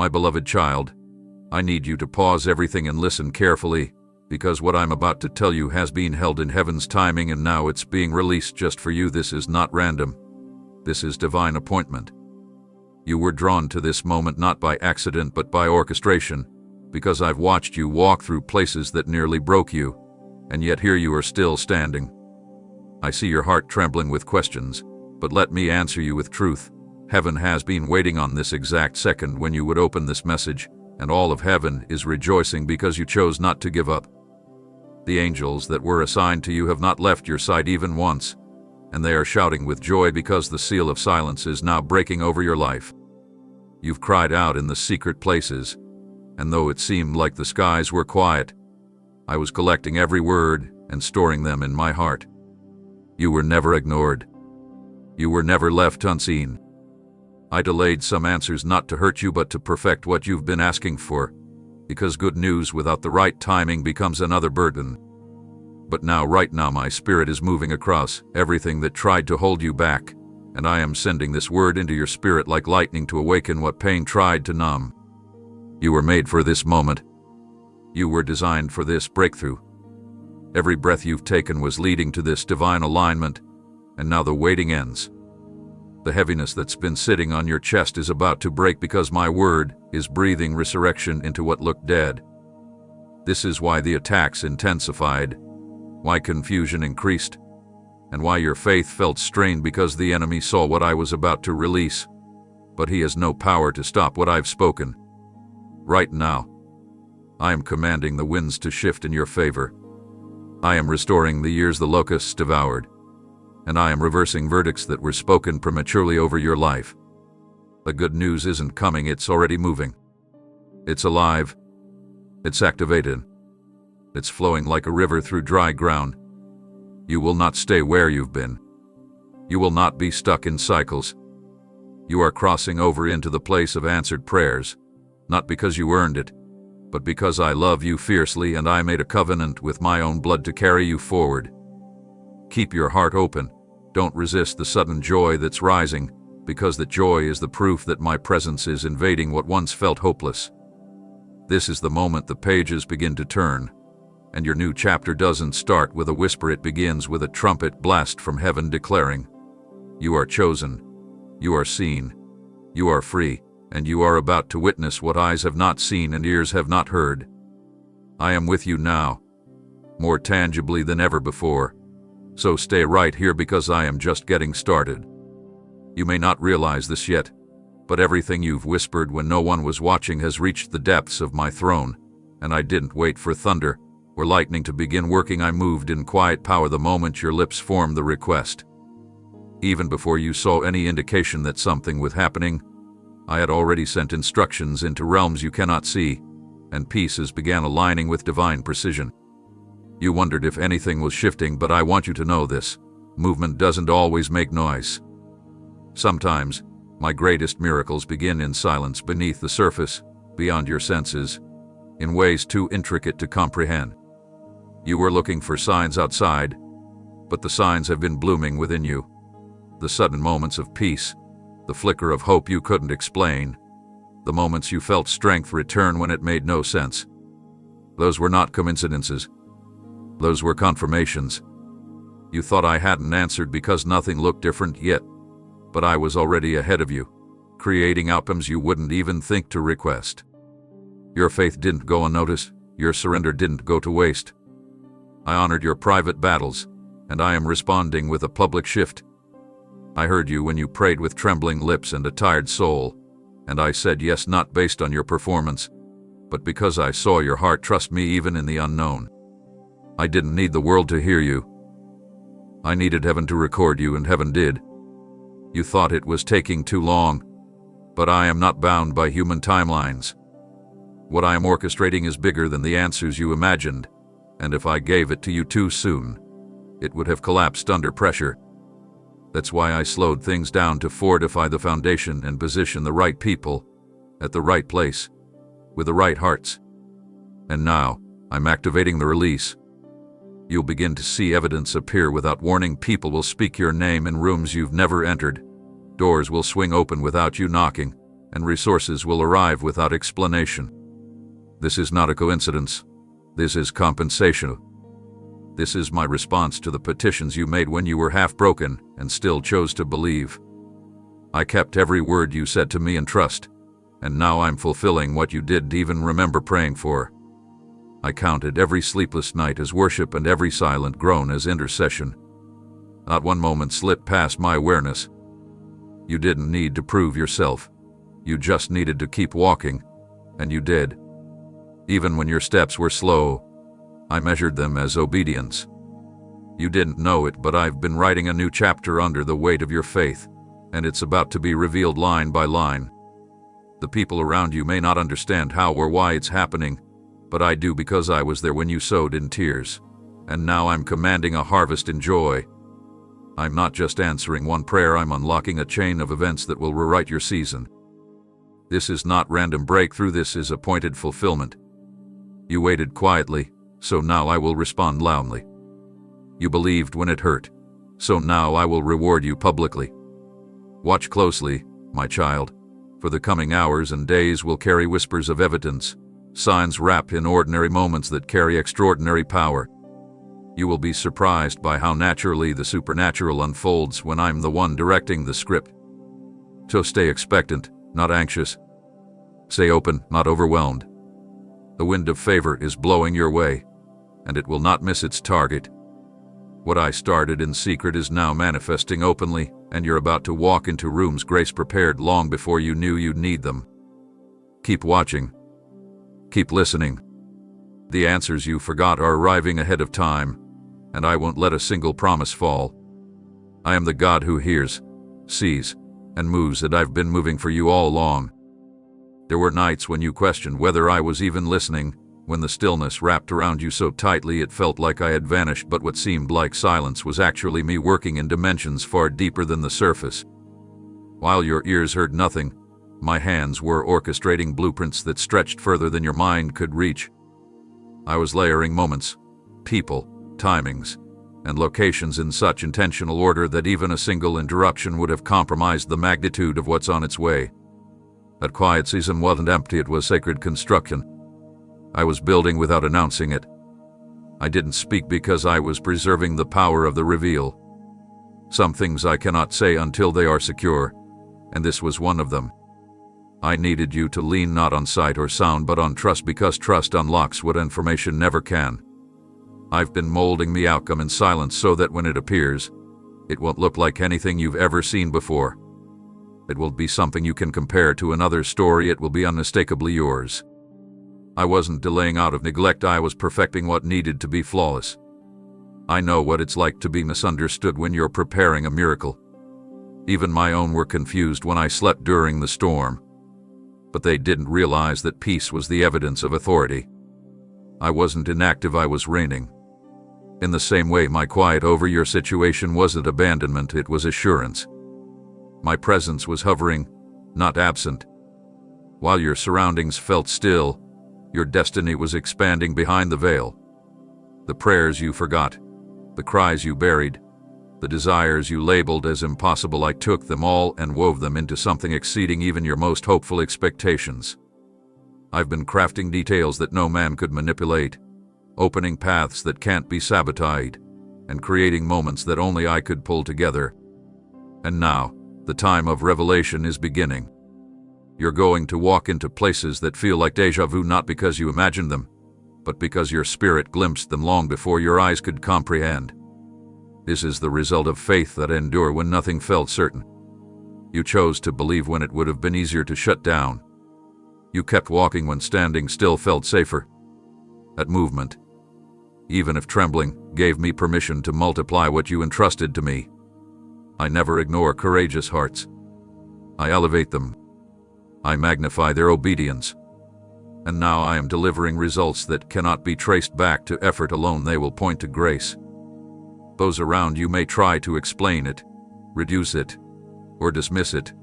My beloved child, I need you to pause everything and listen carefully, because what I'm about to tell you has been held in heaven's timing and now it's being released just for you. This is not random. This is divine appointment. You were drawn to this moment not by accident but by orchestration, because I've watched you walk through places that nearly broke you, and yet here you are still standing. I see your heart trembling with questions, but let me answer you with truth. Heaven has been waiting on this exact second when you would open this message, and all of heaven is rejoicing because you chose not to give up. The angels that were assigned to you have not left your side even once, and they are shouting with joy because the seal of silence is now breaking over your life. You've cried out in the secret places, and though it seemed like the skies were quiet, I was collecting every word and storing them in my heart. You were never ignored. You were never left unseen. I delayed some answers not to hurt you but to perfect what you've been asking for, because good news without the right timing becomes another burden. But now, right now, my spirit is moving across everything that tried to hold you back, and I am sending this word into your spirit like lightning to awaken what pain tried to numb. You were made for this moment. You were designed for this breakthrough. Every breath you've taken was leading to this divine alignment, and now the waiting ends. The heaviness that's been sitting on your chest is about to break because my word is breathing resurrection into what looked dead. This is why the attacks intensified, why confusion increased, and why your faith felt strained, because the enemy saw what I was about to release. But he has no power to stop what I've spoken. Right now, I am commanding the winds to shift in your favor. I am restoring the years the locusts devoured, and I am reversing verdicts that were spoken prematurely over your life. The good news isn't coming, it's already moving. It's alive. It's activated. It's flowing like a river through dry ground. You will not stay where you've been. You will not be stuck in cycles. You are crossing over into the place of answered prayers, not because you earned it, but because I love you fiercely and I made a covenant with my own blood to carry you forward. Keep your heart open. Don't resist the sudden joy that's rising, because that joy is the proof that my presence is invading what once felt hopeless. This is the moment the pages begin to turn, and your new chapter doesn't start with a whisper, it begins with a trumpet blast from heaven declaring, you are chosen, you are seen, you are free, and you are about to witness what eyes have not seen and ears have not heard. I am with you now, more tangibly than ever before. So stay right here because I am just getting started. You may not realize this yet, but everything you've whispered when no one was watching has reached the depths of my throne, and I didn't wait for thunder or lightning to begin working. I moved in quiet power the moment your lips formed the request. Even before you saw any indication that something was happening, I had already sent instructions into realms you cannot see, and pieces began aligning with divine precision. You wondered if anything was shifting, but I want you to know this. Movement doesn't always make noise. Sometimes, my greatest miracles begin in silence beneath the surface, beyond your senses, in ways too intricate to comprehend. You were looking for signs outside, but the signs have been blooming within you. The sudden moments of peace, the flicker of hope you couldn't explain, the moments you felt strength return when it made no sense. Those were not coincidences. Those were confirmations. You thought I hadn't answered because nothing looked different yet, but I was already ahead of you, creating outcomes you wouldn't even think to request. Your faith didn't go unnoticed, your surrender didn't go to waste. I honored your private battles, and I am responding with a public shift. I heard you when you prayed with trembling lips and a tired soul, and I said yes not based on your performance, but because I saw your heart trust me even in the unknown. I didn't need the world to hear you. I needed heaven to record you, and heaven did. You thought it was taking too long, but I am not bound by human timelines. What I am orchestrating is bigger than the answers you imagined, and if I gave it to you too soon, it would have collapsed under pressure. That's why I slowed things down to fortify the foundation and position the right people at the right place, with the right hearts. And now, I'm activating the release. You'll begin to see evidence appear without warning. People will speak your name in rooms you've never entered. Doors will swing open without you knocking, and resources will arrive without explanation. This is not a coincidence. This is compensation. This is my response to the petitions you made when you were half broken and still chose to believe. I kept every word you said to me in trust, and now I'm fulfilling what you didn't even remember praying for. I counted every sleepless night as worship and every silent groan as intercession. Not one moment slipped past my awareness. You didn't need to prove yourself. You just needed to keep walking, and you did. Even when your steps were slow, I measured them as obedience. You didn't know it, but I've been writing a new chapter under the weight of your faith, and it's about to be revealed line by line. The people around you may not understand how or why it's happening, but I do, because I was there when you sowed in tears, and now I'm commanding a harvest in joy. I'm not just answering one prayer, I'm unlocking a chain of events that will rewrite your season. This is not random breakthrough, this is appointed fulfillment. You waited quietly, so now I will respond loudly. You believed when it hurt, so now I will reward you publicly. Watch closely, my child, for the coming hours and days will carry whispers of evidence, signs wrapped in ordinary moments that carry extraordinary power. You will be surprised by how naturally the supernatural unfolds when I'm the one directing the script. So stay expectant, not anxious. Stay open, not overwhelmed. The wind of favor is blowing your way, and it will not miss its target. What I started in secret is now manifesting openly, and you're about to walk into rooms grace prepared long before you knew you'd need them. Keep watching. Keep listening. The answers you forgot are arriving ahead of time, and I won't let a single promise fall. I am the God who hears, sees, and moves, and I've been moving for you all along. There were nights when you questioned whether I was even listening, when the stillness wrapped around you so tightly it felt like I had vanished, but what seemed like silence was actually me working in dimensions far deeper than the surface. While your ears heard nothing, my hands were orchestrating blueprints that stretched further than your mind could reach. I was layering moments, people, timings, and locations in such intentional order that even a single interruption would have compromised the magnitude of what's on its way. That quiet season wasn't empty, it was sacred construction. I was building without announcing it. I didn't speak because I was preserving the power of the reveal. Some things I cannot say until they are secure, and this was one of them. I needed you to lean not on sight or sound but on trust, because trust unlocks what information never can. I've been molding the outcome in silence so that when it appears, it won't look like anything you've ever seen before. It will be something you can compare to another story. It will be unmistakably yours. I wasn't delaying out of neglect, I was perfecting what needed to be flawless. I know what it's like to be misunderstood when you're preparing a miracle. Even my own were confused when I slept during the storm. But they didn't realize that peace was the evidence of authority. I wasn't inactive, I was reigning. In the same way, my quiet over your situation wasn't abandonment, it was assurance. My presence was hovering, not absent. While your surroundings felt still, your destiny was expanding behind the veil. The prayers you forgot, the cries you buried, the desires you labeled as impossible, I took them all and wove them into something exceeding even your most hopeful expectations. I've been crafting details that no man could manipulate, opening paths that can't be sabotaged, and creating moments that only I could pull together. And now, the time of revelation is beginning. You're going to walk into places that feel like déjà vu, not because you imagined them, but because your spirit glimpsed them long before your eyes could comprehend. This is the result of faith that endured when nothing felt certain. You chose to believe when it would have been easier to shut down. You kept walking when standing still felt safer. That movement, even if trembling, gave me permission to multiply what you entrusted to me. I never ignore courageous hearts. I elevate them. I magnify their obedience. And now I am delivering results that cannot be traced back to effort alone, they will point to grace. Those around you may try to explain it, reduce it, or dismiss it,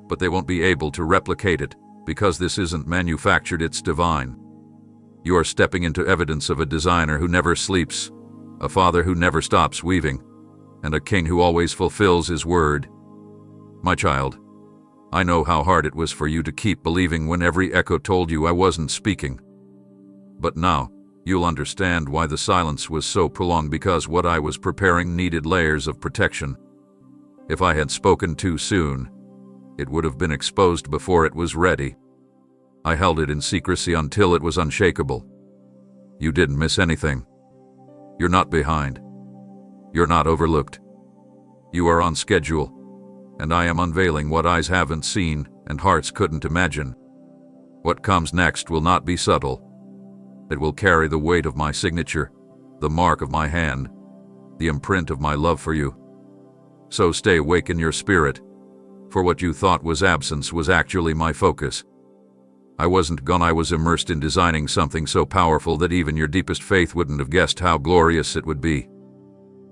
but they won't be able to replicate it, because this isn't manufactured, it's divine. You are stepping into evidence of a designer who never sleeps, a father who never stops weaving, and a king who always fulfills his word. My child, I know how hard it was for you to keep believing when every echo told you I wasn't speaking. But now, you'll understand why the silence was so prolonged, because what I was preparing needed layers of protection. If I had spoken too soon, it would have been exposed before it was ready. I held it in secrecy until it was unshakable. You didn't miss anything. You're not behind. You're not overlooked. You are on schedule, and I am unveiling what eyes haven't seen and hearts couldn't imagine. What comes next will not be subtle. It will carry the weight of my signature, the mark of my hand, the imprint of my love for you. So stay awake in your spirit, for what you thought was absence was actually my focus. I wasn't gone. I was immersed in designing something so powerful that even your deepest faith wouldn't have guessed how glorious it would be.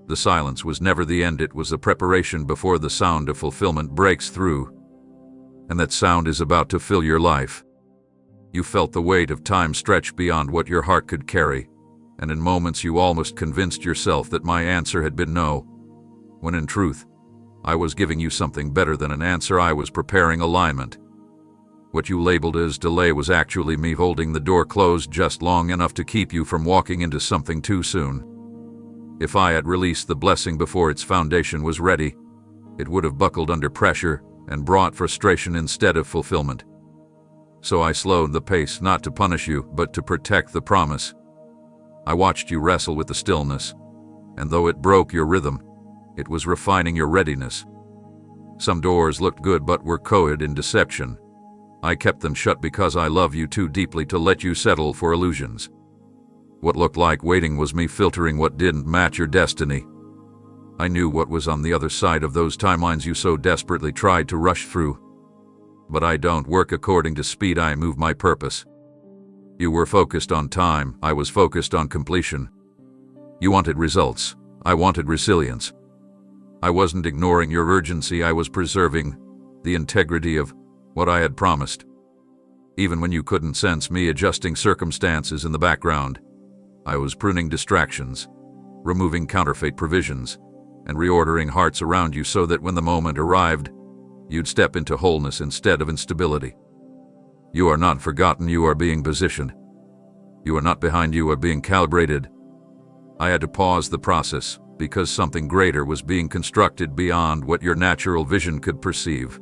The silence was never the end. It was the preparation before the sound of fulfillment breaks through. And that sound is about to fill your life. You felt the weight of time stretch beyond what your heart could carry, and in moments you almost convinced yourself that my answer had been no, when in truth, I was giving you something better than an answer. I was preparing alignment. What you labeled as delay was actually me holding the door closed just long enough to keep you from walking into something too soon. If I had released the blessing before its foundation was ready, it would have buckled under pressure and brought frustration instead of fulfillment. So I slowed the pace, not to punish you, but to protect the promise. I watched you wrestle with the stillness, and though it broke your rhythm, it was refining your readiness. Some doors looked good but were coated in deception. I kept them shut because I love you too deeply to let you settle for illusions. What looked like waiting was me filtering what didn't match your destiny. I knew what was on the other side of those timelines you so desperately tried to rush through. But I don't work according to speed. I move my purpose. You were focused on time. I was focused on completion. You wanted results. I wanted resilience. I wasn't ignoring your urgency. I was preserving the integrity of what I had promised. Even when you couldn't sense me adjusting circumstances in the background, I was pruning distractions, removing counterfeit provisions, and reordering hearts around you so that when the moment arrived, you'd step into wholeness instead of instability. You are not forgotten. You are being positioned. You are not behind. You are being calibrated. I had to pause the process because something greater was being constructed beyond what your natural vision could perceive.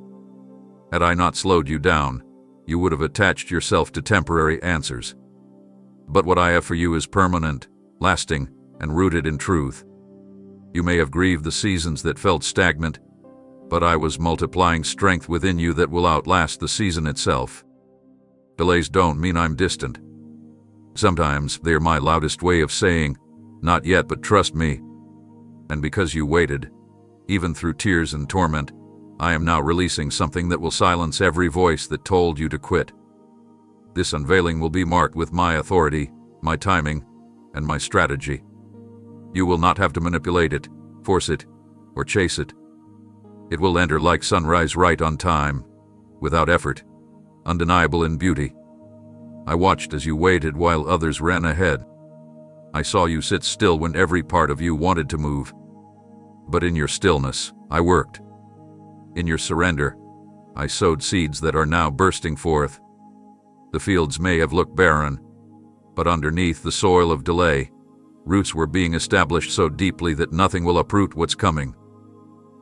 Had I not slowed you down, you would have attached yourself to temporary answers. But what I have for you is permanent, lasting, and rooted in truth. You may have grieved the seasons that felt stagnant, but I was multiplying strength within you that will outlast the season itself. Delays don't mean I'm distant. Sometimes they're my loudest way of saying, not yet, but trust me. And because you waited, even through tears and torment, I am now releasing something that will silence every voice that told you to quit. This unveiling will be marked with my authority, my timing, and my strategy. You will not have to manipulate it, force it, or chase it. It will enter like sunrise, right on time, without effort, undeniable in beauty. I watched as you waited while others ran ahead. I saw you sit still when every part of you wanted to move. But in your stillness, I worked. In your surrender, I sowed seeds that are now bursting forth. The fields may have looked barren, but underneath the soil of delay, roots were being established so deeply that nothing will uproot what's coming.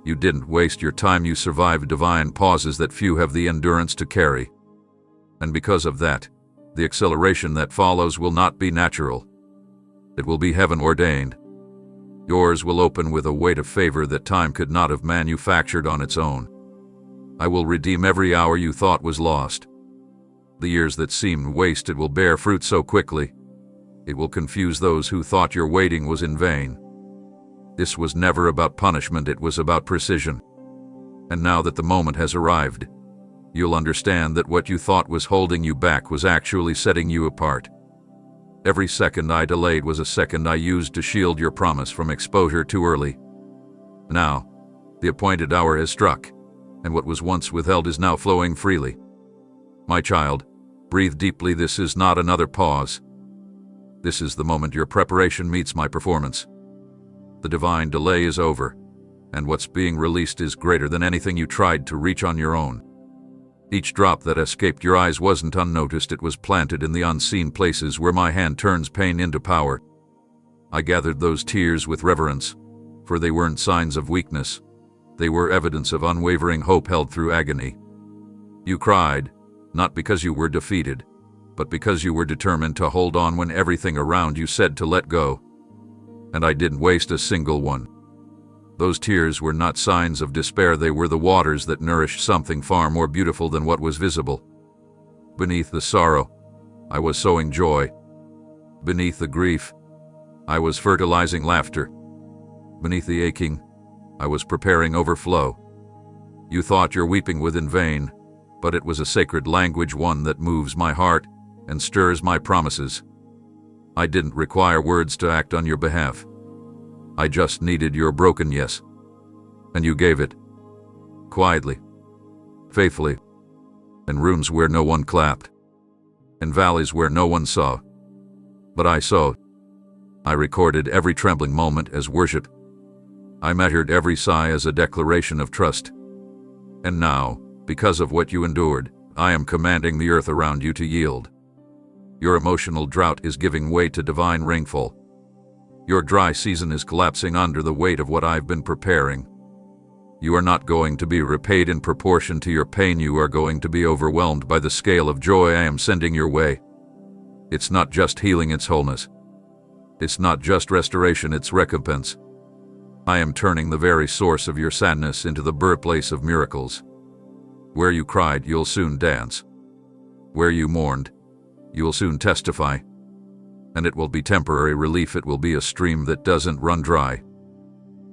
You didn't waste your time. You survived divine pauses that few have the endurance to carry. And because of that, the acceleration that follows will not be natural. It will be heaven-ordained. Yours will open with a weight of favor that time could not have manufactured on its own. I will redeem every hour you thought was lost. The years that seemed wasted will bear fruit so quickly. It will confuse those who thought your waiting was in vain. This was never about punishment. It was about precision. And now that the moment has arrived, you'll understand that what you thought was holding you back was actually setting you apart. Every second I delayed was a second I used to shield your promise from exposure too early. Now, the appointed hour has struck, and what was once withheld is now flowing freely. My child, breathe deeply. This is not another pause. This is the moment your preparation meets my performance. The divine delay is over, and what's being released is greater than anything you tried to reach on your own. Each drop that escaped your eyes wasn't unnoticed, it was planted in the unseen places where my hand turns pain into power. I gathered those tears with reverence, for they weren't signs of weakness. They were evidence of unwavering hope held through agony. You cried, not because you were defeated, but because you were determined to hold on when everything around you said to let go. And I didn't waste a single one. Those tears were not signs of despair, they were the waters that nourished something far more beautiful than what was visible. Beneath the sorrow, I was sowing joy. Beneath the grief, I was fertilizing laughter. Beneath the aching, I was preparing overflow. You thought your weeping was in vain, but it was a sacred language, one that moves my heart and stirs my promises. I didn't require words to act on your behalf. I just needed your broken yes. And you gave it. Quietly. Faithfully. In rooms where no one clapped. In valleys where no one saw. But I saw. I recorded every trembling moment as worship. I measured every sigh as a declaration of trust. And now, because of what you endured, I am commanding the earth around you to yield. Your emotional drought is giving way to divine rainfall. Your dry season is collapsing under the weight of what I've been preparing. You are not going to be repaid in proportion to your pain. You are going to be overwhelmed by the scale of joy I am sending your way. It's not just healing, it's wholeness. It's not just restoration, it's recompense. I am turning the very source of your sadness into the birthplace of miracles. Where you cried, you'll soon dance. Where you mourned, you will soon testify. And it will be temporary relief, it will be a stream that doesn't run dry.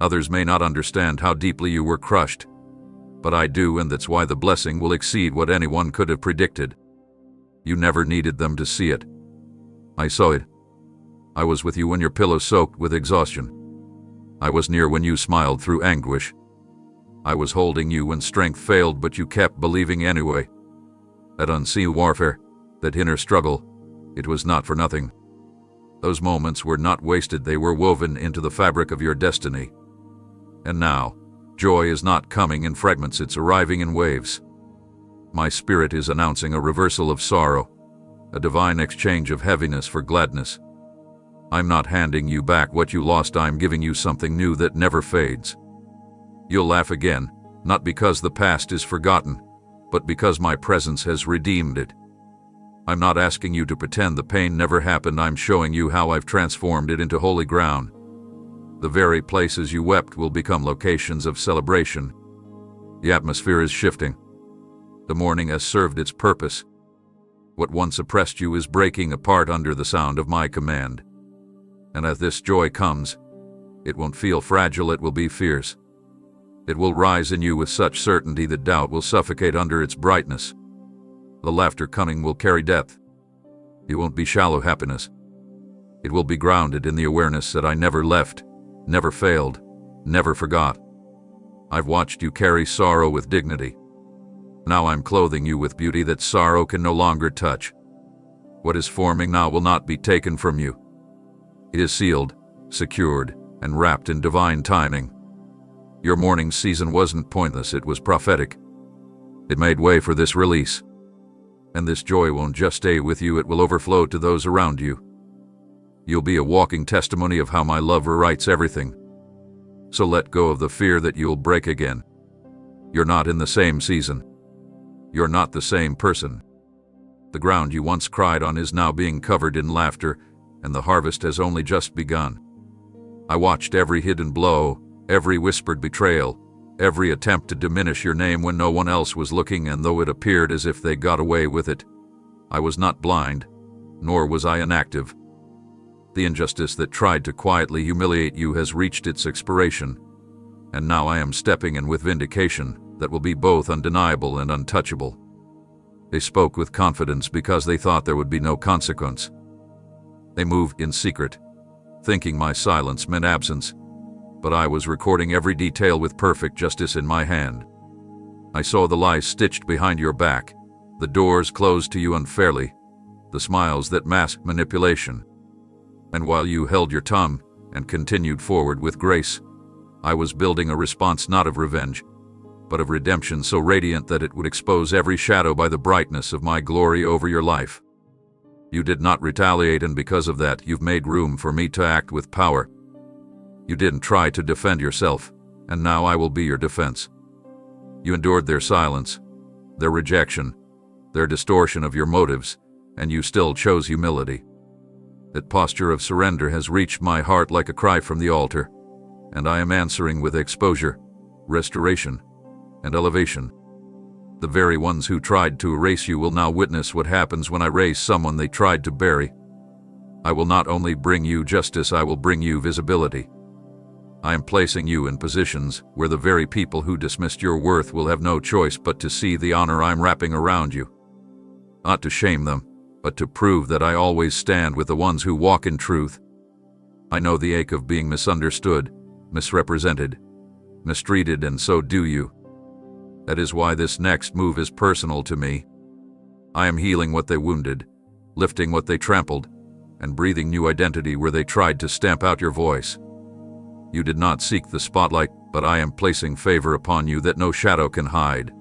Others may not understand how deeply you were crushed, but I do, and that's why the blessing will exceed what anyone could have predicted. You never needed them to see it. I saw it. I was with you when your pillow soaked with exhaustion. I was near when you smiled through anguish. I was holding you when strength failed, but you kept believing anyway. That unseen warfare, that inner struggle, it was not for nothing. Those moments were not wasted, they were woven into the fabric of your destiny. And now, joy is not coming in fragments, it's arriving in waves. My spirit is announcing a reversal of sorrow, a divine exchange of heaviness for gladness. I'm not handing you back what you lost, I'm giving you something new that never fades. You'll laugh again, not because the past is forgotten, but because my presence has redeemed it. I'm not asking you to pretend the pain never happened, I'm showing you how I've transformed it into holy ground. The very places you wept will become locations of celebration. The atmosphere is shifting. The mourning has served its purpose. What once oppressed you is breaking apart under the sound of my command. And as this joy comes, it won't feel fragile, it will be fierce. It will rise in you with such certainty that doubt will suffocate under its brightness. The laughter coming will carry depth. It won't be shallow happiness. It will be grounded in the awareness that I never left, never failed, never forgot. I've watched you carry sorrow with dignity. Now I'm clothing you with beauty that sorrow can no longer touch. What is forming now will not be taken from you. It is sealed, secured, and wrapped in divine timing. Your mourning season wasn't pointless, it was prophetic. It made way for this release. And this joy won't just stay with you, it will overflow to those around you. You'll be a walking testimony of how my love rewrites everything. So let go of the fear that you'll break again. You're not in the same season. You're not the same person. The ground you once cried on is now being covered in laughter, and the harvest has only just begun. I watched every hidden blow, every whispered betrayal, every attempt to diminish your name when no one else was looking, and though it appeared as if they got away with it, I was not blind, nor was I inactive. The injustice that tried to quietly humiliate you has reached its expiration, and now I am stepping in with vindication that will be both undeniable and untouchable. They spoke with confidence because they thought there would be no consequence. They moved in secret, thinking my silence meant absence, but I was recording every detail with perfect justice in my hand. I saw the lies stitched behind your back, the doors closed to you unfairly, the smiles that masked manipulation. And while you held your tongue and continued forward with grace, I was building a response not of revenge, but of redemption so radiant that it would expose every shadow by the brightness of my glory over your life. You did not retaliate, and because of that, you've made room for me to act with power. You didn't try to defend yourself, and now I will be your defense. You endured their silence, their rejection, their distortion of your motives, and you still chose humility. That posture of surrender has reached my heart like a cry from the altar, and I am answering with exposure, restoration, and elevation. The very ones who tried to erase you will now witness what happens when I raise someone they tried to bury. I will not only bring you justice, I will bring you visibility. I am placing you in positions where the very people who dismissed your worth will have no choice but to see the honor I'm wrapping around you. Not to shame them, but to prove that I always stand with the ones who walk in truth. I know the ache of being misunderstood, misrepresented, mistreated, and so do you. That is why this next move is personal to me. I am healing what they wounded, lifting what they trampled, and breathing new identity where they tried to stamp out your voice. You did not seek the spotlight, but I am placing favor upon you that no shadow can hide.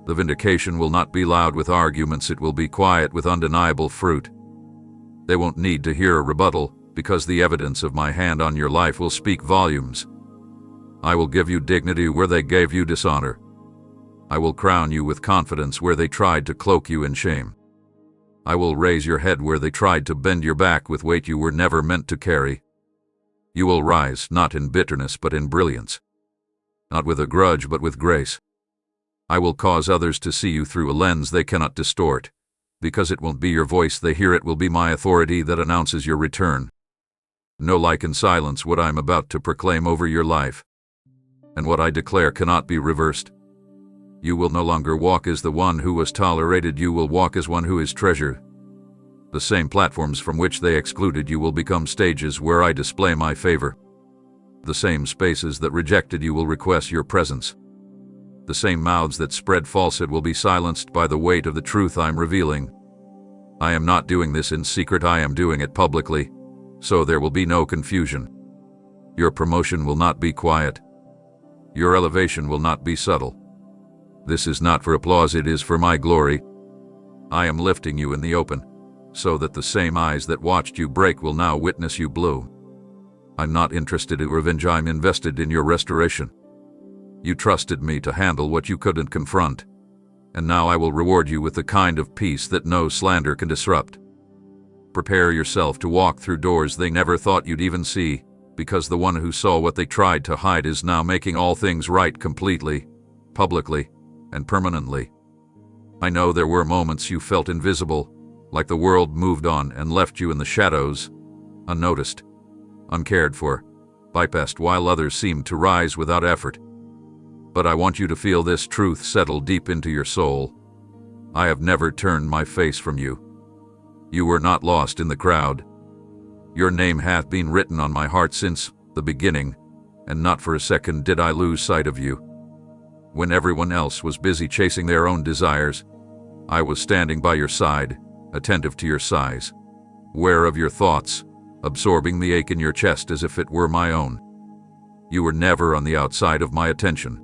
The vindication will not be loud with arguments, it will be quiet with undeniable fruit. They won't need to hear a rebuttal, because the evidence of my hand on your life will speak volumes. I will give you dignity where they gave you dishonor. I will crown you with confidence where they tried to cloak you in shame. I will raise your head where they tried to bend your back with weight you were never meant to carry. You will rise not in bitterness but in brilliance. Not with a grudge but with grace. I will cause others to see you through a lens they cannot distort. Because it won't be your voice they hear, it will be my authority that announces your return. No lie can silence what I am about to proclaim over your life. And what I declare cannot be reversed. You will no longer walk as the one who was tolerated, you will walk as one who is treasured. The same platforms from which they excluded you will become stages where I display my favor. The same spaces that rejected you will request your presence. The same mouths that spread falsehood will be silenced by the weight of the truth I'm revealing. I am not doing this in secret, I am doing it publicly, so there will be no confusion. Your promotion will not be quiet. Your elevation will not be subtle. This is not for applause, it is for my glory. I am lifting you in the open, so that the same eyes that watched you break will now witness you bloom. I'm not interested in revenge, I'm invested in your restoration. You trusted me to handle what you couldn't confront, and now I will reward you with the kind of peace that no slander can disrupt. Prepare yourself to walk through doors they never thought you'd even see, because the one who saw what they tried to hide is now making all things right completely, publicly, and permanently. I know there were moments you felt invisible, like the world moved on and left you in the shadows, unnoticed, uncared for, bypassed while others seemed to rise without effort. But I want you to feel this truth settle deep into your soul. I have never turned my face from you. You were not lost in the crowd. Your name hath been written on my heart since the beginning, and not for a second did I lose sight of you. When everyone else was busy chasing their own desires, I was standing by your side, attentive to your sighs, aware of your thoughts, absorbing the ache in your chest as if it were my own. You were never on the outside of my attention.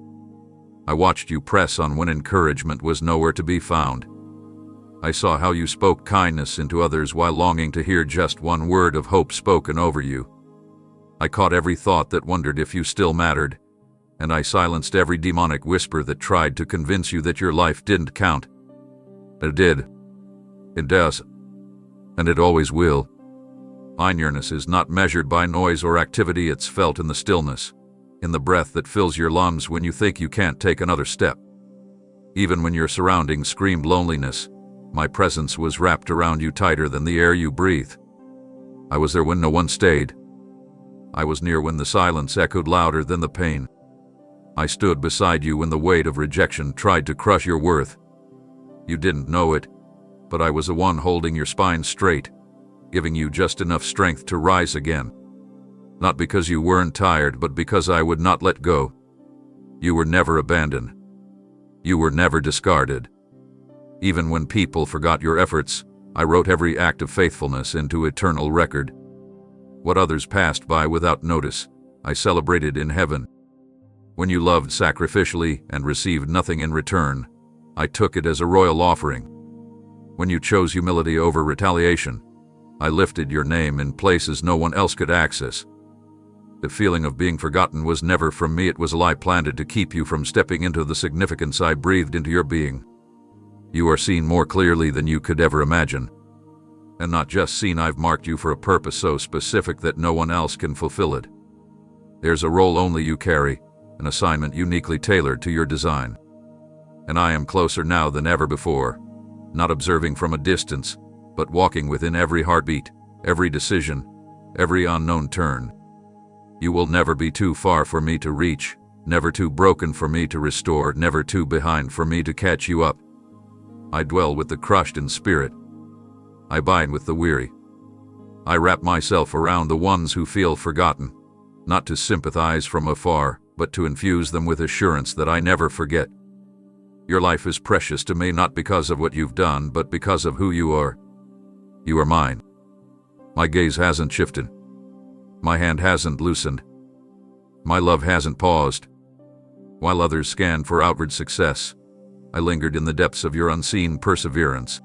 I watched you press on when encouragement was nowhere to be found. I saw how you spoke kindness into others while longing to hear just one word of hope spoken over you. I caught every thought that wondered if you still mattered, and I silenced every demonic whisper that tried to convince you that your life didn't count. It did. It does. And it always will. My nearness is not measured by noise or activity, it's felt in the stillness, in the breath that fills your lungs when you think you can't take another step. Even when your surroundings screamed loneliness, my presence was wrapped around you tighter than the air you breathe. I was there when no one stayed. I was near when the silence echoed louder than the pain. I stood beside you when the weight of rejection tried to crush your worth. You didn't know it, but I was the one holding your spine straight, giving you just enough strength to rise again. Not because you weren't tired, but because I would not let go. You were never abandoned. You were never discarded. Even when people forgot your efforts, I wrote every act of faithfulness into eternal record. What others passed by without notice, I celebrated in heaven. When you loved sacrificially and received nothing in return, I took it as a royal offering. When you chose humility over retaliation, I lifted your name in places no one else could access. The feeling of being forgotten was never from me, it was a lie planted to keep you from stepping into the significance I breathed into your being. You are seen more clearly than you could ever imagine. And not just seen, I've marked you for a purpose so specific that no one else can fulfill it. There's a role only you carry, an assignment uniquely tailored to your design. And I am closer now than ever before, not observing from a distance, but walking within every heartbeat, every decision, every unknown turn. You will never be too far for me to reach, never too broken for me to restore, never too behind for me to catch you up. I dwell with the crushed in spirit. I abide with the weary. I wrap myself around the ones who feel forgotten, not to sympathize from afar, but to infuse them with assurance that I never forget. Your life is precious to me not because of what you've done, but because of who you are. You are mine. My gaze hasn't shifted. My hand hasn't loosened. My love hasn't paused. While others scanned for outward success, I lingered in the depths of your unseen perseverance.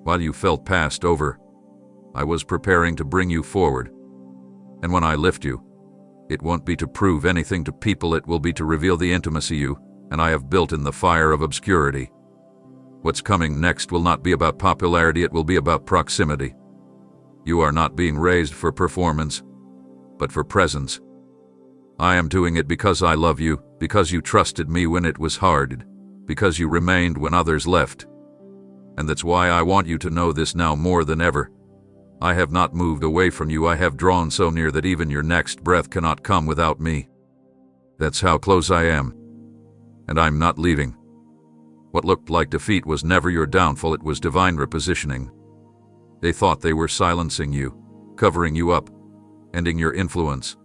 While you felt passed over, I was preparing to bring you forward. And when I lift you, it won't be to prove anything to people, it will be to reveal the intimacy you and I have built in the fire of obscurity. What's coming next will not be about popularity, it will be about proximity. You are not being raised for performance, but for presence. I am doing it because I love you, because you trusted me when it was hard, because you remained when others left. And that's why I want you to know this now more than ever. I have not moved away from you, I have drawn so near that even your next breath cannot come without me. That's how close I am. And I'm not leaving. What looked like defeat was never your downfall, it was divine repositioning. They thought they were silencing you, covering you up, ending your influence.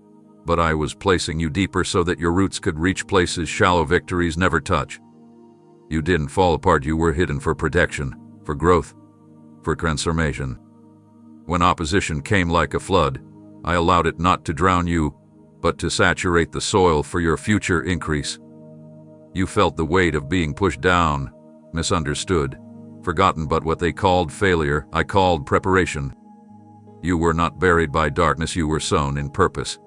But I was placing you deeper so that your roots could reach places shallow victories never touch. You didn't fall apart, you were hidden for protection, for growth, for transformation. When opposition came like a flood, I allowed it not to drown you, but to saturate the soil for your future increase. You felt the weight of being pushed down, misunderstood, forgotten, but what they called failure, I called preparation. You were not buried by darkness, you were sown in purpose.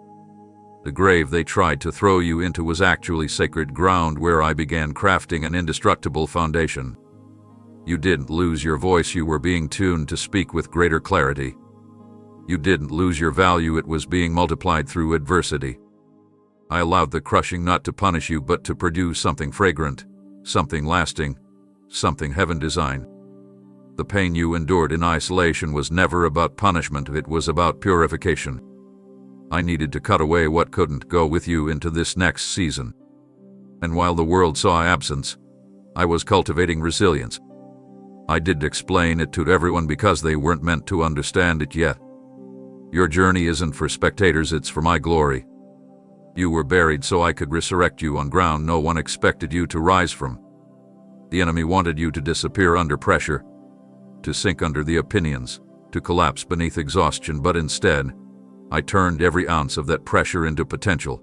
The grave they tried to throw you into was actually sacred ground where I began crafting an indestructible foundation. You didn't lose your voice, you were being tuned to speak with greater clarity. You didn't lose your value, it was being multiplied through adversity. I allowed the crushing not to punish you, but to produce something fragrant, something lasting, something heaven designed. The pain you endured in isolation was never about punishment, it was about purification. I needed to cut away what couldn't go with you into this next season. And while the world saw absence, I was cultivating resilience. I didn't explain it to everyone because they weren't meant to understand it yet. Your journey isn't for spectators, it's for my glory. You were buried so I could resurrect you on ground no one expected you to rise from. The enemy wanted you to disappear under pressure, to sink under the opinions, to collapse beneath exhaustion, but instead, I turned every ounce of that pressure into potential.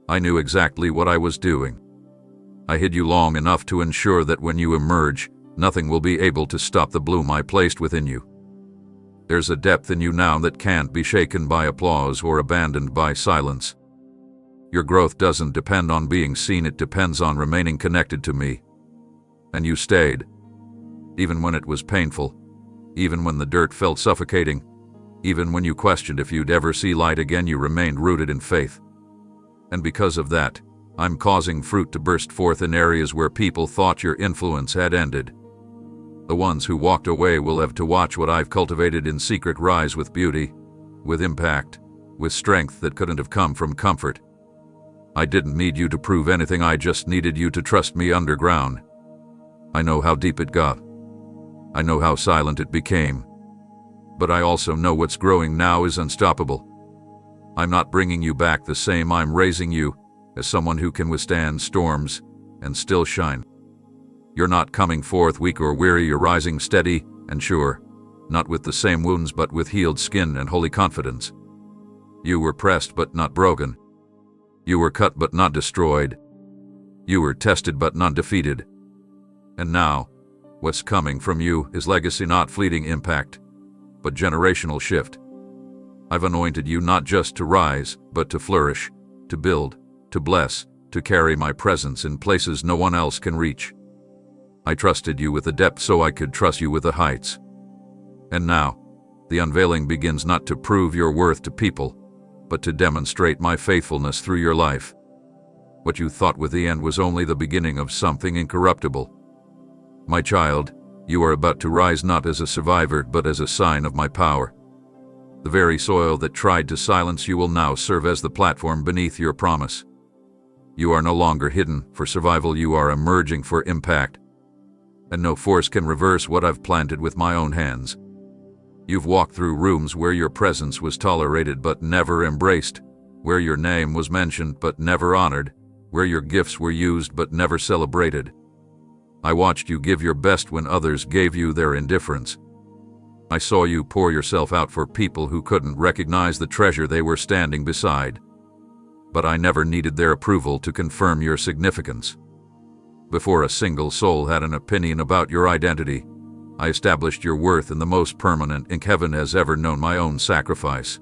I knew exactly what I was doing. I hid you long enough to ensure that when you emerge, nothing will be able to stop the bloom I placed within you. There's a depth in you now that can't be shaken by applause or abandoned by silence. Your growth doesn't depend on being seen, it depends on remaining connected to me. And you stayed. Even when it was painful, even when the dirt felt suffocating, even when you questioned if you'd ever see light again, you remained rooted in faith. And because of that, I'm causing fruit to burst forth in areas where people thought your influence had ended. The ones who walked away will have to watch what I've cultivated in secret rise with beauty, with impact, with strength that couldn't have come from comfort. I didn't need you to prove anything, I just needed you to trust me underground. I know how deep it got. I know how silent it became. But I also know what's growing now is unstoppable. I'm not bringing you back the same, I'm raising you as someone who can withstand storms and still shine. You're not coming forth weak or weary, you're rising steady and sure, not with the same wounds but with healed skin and holy confidence. You were pressed but not broken. You were cut but not destroyed. You were tested but not defeated. And now, what's coming from you is legacy, not fleeting impact, but generational shift. I've anointed you not just to rise, but to flourish, to build, to bless, to carry my presence in places no one else can reach. I trusted you with the depth so I could trust you with the heights. And now, the unveiling begins, not to prove your worth to people, but to demonstrate my faithfulness through your life. What you thought with the end was only the beginning of something incorruptible. My child, you are about to rise not as a survivor but as a sign of my power. The very soil that tried to silence you will now serve as the platform beneath your promise. You are no longer hidden for survival, you are emerging for impact. And no force can reverse what I've planted with my own hands. You've walked through rooms where your presence was tolerated but never embraced, where your name was mentioned but never honored, where your gifts were used but never celebrated. I watched you give your best when others gave you their indifference. I saw you pour yourself out for people who couldn't recognize the treasure they were standing beside. But I never needed their approval to confirm your significance. Before a single soul had an opinion about your identity, I established your worth in the most permanent ink heaven has ever known, my own sacrifice.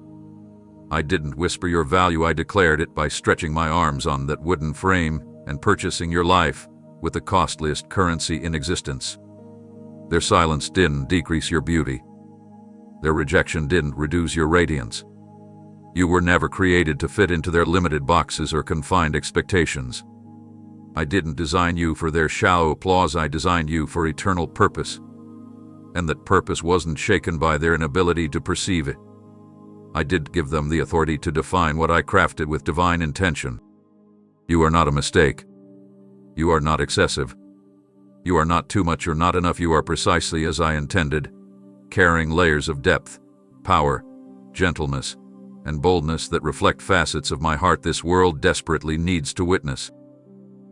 I didn't whisper your value, I declared it by stretching my arms on that wooden frame and purchasing your life with the costliest currency in existence. Their silence didn't decrease your beauty. Their rejection didn't reduce your radiance. You were never created to fit into their limited boxes or confined expectations. I didn't design you for their shallow applause, I designed you for eternal purpose. And that purpose wasn't shaken by their inability to perceive it. I did give them the authority to define what I crafted with divine intention. You are not a mistake. You are not excessive. You are not too much or not enough, you are precisely as I intended, carrying layers of depth, power, gentleness, and boldness that reflect facets of my heart this world desperately needs to witness.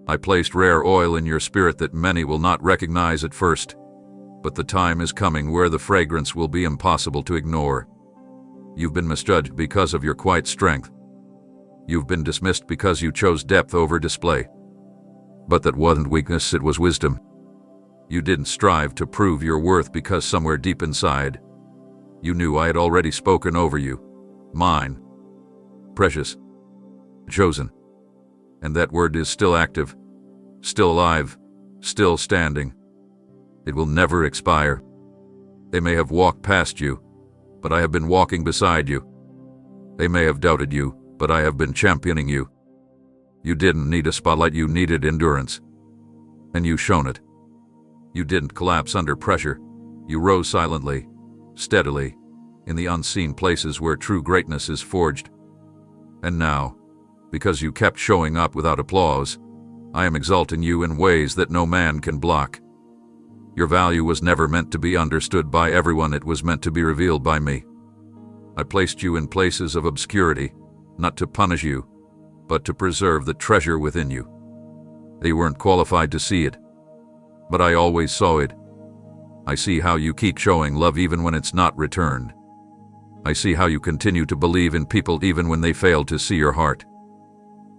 I placed rare oil in your spirit that many will not recognize at first, but the time is coming where the fragrance will be impossible to ignore. You've been misjudged because of your quiet strength. You've been dismissed because you chose depth over display. But that wasn't weakness, it was wisdom. You didn't strive to prove your worth because somewhere deep inside, you knew I had already spoken over you. Mine. Precious. Chosen. And that word is still active, still alive, still standing. It will never expire. They may have walked past you, but I have been walking beside you. They may have doubted you, but I have been championing you. You didn't need a spotlight, you needed endurance. And you've shown it. You didn't collapse under pressure. You rose silently, steadily, in the unseen places where true greatness is forged. And now, because you kept showing up without applause, I am exalting you in ways that no man can block. Your value was never meant to be understood by everyone, it was meant to be revealed by me. I placed you in places of obscurity, not to punish you, but to preserve the treasure within you. They weren't qualified to see it, but I always saw it. I see how you keep showing love even when it's not returned. I see how you continue to believe in people even when they fail to see your heart.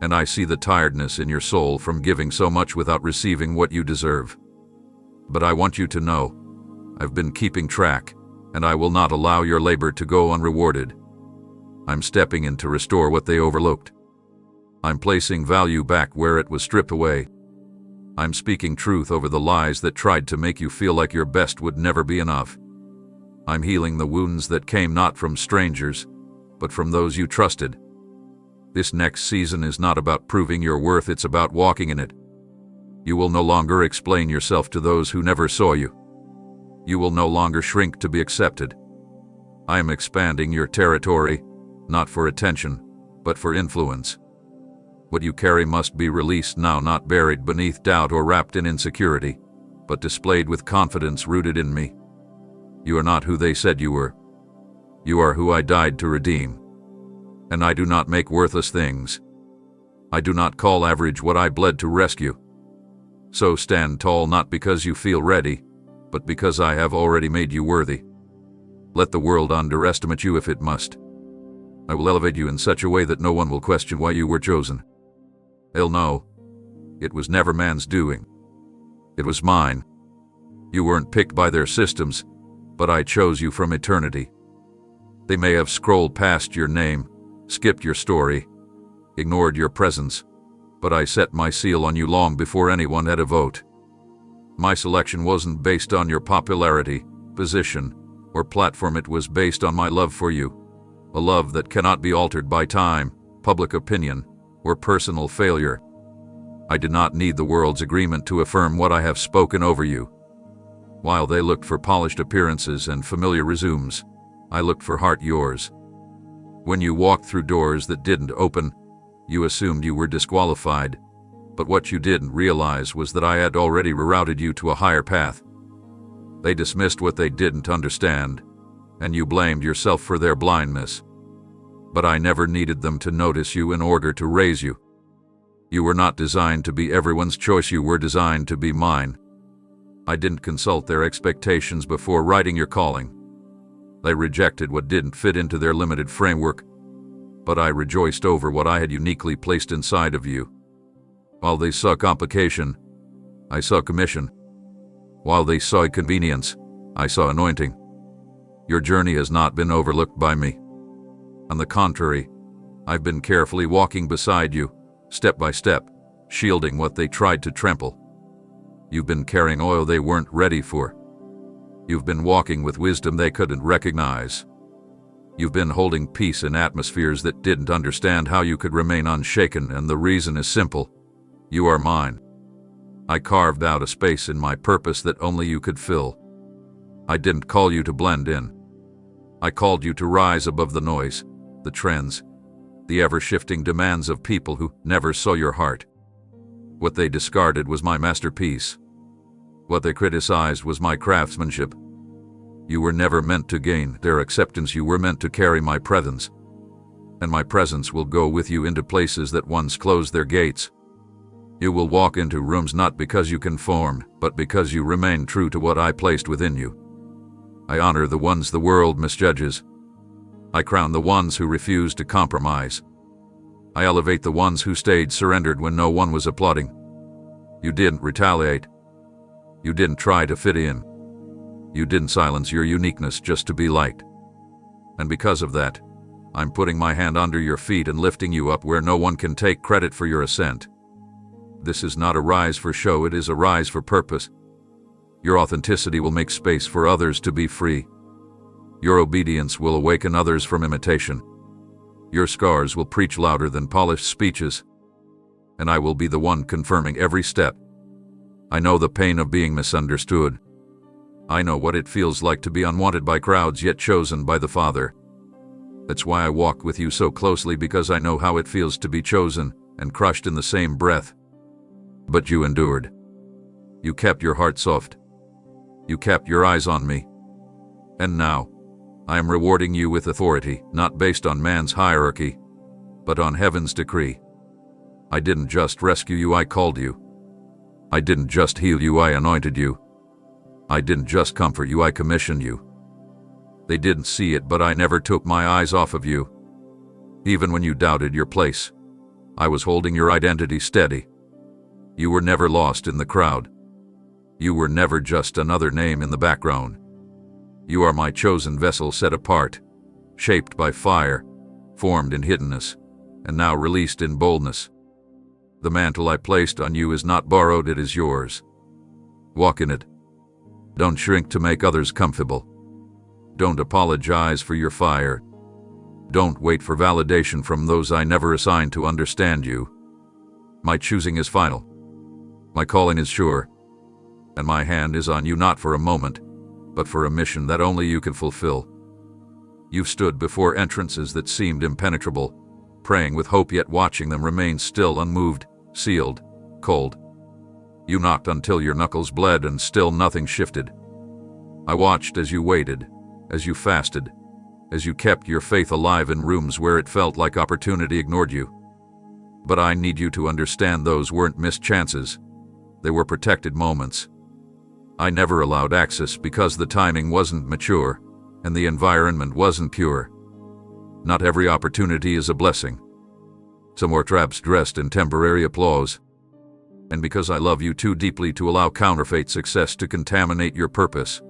And I see the tiredness in your soul from giving so much without receiving what you deserve. But I want you to know, I've been keeping track, and I will not allow your labor to go unrewarded. I'm stepping in to restore what they overlooked. I'm placing value back where it was stripped away. I'm speaking truth over the lies that tried to make you feel like your best would never be enough. I'm healing the wounds that came not from strangers, but from those you trusted. This next season is not about proving your worth, it's about walking in it. You will no longer explain yourself to those who never saw you. You will no longer shrink to be accepted. I am expanding your territory, not for attention, but for influence. What you carry must be released now, not buried beneath doubt or wrapped in insecurity, but displayed with confidence rooted in me. You are not who they said you were. You are who I died to redeem. And I do not make worthless things. I do not call average what I bled to rescue. So stand tall, not because you feel ready, but because I have already made you worthy. Let the world underestimate you if it must. I will elevate you in such a way that no one will question why you were chosen. They'll know. It was never man's doing. It was mine. You weren't picked by their systems, but I chose you from eternity. They may have scrolled past your name, skipped your story, ignored your presence, but I set my seal on you long before anyone had a vote. My selection wasn't based on your popularity, position, or platform. It was based on my love for you, a love that cannot be altered by time, public opinion, or personal failure. I did not need the world's agreement to affirm what I have spoken over you. While they looked for polished appearances and familiar resumes, I looked for heart yours. When you walked through doors that didn't open, you assumed you were disqualified, but what you didn't realize was that I had already rerouted you to a higher path. They dismissed what they didn't understand, and you blamed yourself for their blindness. But I never needed them to notice you in order to raise you. You were not designed to be everyone's choice. You were designed to be mine. I didn't consult their expectations before writing your calling. They rejected what didn't fit into their limited framework, but I rejoiced over what I had uniquely placed inside of you. While they saw complication, I saw commission. While they saw convenience, I saw anointing. Your journey has not been overlooked by me. On the contrary, I've been carefully walking beside you, step by step, shielding what they tried to trample. You've been carrying oil they weren't ready for. You've been walking with wisdom they couldn't recognize. You've been holding peace in atmospheres that didn't understand how you could remain unshaken, and the reason is simple. You are mine. I carved out a space in my purpose that only you could fill. I didn't call you to blend in. I called you to rise above the noise, the trends, the ever-shifting demands of people who never saw your heart. What they discarded was my masterpiece. What they criticized was my craftsmanship. You were never meant to gain their acceptance. You were meant to carry my presence. And my presence will go with you into places that once closed their gates. You will walk into rooms not because you conform, but because you remain true to what I placed within you. I honor the ones the world misjudges. I crown the ones who refuse to compromise. I elevate the ones who stayed surrendered when no one was applauding. You didn't retaliate. You didn't try to fit in. You didn't silence your uniqueness just to be liked. And because of that, I'm putting my hand under your feet and lifting you up where no one can take credit for your ascent. This is not a rise for show, it is a rise for purpose. Your authenticity will make space for others to be free. Your obedience will awaken others from imitation. Your scars will preach louder than polished speeches. And I will be the one confirming every step. I know the pain of being misunderstood. I know what it feels like to be unwanted by crowds yet chosen by the Father. That's why I walk with you so closely, because I know how it feels to be chosen and crushed in the same breath. But you endured. You kept your heart soft. You kept your eyes on me. And now, I am rewarding you with authority, not based on man's hierarchy, but on heaven's decree. I didn't just rescue you, I called you. I didn't just heal you, I anointed you. I didn't just comfort you, I commissioned you. They didn't see it, but I never took my eyes off of you. Even when you doubted your place, I was holding your identity steady. You were never lost in the crowd. You were never just another name in the background. You are my chosen vessel, set apart, shaped by fire, formed in hiddenness, and now released in boldness. The mantle I placed on you is not borrowed, it is yours. Walk in it. Don't shrink to make others comfortable. Don't apologize for your fire. Don't wait for validation from those I never assigned to understand you. My choosing is final. My calling is sure. And my hand is on you not for a moment, but for a mission that only you can fulfill. You've stood before entrances that seemed impenetrable, praying with hope yet watching them remain still, unmoved, sealed, cold. You knocked until your knuckles bled and still nothing shifted. I watched as you waited, as you fasted, as you kept your faith alive in rooms where it felt like opportunity ignored you. But I need you to understand those weren't missed chances. They were protected moments. I never allowed access because the timing wasn't mature and the environment wasn't pure. Not every opportunity is a blessing. Some more traps dressed in temporary applause. And because I love you too deeply to allow counterfeit success to contaminate your purpose,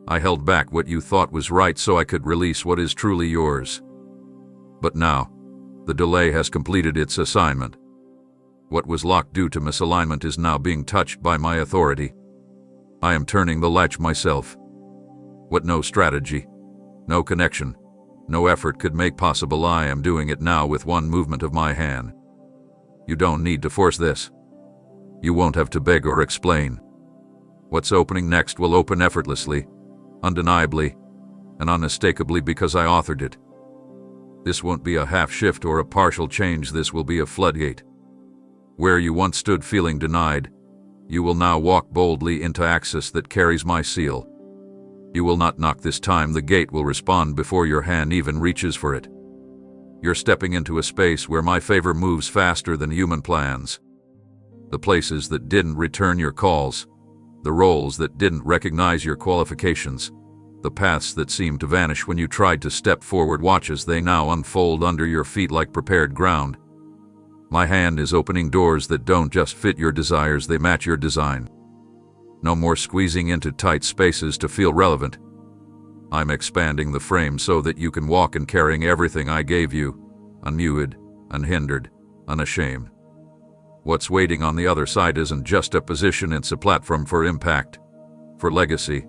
I held back what you thought was right so I could release what is truly yours. But now, the delay has completed its assignment. What was locked due to misalignment is now being touched by my authority. I am turning the latch myself. What no strategy, no connection, no effort could make possible, I am doing it now with one movement of my hand. You don't need to force this. You won't have to beg or explain. What's opening next will open effortlessly, undeniably, and unmistakably because I authored it. This won't be a half shift or a partial change, this will be a floodgate. Where you once stood feeling denied, you will now walk boldly into access that carries my seal. You will not knock this time, the gate will respond before your hand even reaches for it. You're stepping into a space where my favor moves faster than human plans. The places that didn't return your calls, the roles that didn't recognize your qualifications, the paths that seemed to vanish when you tried to step forward, watch as they now unfold under your feet like prepared ground. My hand is opening doors that don't just fit your desires, they match your design. No more squeezing into tight spaces to feel relevant. I'm expanding the frame so that you can walk in carrying everything I gave you, unmuted, unhindered, unashamed. What's waiting on the other side isn't just a position, it's a platform for impact, for legacy,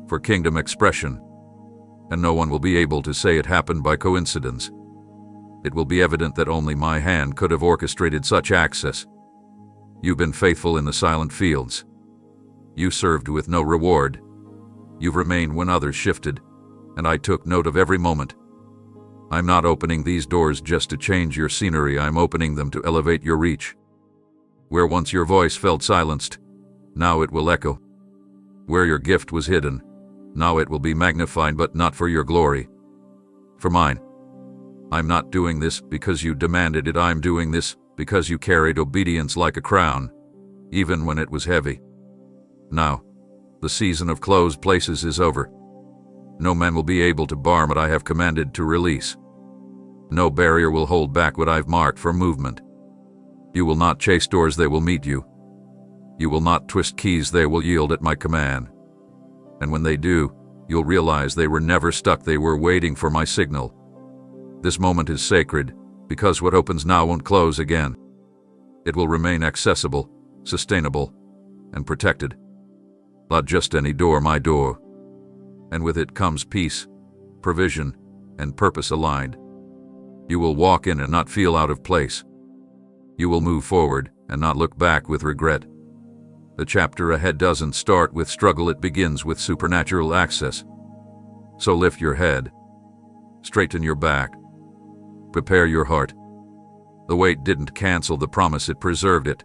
for kingdom expression. And no one will be able to say it happened by coincidence. It will be evident that only my hand could have orchestrated such access. You've been faithful in the silent fields. You served with no reward. You've remained when others shifted, and I took note of every moment. I'm not opening these doors just to change your scenery, I'm opening them to elevate your reach. Where once your voice felt silenced, now it will echo. Where your gift was hidden, now it will be magnified, but not for your glory. For mine. I'm not doing this because you demanded it, I'm doing this because you carried obedience like a crown, even when it was heavy. Now, the season of closed places is over. No man will be able to bar what I have commanded to release. No barrier will hold back what I've marked for movement. You will not chase doors, they will meet you. You will not twist keys, they will yield at my command. And when they do, you'll realize they were never stuck, they were waiting for my signal. This moment is sacred, because what opens now won't close again. It will remain accessible, sustainable, and protected. Not just any door, my door. And with it comes peace, provision, and purpose aligned. You will walk in and not feel out of place. You will move forward and not look back with regret. The chapter ahead doesn't start with struggle, it begins with supernatural access. So lift your head, straighten your back, prepare your heart. The wait didn't cancel the promise, it preserved it.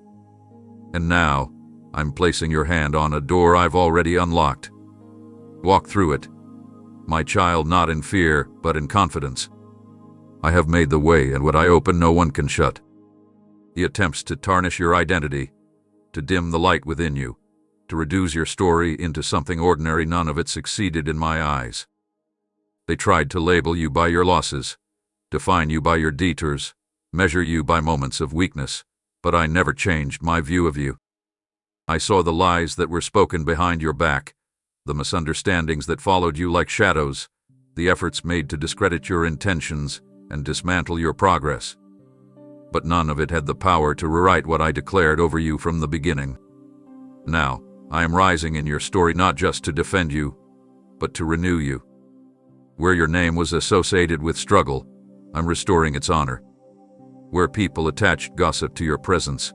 And now, I'm placing your hand on a door I've already unlocked. Walk through it, my child, not in fear, but in confidence. I have made the way, and what I open no one can shut. The attempts to tarnish your identity, to dim the light within you, to reduce your story into something ordinary, none of it succeeded in my eyes. They tried to label you by your losses, define you by your detours, measure you by moments of weakness, but I never changed my view of you. I saw the lies that were spoken behind your back, the misunderstandings that followed you like shadows, the efforts made to discredit your intentions and dismantle your progress. But none of it had the power to rewrite what I declared over you from the beginning. Now, I am rising in your story not just to defend you, but to renew you. Where your name was associated with struggle, I'm restoring its honor. Where people attached gossip to your presence,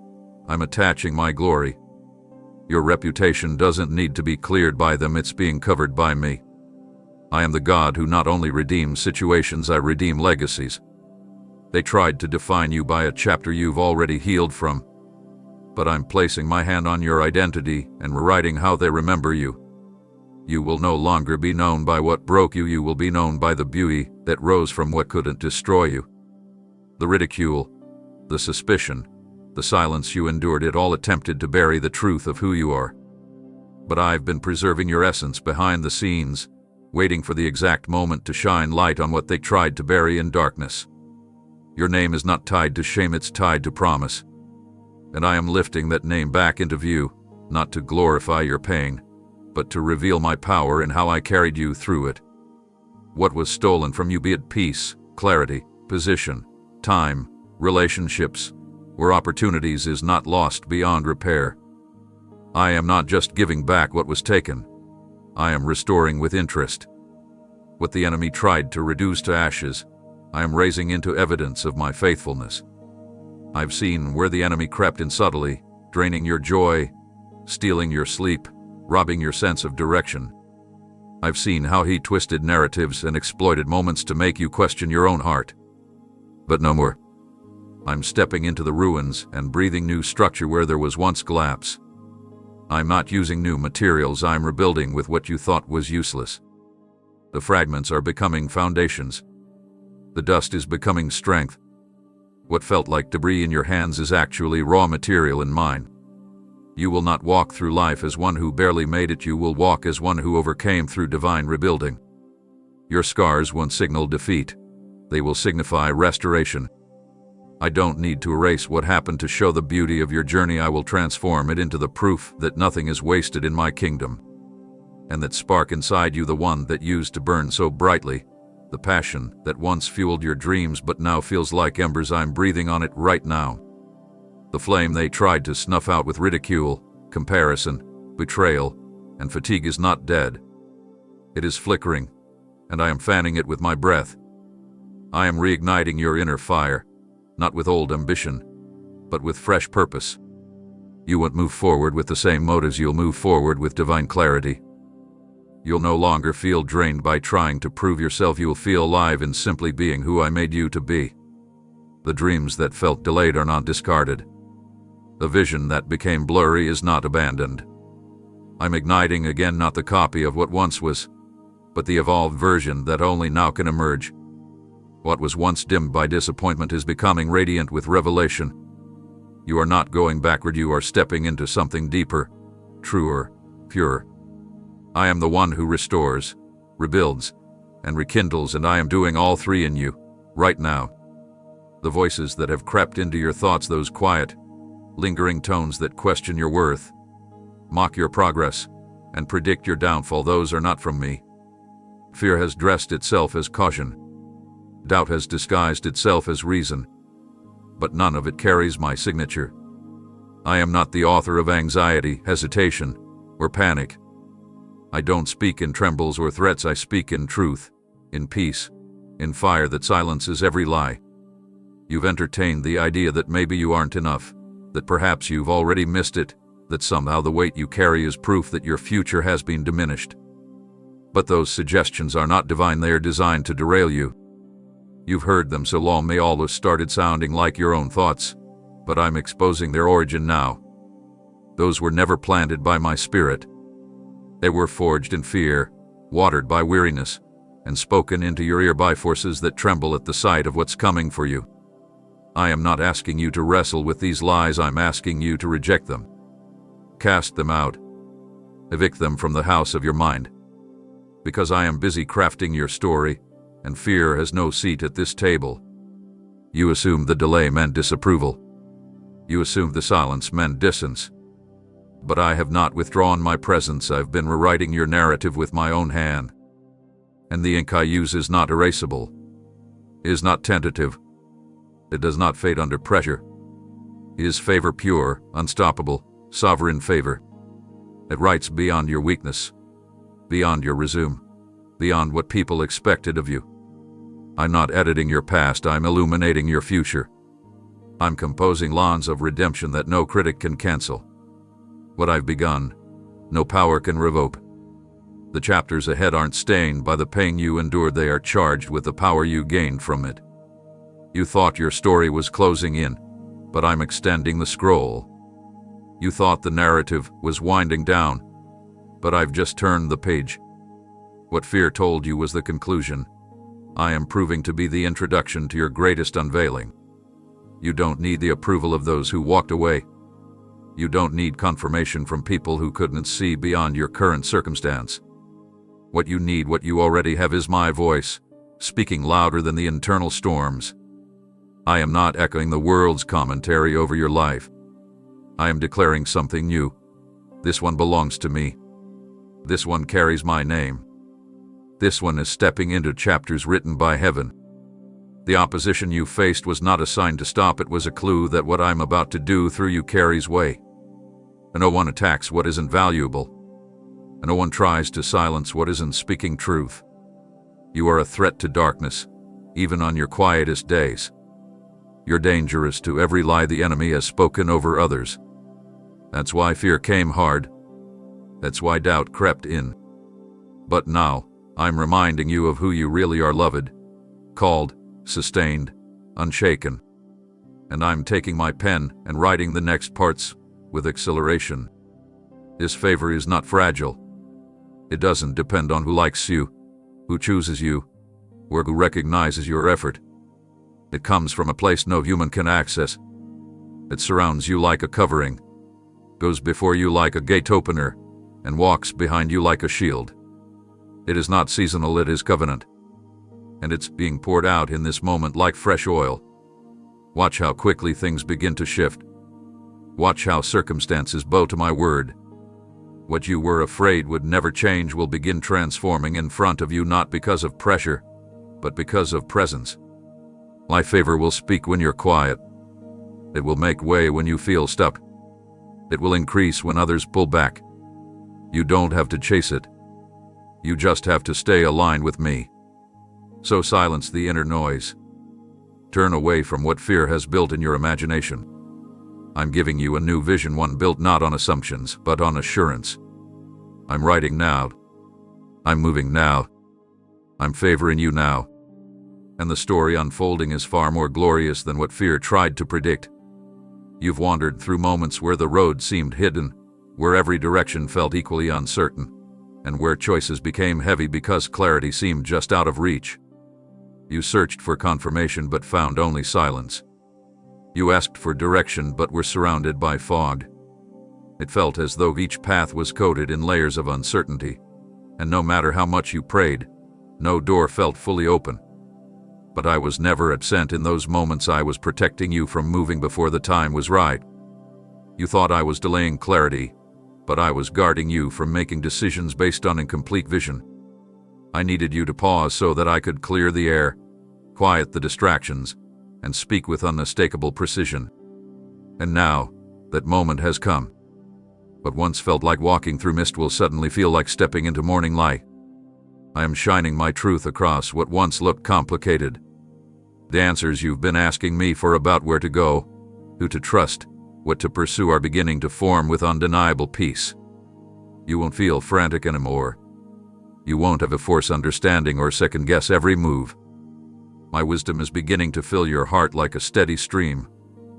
I'm attaching my glory. Your reputation doesn't need to be cleared by them, it's being covered by me. I am the God who not only redeems situations, I redeem legacies. They tried to define you by a chapter you've already healed from, but I'm placing my hand on your identity and rewriting how they remember you. You will no longer be known by what broke you, you will be known by the beauty that rose from what couldn't destroy you. The ridicule, the suspicion, the silence you endured, it all attempted to bury the truth of who you are. But I've been preserving your essence behind the scenes, waiting for the exact moment to shine light on what they tried to bury in darkness. Your name is not tied to shame, it's tied to promise. And I am lifting that name back into view, not to glorify your pain, but to reveal my power in how I carried you through it. What was stolen from you, be it peace, clarity, position, time, relationships, or opportunities, is not lost beyond repair. I am not just giving back what was taken. I am restoring with interest. What the enemy tried to reduce to ashes, I am raising into evidence of my faithfulness. I've seen where the enemy crept in subtly, draining your joy, stealing your sleep, robbing your sense of direction. I've seen how he twisted narratives and exploited moments to make you question your own heart. But no more. I'm stepping into the ruins and breathing new structure where there was once collapse. I'm not using new materials, I'm rebuilding with what you thought was useless. The fragments are becoming foundations. The dust is becoming strength. What felt like debris in your hands is actually raw material in mine. You will not walk through life as one who barely made it, you will walk as one who overcame through divine rebuilding. Your scars won't signal defeat. They will signify restoration. I don't need to erase what happened to show the beauty of your journey. I will transform it into the proof that nothing is wasted in my kingdom. And that spark inside you, the one that used to burn so brightly, the passion that once fueled your dreams but now feels like embers, I'm breathing on it right now. The flame they tried to snuff out with ridicule, comparison, betrayal, and fatigue is not dead. It is flickering, and I am fanning it with my breath. I am reigniting your inner fire, not with old ambition, but with fresh purpose. You won't move forward with the same motives, you'll move forward with divine clarity. You'll no longer feel drained by trying to prove yourself, you will feel alive in simply being who I made you to be. The dreams that felt delayed are not discarded. The vision that became blurry is not abandoned. I'm igniting again, not the copy of what once was, but the evolved version that only now can emerge. What was once dimmed by disappointment is becoming radiant with revelation. You are not going backward, you are stepping into something deeper, truer, purer. I am the one who restores, rebuilds, and rekindles, and I am doing all three in you, right now. The voices that have crept into your thoughts, those quiet, lingering tones that question your worth, mock your progress, and predict your downfall, those are not from me. Fear has dressed itself as caution. Doubt has disguised itself as reason. But none of it carries my signature. I am not the author of anxiety, hesitation, or panic. I don't speak in trembles or threats, I speak in truth, in peace, in fire that silences every lie. You've entertained the idea that maybe you aren't enough, that perhaps you've already missed it, that somehow the weight you carry is proof that your future has been diminished. But those suggestions are not divine, they are designed to derail you. You've heard them so long they almost started sounding like your own thoughts, but I'm exposing their origin now. Those were never planted by my spirit. They were forged in fear, watered by weariness, and spoken into your ear by forces that tremble at the sight of what's coming for you. I am not asking you to wrestle with these lies, I'm asking you to reject them. Cast them out. Evict them from the house of your mind. Because I am busy crafting your story, and fear has no seat at this table. You assumed the delay meant disapproval. You assumed the silence meant distance. But I have not withdrawn my presence, I've been rewriting your narrative with my own hand. And the ink I use is not erasable, is not tentative. It does not fade under pressure. Is favor pure, unstoppable, sovereign favor. It writes beyond your weakness, beyond your resume, beyond what people expected of you. I'm not editing your past, I'm illuminating your future. I'm composing lawns of redemption that no critic can cancel. What I've begun, no power can revoke. The chapters ahead aren't stained by the pain you endured, they are charged with the power you gained from it. You thought your story was closing in, but I'm extending the scroll. You thought the narrative was winding down, but I've just turned the page. What fear told you was the conclusion. I am proving to be the introduction to your greatest unveiling. You don't need the approval of those who walked away. You don't need confirmation from people who couldn't see beyond your current circumstance. What you need, what you already have, is my voice, speaking louder than the internal storms. I am not echoing the world's commentary over your life. I am declaring something new. This one belongs to me. This one carries my name. This one is stepping into chapters written by heaven. The opposition you faced was not a sign to stop, it was a clue that what I'm about to do through you carries weight. And no one attacks what isn't valuable. And no one tries to silence what isn't speaking truth. You are a threat to darkness, even on your quietest days. You're dangerous to every lie the enemy has spoken over others. That's why fear came hard. That's why doubt crept in. But now, I'm reminding you of who you really are: loved, called, sustained, unshaken. And I'm taking my pen and writing the next parts with exhilaration. This favor is not fragile. It doesn't depend on who likes you, who chooses you, or who recognizes your effort. It comes from a place no human can access. It surrounds you like a covering, goes before you like a gate opener, and walks behind you like a shield. It is not seasonal, it is covenant. And it's being poured out in this moment like fresh oil. Watch how quickly things begin to shift. Watch how circumstances bow to my word. What you were afraid would never change will begin transforming in front of you, not because of pressure, but because of presence. My favor will speak when you're quiet. It will make way when you feel stuck. It will increase when others pull back. You don't have to chase it. You just have to stay aligned with me. So silence the inner noise. Turn away from what fear has built in your imagination. I'm giving you a new vision, one built not on assumptions, but on assurance. I'm writing now. I'm moving now. I'm favoring you now. And the story unfolding is far more glorious than what fear tried to predict. You've wandered through moments where the road seemed hidden, where every direction felt equally uncertain, and where choices became heavy because clarity seemed just out of reach. You searched for confirmation but found only silence. You asked for direction but were surrounded by fog. It felt as though each path was coated in layers of uncertainty, and no matter how much you prayed, no door felt fully open. But I was never absent in those moments. I was protecting you from moving before the time was right. You thought I was delaying clarity, but I was guarding you from making decisions based on incomplete vision. I needed you to pause so that I could clear the air, quiet the distractions, and speak with unmistakable precision. And now, that moment has come. What once felt like walking through mist will suddenly feel like stepping into morning light. I am shining my truth across what once looked complicated. The answers you've been asking me for about where to go, who to trust, what to pursue are beginning to form with undeniable peace. You won't feel frantic anymore. You won't have to force understanding or second-guess every move. My wisdom is beginning to fill your heart like a steady stream,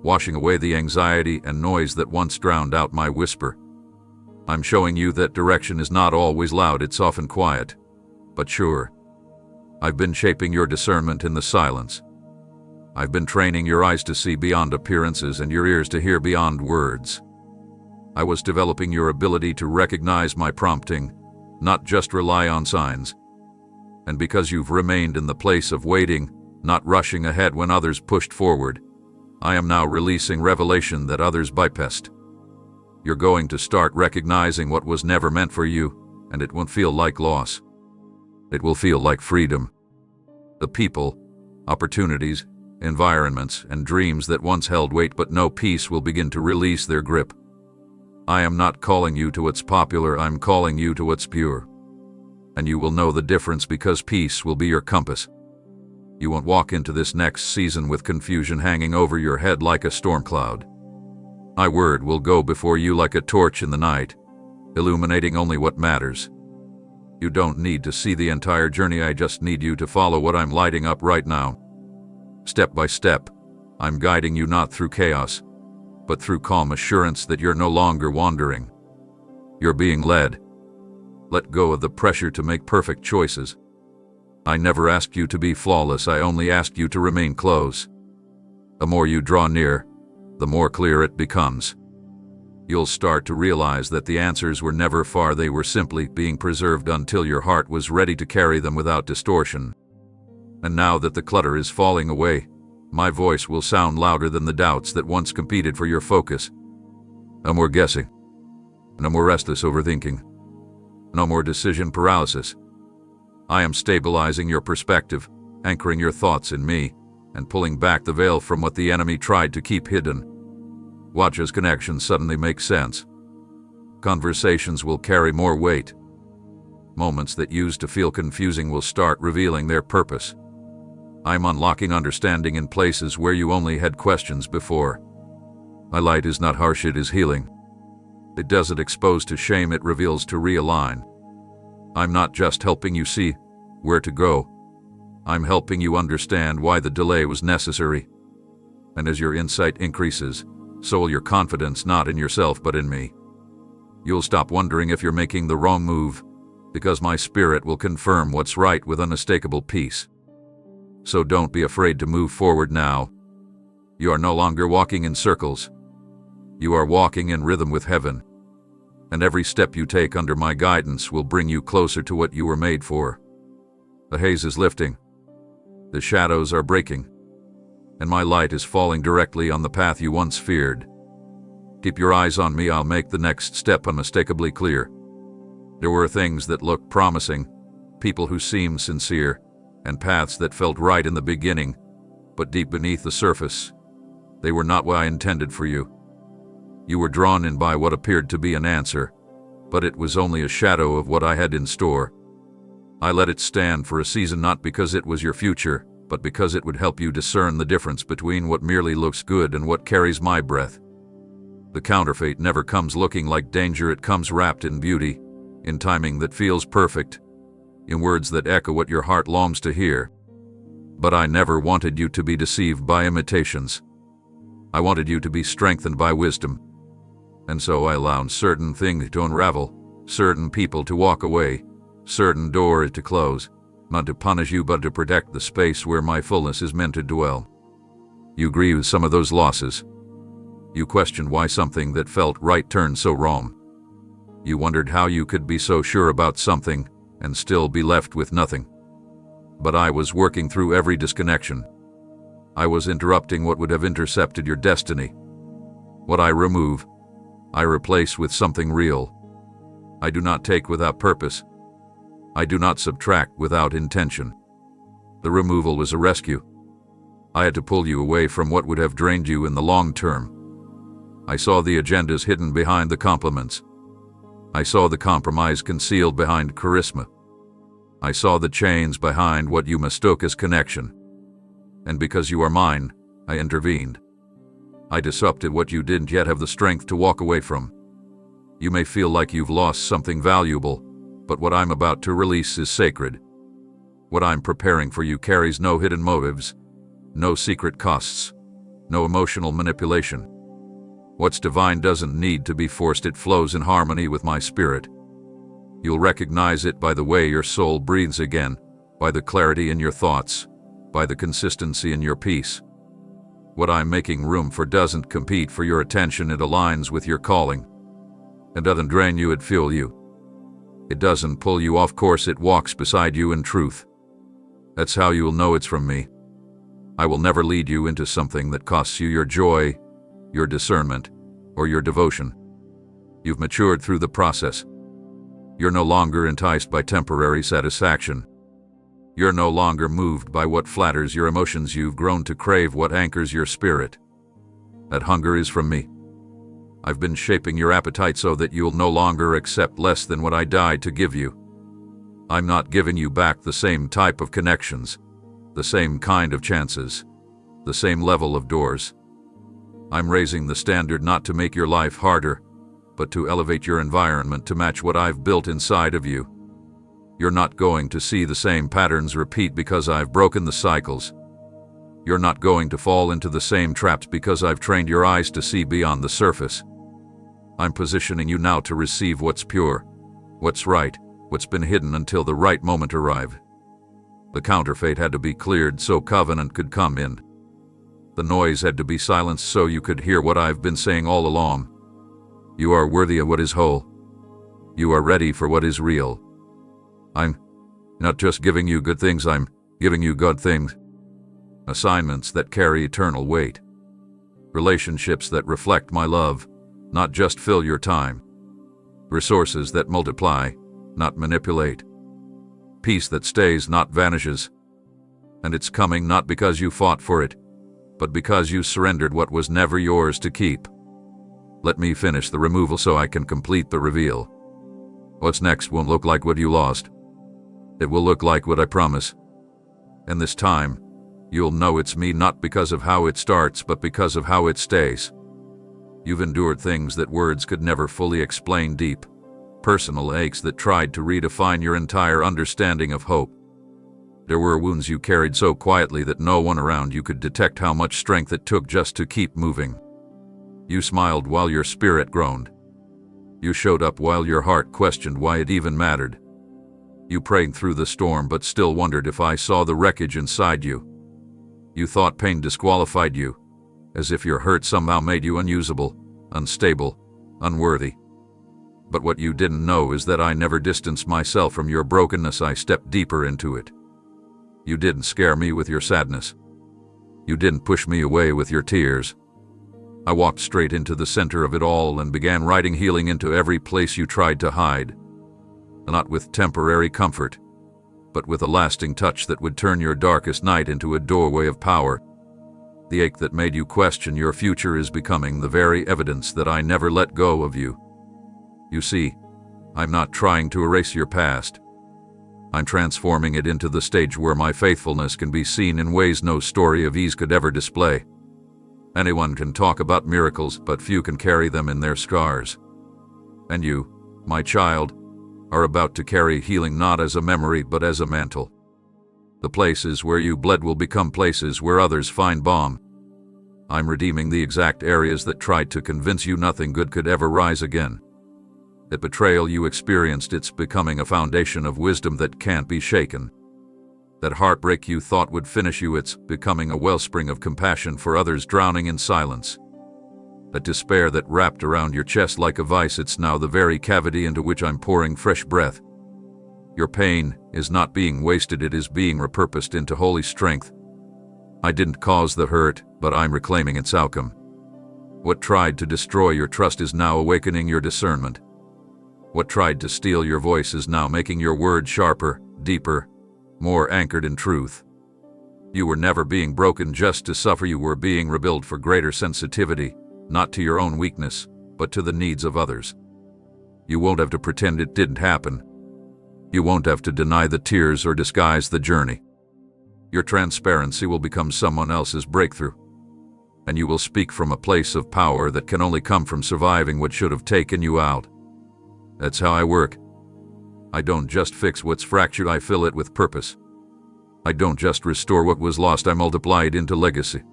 washing away the anxiety and noise that once drowned out my whisper. I'm showing you that direction is not always loud, it's often quiet, but sure. I've been shaping your discernment in the silence. I've been training your eyes to see beyond appearances and your ears to hear beyond words. I was developing your ability to recognize my prompting, not just rely on signs. And because you've remained in the place of waiting, not rushing ahead when others pushed forward, I am now releasing revelation that others bypassed. You're going to start recognizing what was never meant for you, and it won't feel like loss. It will feel like freedom. The people, opportunities, environments, and dreams that once held weight but no peace will begin to release their grip. I am not calling you to what's popular, I'm calling you to what's pure. And you will know the difference because peace will be your compass. You won't walk into this next season with confusion hanging over your head like a storm cloud. My word will go before you like a torch in the night, illuminating only what matters. You don't need to see the entire journey, I just need you to follow what I'm lighting up right now. Step by step, I'm guiding you not through chaos, but through calm assurance that you're no longer wandering. You're being led. Let go of the pressure to make perfect choices. I never asked you to be flawless, I only asked you to remain close. The more you draw near, the more clear it becomes. You'll start to realize that the answers were never far, they were simply being preserved until your heart was ready to carry them without distortion. And now that the clutter is falling away, My voice will sound louder than the doubts that once competed for your focus. No more guessing. No more restless overthinking. No more decision paralysis. I am stabilizing your perspective, anchoring your thoughts in me, and pulling back the veil from what the enemy tried to keep hidden. Watch as connections suddenly make sense. Conversations will carry more weight. Moments that used to feel confusing will start revealing their purpose. I'm unlocking understanding in places where you only had questions before. My light is not harsh, it is healing. It doesn't expose to shame, it reveals to realign. I'm not just helping you see where to go. I'm helping you understand why the delay was necessary. And as your insight increases, so will your confidence, not in yourself but in me. You'll stop wondering if you're making the wrong move, because my spirit will confirm what's right with unmistakable peace. So don't be afraid to move forward now. You are no longer walking in circles. You are walking in rhythm with heaven. And every step you take under my guidance will bring you closer to what you were made for. The haze is lifting. The shadows are breaking. And my light is falling directly on the path you once feared. Keep your eyes on me, I'll make the next step unmistakably clear. There were things that looked promising, people who seemed sincere, and paths that felt right in the beginning, but deep beneath the surface, they were not what I intended for you. You were drawn in by what appeared to be an answer, but it was only a shadow of what I had in store. I let it stand for a season, not because it was your future, but because it would help you discern the difference between what merely looks good and what carries my breath. The counterfeit never comes looking like danger, it comes wrapped in beauty, in timing that feels perfect, in words that echo what your heart longs to hear. But I never wanted you to be deceived by imitations. I wanted you to be strengthened by wisdom. And so I allowed certain things to unravel, certain people to walk away, certain doors to close, not to punish you but to protect the space where my fullness is meant to dwell. You grieve with some of those losses. You questioned why something that felt right turned so wrong. You wondered how you could be so sure about something and still be left with nothing. But I was working through every disconnection. I was interrupting what would have intercepted your destiny. What I remove, I replace with something real. I do not take without purpose. I do not subtract without intention. The removal was a rescue. I had to pull you away from what would have drained you in the long term. I saw the agendas hidden behind the compliments. I saw the compromise concealed behind charisma. I saw the chains behind what you mistook as connection. And because you are mine, I intervened. I disrupted what you didn't yet have the strength to walk away from. You may feel like you've lost something valuable, but what I'm about to release is sacred. What I'm preparing for you carries no hidden motives, no secret costs, no emotional manipulation. What's divine doesn't need to be forced, it flows in harmony with my spirit. You'll recognize it by the way your soul breathes again, by the clarity in your thoughts, by the consistency in your peace. What I'm making room for doesn't compete for your attention, it aligns with your calling. It doesn't drain you, it fuels you. It doesn't pull you off course, it walks beside you in truth. That's how you'll know it's from me. I will never lead you into something that costs you your joy, your discernment, or your devotion. You've matured through the process. You're no longer enticed by temporary satisfaction. You're no longer moved by what flatters your emotions. You've grown to crave what anchors your spirit. That hunger is from me. I've been shaping your appetite so that you'll no longer accept less than what I died to give you. I'm not giving you back the same type of connections, the same kind of chances, the same level of doors. I'm raising the standard not to make your life harder, but to elevate your environment to match what I've built inside of you. You're not going to see the same patterns repeat because I've broken the cycles. You're not going to fall into the same traps because I've trained your eyes to see beyond the surface. I'm positioning you now to receive what's pure, what's right, what's been hidden until the right moment arrive. The counterfeit had to be cleared so covenant could come in. The noise had to be silenced so you could hear what I've been saying all along. You are worthy of what is whole. You are ready for what is real. I'm not just giving you good things, I'm giving you God things. assignments that carry eternal weight, relationships that reflect my love, not just fill your time, resources that multiply, not manipulate, peace that stays, not vanishes. And it's coming not because you fought for it, but because you surrendered what was never yours to keep. Let me finish the removal so I can complete the reveal. What's next won't look like what you lost. It will look like what I promise. And this time, you'll know it's me not because of how it starts, but because of how it stays. You've endured things that words could never fully explain, deep, personal aches that tried to redefine your entire understanding of hope. There were wounds you carried so quietly that no one around you could detect how much strength it took just to keep moving. You smiled while your spirit groaned. You showed up while your heart questioned why it even mattered. You prayed through the storm but still wondered if I saw the wreckage inside you. You thought pain disqualified you, as if your hurt somehow made you unusable, unstable, unworthy. But what you didn't know is that I never distanced myself from your brokenness. I stepped deeper into it. You didn't scare me with your sadness. You didn't push me away with your tears. I walked straight into the center of it all and began writing healing into every place you tried to hide. Not with temporary comfort, but with a lasting touch that would turn your darkest night into a doorway of power. The ache that made you question your future is becoming the very evidence that I never let go of you. You see, I'm not trying to erase your past. I'm transforming it into the stage where my faithfulness can be seen in ways no story of ease could ever display. Anyone can talk about miracles, but few can carry them in their scars. And you, my child, are about to carry healing not as a memory but as a mantle. The places where you bled will become places where others find balm. I'm redeeming the exact areas that tried to convince you nothing good could ever rise again. That betrayal you experienced, it's becoming a foundation of wisdom that can't be shaken. That heartbreak you thought would finish you, it's becoming a wellspring of compassion for others drowning in silence. That despair that wrapped around your chest like a vice, it's now the very cavity into which I'm pouring fresh breath. Your pain is not being wasted, it is being repurposed into holy strength. I didn't cause the hurt, but I'm reclaiming its outcome. What tried to destroy your trust is now awakening your discernment. What tried to steal your voice is now making your words sharper, deeper, more anchored in truth. You were never being broken just to suffer, you were being rebuilt for greater sensitivity, not to your own weakness, but to the needs of others. You won't have to pretend it didn't happen. You won't have to deny the tears or disguise the journey. Your transparency will become someone else's breakthrough. And you will speak from a place of power that can only come from surviving what should have taken you out. That's how I work. I don't just fix what's fractured, I fill it with purpose. I don't just restore what was lost, I multiply it into legacy.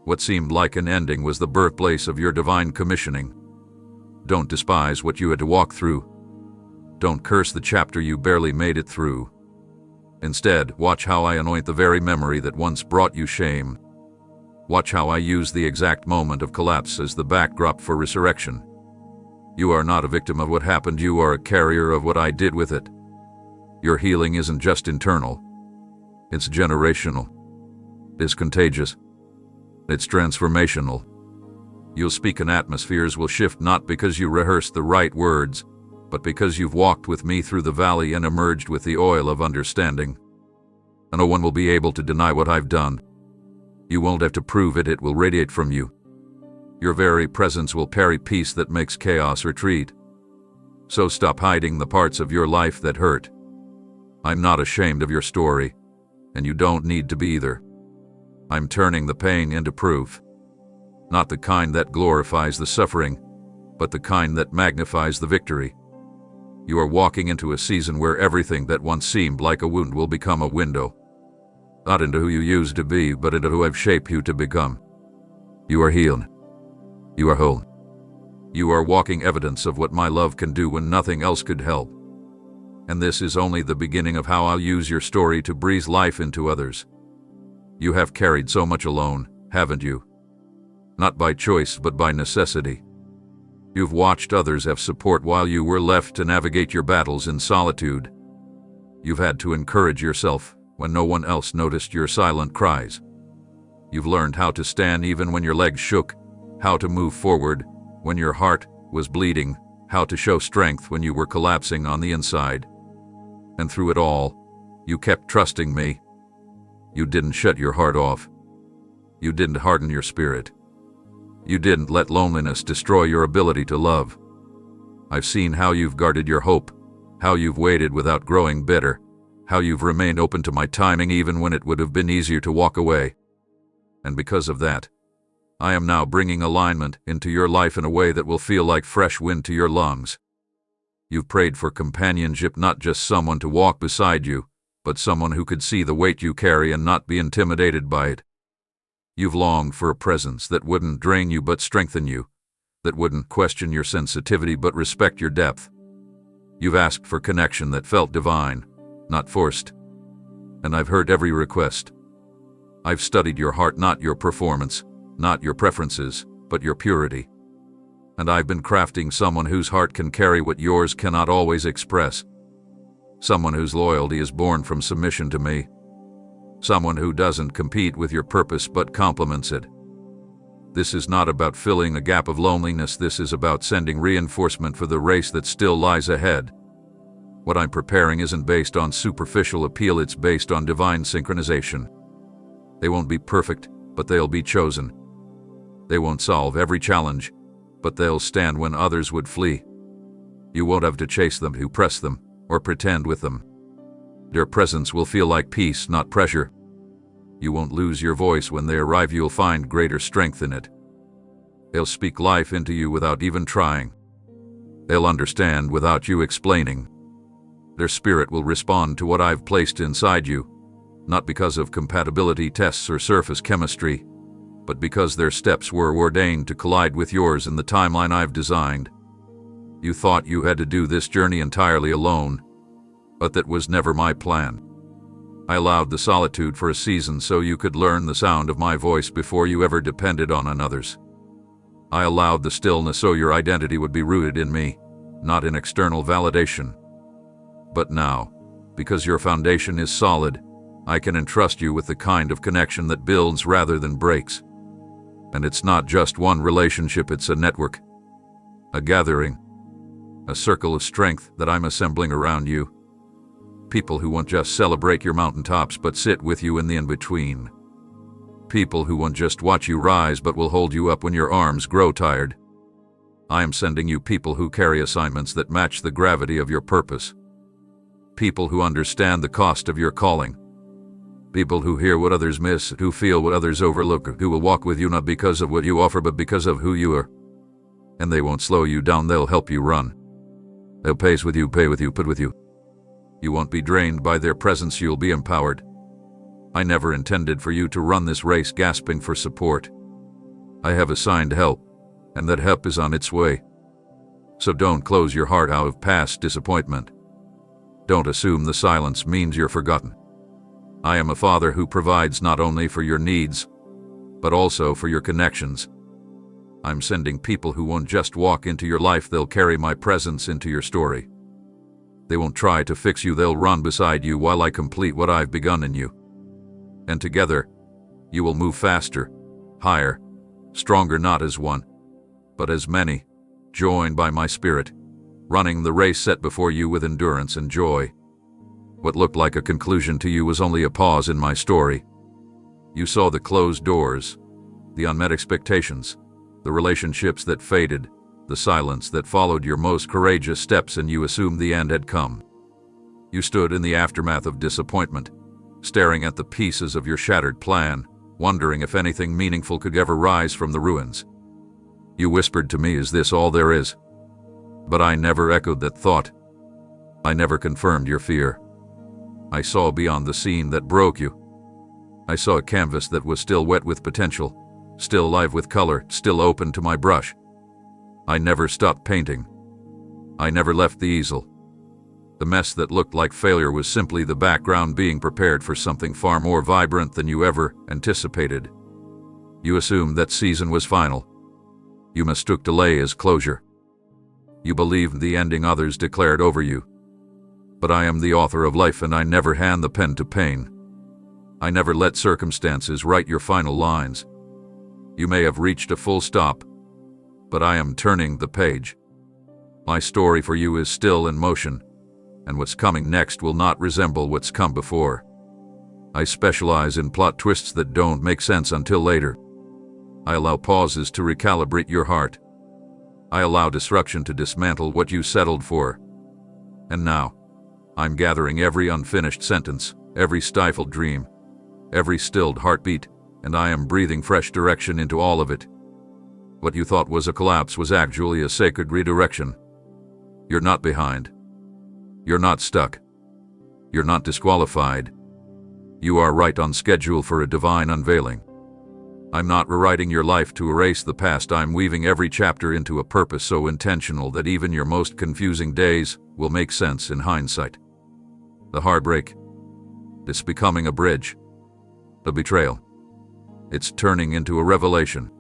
What seemed like an ending was the birthplace of your divine commissioning. Don't despise what you had to walk through. Don't curse the chapter you barely made it through. Instead, watch how I anoint the very memory that once brought you shame. Watch how I use the exact moment of collapse as the backdrop for resurrection. You are not a victim of what happened, you are a carrier of what I did with it. Your healing isn't just internal. It's generational. It's contagious. It's transformational. You'll speak and atmospheres will shift not because you rehearsed the right words, but because you've walked with me through the valley and emerged with the oil of understanding. And no one will be able to deny what I've done. You won't have to prove it, it will radiate from you. Your very presence will carry peace that makes chaos retreat. So stop hiding the parts of your life that hurt. I'm not ashamed of your story, and you don't need to be either. I'm turning the pain into proof. Not the kind that glorifies the suffering, but the kind that magnifies the victory. You are walking into a season where everything that once seemed like a wound will become a window. Not into who you used to be, but into who I've shaped you to become. You are healed. You are whole. You are walking evidence of what my love can do when nothing else could help. And this is only the beginning of how I'll use your story to breathe life into others. You have carried so much alone, haven't you? Not by choice, but by necessity. You've watched others have support while you were left to navigate your battles in solitude. You've had to encourage yourself when no one else noticed your silent cries. You've learned how to stand even when your legs shook, how to move forward when your heart was bleeding, how to show strength when you were collapsing on the inside. And through it all, you kept trusting me. You didn't shut your heart off. You didn't harden your spirit. You didn't let loneliness destroy your ability to love. I've seen how you've guarded your hope, how you've waited without growing bitter, how you've remained open to my timing even when it would have been easier to walk away. And because of that, I am now bringing alignment into your life in a way that will feel like fresh wind to your lungs. You've prayed for companionship, not just someone to walk beside you, but someone who could see the weight you carry and not be intimidated by it. You've longed for a presence that wouldn't drain you but strengthen you, that wouldn't question your sensitivity but respect your depth. You've asked for connection that felt divine, not forced. And I've heard every request. I've studied your heart, not your performance, not your preferences, but your purity. And I've been crafting someone whose heart can carry what yours cannot always express. Someone whose loyalty is born from submission to me. Someone who doesn't compete with your purpose but complements it. This is not about filling a gap of loneliness. This is about sending reinforcement for the race that still lies ahead. What I'm preparing isn't based on superficial appeal, it's based on divine synchronization. They won't be perfect, but they'll be chosen. They won't solve every challenge, but they'll stand when others would flee. You won't have to chase them, to press them, or pretend with them. Their presence will feel like peace, not pressure. You won't lose your voice when they arrive, you'll find greater strength in it. They'll speak life into you without even trying. They'll understand without you explaining. Their spirit will respond to what I've placed inside you, not because of compatibility tests or surface chemistry, but because their steps were ordained to collide with yours in the timeline I've designed. You thought you had to do this journey entirely alone, but that was never my plan. I allowed the solitude for a season so you could learn the sound of my voice before you ever depended on another's. I allowed the stillness so your identity would be rooted in me, not in external validation. But now, because your foundation is solid, I can entrust you with the kind of connection that builds rather than breaks. And it's not just one relationship, it's a network, a gathering, a circle of strength that I'm assembling around you. People who won't just celebrate your mountaintops but sit with you in the in-between. People who won't just watch you rise but will hold you up when your arms grow tired. I am sending you people who carry assignments that match the gravity of your purpose. People who understand the cost of your calling. People who hear what others miss, who feel what others overlook, who will walk with you not because of what you offer but because of who you are. And they won't slow you down, they'll help you run. They'll pace with you, pay with you, put with you. You won't be drained by their presence, you'll be empowered. I never intended for you to run this race gasping for support. I have assigned help, and that help is on its way. So don't close your heart out of past disappointment. Don't assume the silence means you're forgotten. I am a father who provides not only for your needs, but also for your connections. I'm sending people who won't just walk into your life, they'll carry my presence into your story. They won't try to fix you, they'll run beside you while I complete what I've begun in you. And together, you will move faster, higher, stronger, not as one, but as many, joined by my spirit, running the race set before you with endurance and joy. What looked like a conclusion to you was only a pause in my story. You saw the closed doors, the unmet expectations, the relationships that faded, the silence that followed your most courageous steps, and you assumed the end had come. You stood in the aftermath of disappointment, staring at the pieces of your shattered plan, wondering if anything meaningful could ever rise from the ruins. You whispered to me, "Is this all there is?" But I never echoed that thought. I never confirmed your fear. I saw beyond the scene that broke you. I saw a canvas that was still wet with potential, still alive with color, still open to my brush. I never stopped painting. I never left the easel. The mess that looked like failure was simply the background being prepared for something far more vibrant than you ever anticipated. You assumed that season was final. You mistook delay as closure. You believed the ending others declared over you. But I am the author of life, and I never hand the pen to pain. I never let circumstances write your final lines. You may have reached a full stop, but I am turning the page. My story for you is still in motion, and what's coming next will not resemble what's come before. I specialize in plot twists that don't make sense until later. I allow pauses to recalibrate your heart. I allow disruption to dismantle what you settled for. And now, I'm gathering every unfinished sentence, every stifled dream, every stilled heartbeat, and I am breathing fresh direction into all of it. What you thought was a collapse was actually a sacred redirection. You're not behind. You're not stuck. You're not disqualified. You are right on schedule for a divine unveiling. I'm not rewriting your life to erase the past. I'm weaving every chapter into a purpose so intentional that even your most confusing days will make sense in hindsight. The heartbreak, it's becoming a bridge. The betrayal, it's turning into a revelation.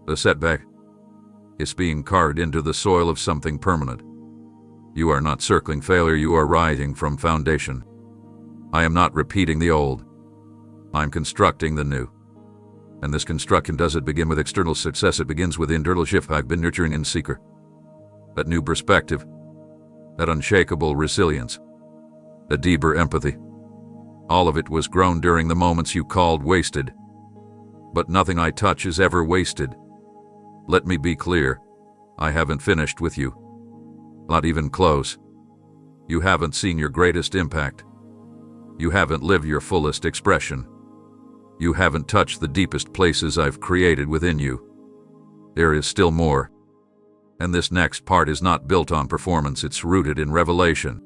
The setback, it's being carved into the soil of something permanent. You are not circling failure, you are writing from foundation. I am not repeating the old. I'm constructing the new. And this construction doesn't begin with external success, it begins with internal shift. I've been nurturing in seeker. That new perspective, that unshakable resilience, that deeper empathy. All of it was grown during the moments you called wasted. But nothing I touch is ever wasted. Let me be clear, I haven't finished with you. Not even close. You haven't seen your greatest impact. You haven't lived your fullest expression. You haven't touched the deepest places I've created within you. There is still more. And this next part is not built on performance, it's rooted in revelation.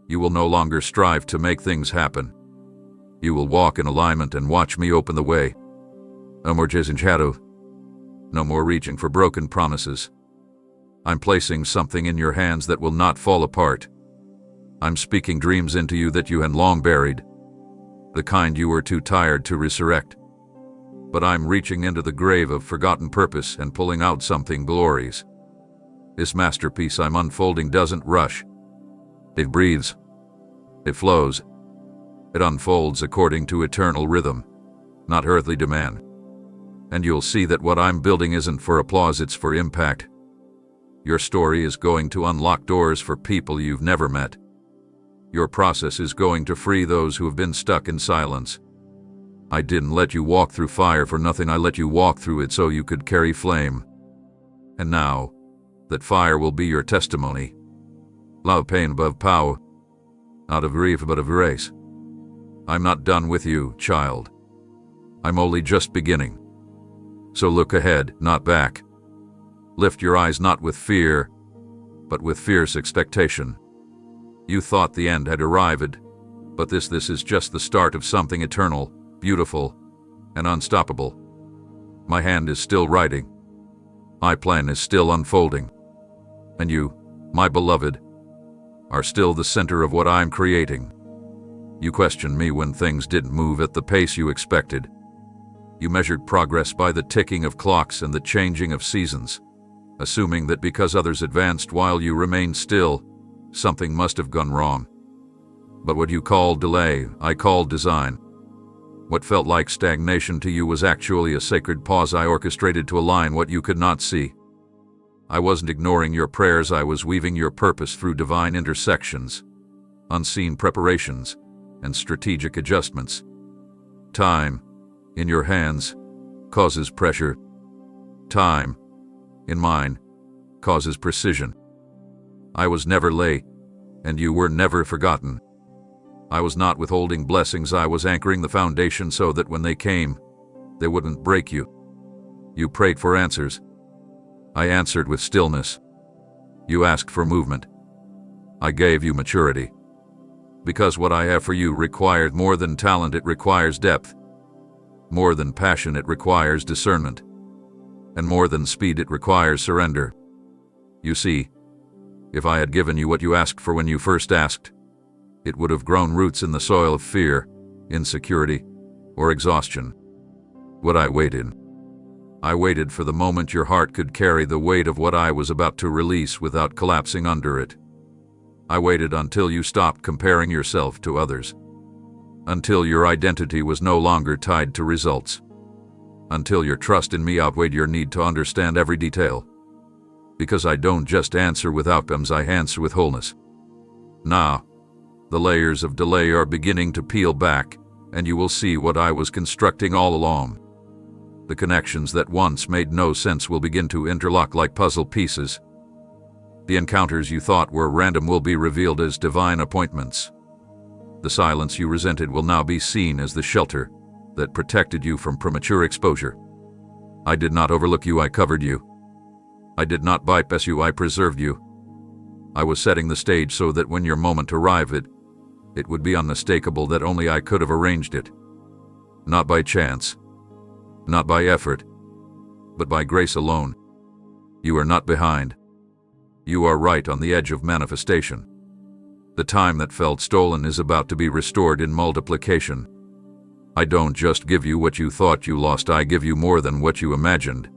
You will no longer strive to make things happen. You will walk in alignment and watch me open the way. No more chasing shadow. No more reaching for broken promises. I'm placing something in your hands that will not fall apart. I'm speaking dreams into you that you had long buried, the kind you were too tired to resurrect. But I'm reaching into the grave of forgotten purpose and pulling out something glorious. This masterpiece I'm unfolding doesn't rush. It breathes. It flows. It unfolds according to eternal rhythm, not earthly demand. And you'll see that what I'm building isn't for applause, it's for impact. Your story is going to unlock doors for people you've never met. Your process is going to free those who have been stuck in silence. I didn't let you walk through fire for nothing, I let you walk through it so you could carry flame. And now, that fire will be your testimony. Love pain above power, not of grief but of grace. I'm not done with you, child. I'm only just beginning. So look ahead, not back. Lift your eyes not with fear, but with fierce expectation. You thought the end had arrived, but this is just the start of something eternal, beautiful, and unstoppable. My hand is still writing. My plan is still unfolding. And you, my beloved, are still the center of what I'm creating. You questioned me when things didn't move at the pace you expected. You measured progress by the ticking of clocks and the changing of seasons, assuming that because others advanced while you remained still, something must have gone wrong. But what you called delay, I called design. What felt like stagnation to you was actually a sacred pause I orchestrated to align what you could not see. I wasn't ignoring your prayers, I was weaving your purpose through divine intersections, unseen preparations, and strategic adjustments. Time, in your hands, causes pressure. Time, in mine, causes precision. I was never late, and you were never forgotten. I was not withholding blessings, I was anchoring the foundation so that when they came, they wouldn't break you. You prayed for answers. I answered with stillness. You asked for movement. I gave you maturity. Because what I have for you required more than talent, it requires depth. More than passion, it requires discernment. And more than speed, it requires surrender. You see, if I had given you what you asked for when you first asked, it would have grown roots in the soil of fear, insecurity, or exhaustion. What I waited for the moment your heart could carry the weight of what I was about to release without collapsing under it. I waited until you stopped comparing yourself to others. until your identity was no longer tied to results, until your trust in me outweighed your need to understand every detail. Because I don't just answer with outcomes, I answer with wholeness. Now, the layers of delay are beginning to peel back, and you will see what I was constructing all along. The connections that once made no sense will begin to interlock like puzzle pieces. The encounters you thought were random will be revealed as divine appointments. The silence you resented will now be seen as the shelter that protected you from premature exposure. I did not overlook you, I covered you. I did not bypass you, I preserved you. I was setting the stage so that when your moment arrived, it would be unmistakable that only I could have arranged it. Not by chance, not by effort, but by grace alone. You are not behind. You are right on the edge of manifestation. The time that felt stolen is about to be restored in multiplication. I don't just give you what you thought you lost, I give you more than what you imagined.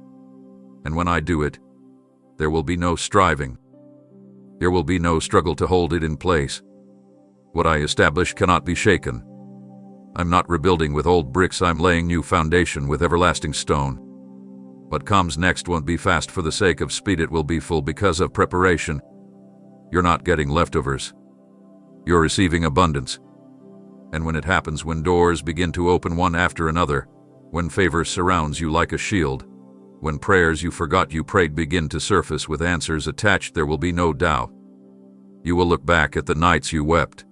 And when I do it, there will be no striving. There will be no struggle to hold it in place. What I establish cannot be shaken. I'm not rebuilding with old bricks, I'm laying new foundation with everlasting stone. What comes next won't be fast for the sake of speed, it will be full because of preparation. You're not getting leftovers. You're receiving abundance. And when it happens, when doors begin to open one after another, when favor surrounds you like a shield, when prayers you forgot you prayed begin to surface with answers attached, there will be no doubt. You will look back at the nights you wept,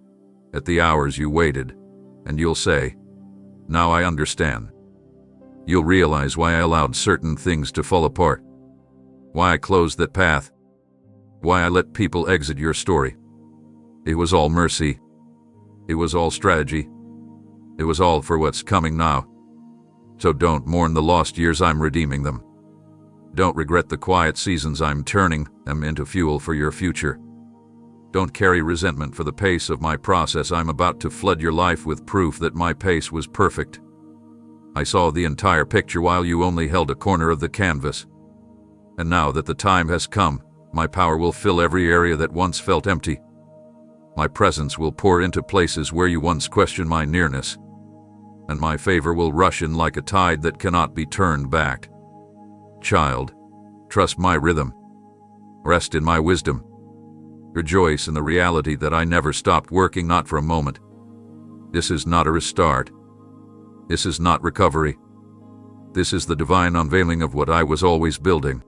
at the hours you waited, and you'll say, "Now I understand." You'll realize why I allowed certain things to fall apart, why I closed that path, why I let people exit your story. It was all mercy. It was all strategy. It was all for what's coming now. So don't mourn the lost years, I'm redeeming them. Don't regret the quiet seasons, I'm turning them into fuel for your future. Don't carry resentment for the pace of my process, I'm about to flood your life with proof that my pace was perfect. I saw the entire picture while you only held a corner of the canvas. And now that the time has come, my power will fill every area that once felt empty. My presence will pour into places where you once questioned my nearness. And my favor will rush in like a tide that cannot be turned back. Child, trust my rhythm. Rest in my wisdom. Rejoice in the reality that I never stopped working, not for a moment. This is not a restart. This is not recovery. This is the divine unveiling of what I was always building.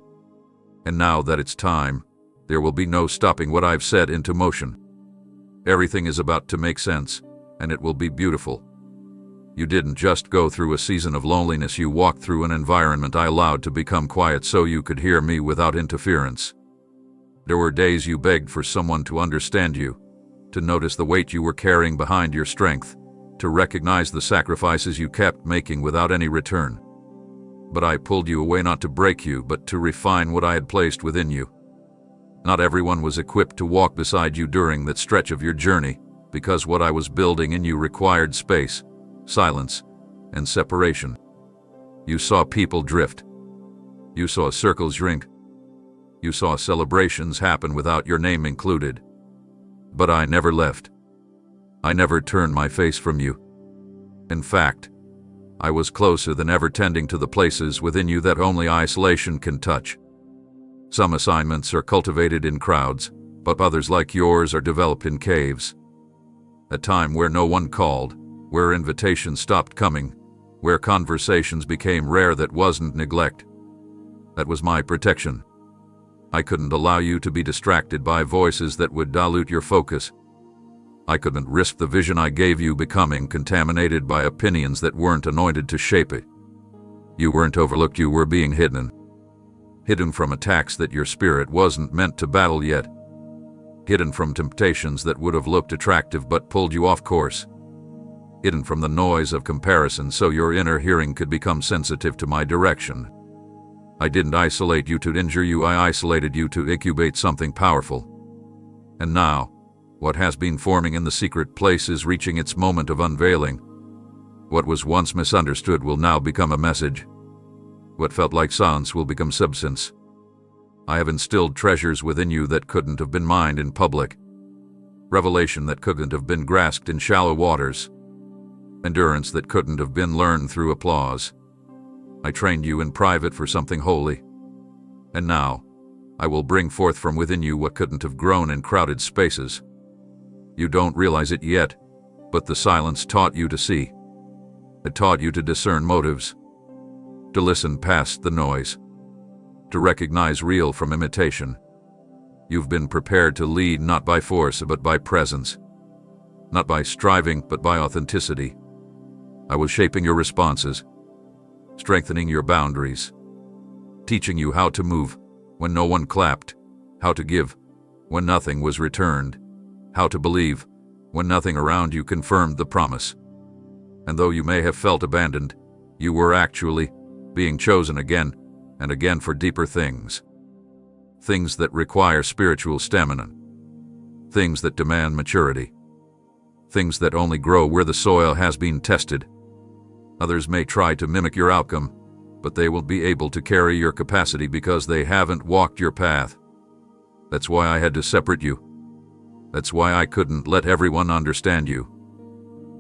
And now that it's time, there will be no stopping what I've set into motion. Everything is about to make sense, and it will be beautiful. You didn't just go through a season of loneliness, you walked through an environment I allowed to become quiet so you could hear me without interference. There were days you begged for someone to understand you, to notice the weight you were carrying behind your strength, to recognize the sacrifices you kept making without any return. But I pulled you away not to break you, but to refine what I had placed within you. Not everyone was equipped to walk beside you during that stretch of your journey, because what I was building in you required space, silence, and separation. You saw people drift. You saw circles shrink. You saw celebrations happen without your name included. But I never left. I never turned my face from you. In fact, I was closer than ever, tending to the places within you that only isolation can touch. Some assignments are cultivated in crowds, but others like yours are developed in caves. A time where no one called, where invitations stopped coming, where conversations became rare. That wasn't neglect. That was my protection. I couldn't allow you to be distracted by voices that would dilute your focus. I couldn't risk the vision I gave you becoming contaminated by opinions that weren't anointed to shape it. You weren't overlooked, you were being hidden. Hidden from attacks that your spirit wasn't meant to battle yet. Hidden from temptations that would have looked attractive but pulled you off course. Hidden from the noise of comparison so your inner hearing could become sensitive to my direction. I didn't isolate you to injure you, I isolated you to incubate something powerful. And now, what has been forming in the secret place is reaching its moment of unveiling. What was once misunderstood will now become a message. What felt like silence will become substance. I have instilled treasures within you that couldn't have been mined in public. Revelation that couldn't have been grasped in shallow waters. endurance that couldn't have been learned through applause. I trained you in private for something holy. And now, I will bring forth from within you what couldn't have grown in crowded spaces. You don't realize it yet, but the silence taught you to see. It taught you to discern motives, to listen past the noise, to recognize real from imitation. You've been prepared to lead not by force but by presence, not by striving but by authenticity. I was shaping your responses, strengthening your boundaries, teaching you how to move when no one clapped, how to give when nothing was returned, how to believe when nothing around you confirmed the promise. And though you may have felt abandoned, you were actually being chosen again and again for deeper things. Things that require spiritual stamina. Things that demand maturity. Things that only grow where the soil has been tested. Others may try to mimic your outcome, but they will be able to carry your capacity because they haven't walked your path. That's why I had to separate you. That's why I couldn't let everyone understand you.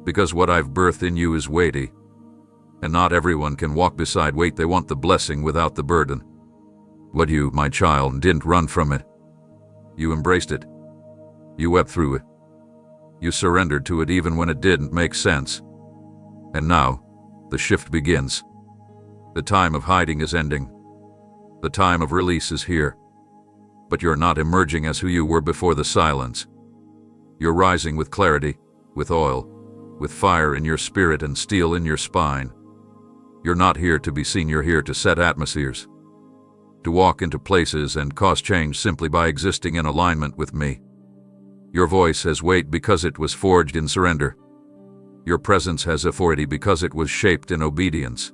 Because what I've birthed in you is weighty. And not everyone can walk beside weight. They want the blessing without the burden. But you, my child, didn't run from it. You embraced it. You wept through it. You surrendered to it even when it didn't make sense. And now, the shift begins. The time of hiding is ending. The time of release is here. But you're not emerging as who you were before the silence. You're rising with clarity, with oil, with fire in your spirit and steel in your spine. You're not here to be seen, you're here to set atmospheres, to walk into places and cause change simply by existing in alignment with me. Your voice has weight because it was forged in surrender. Your presence has authority because it was shaped in obedience.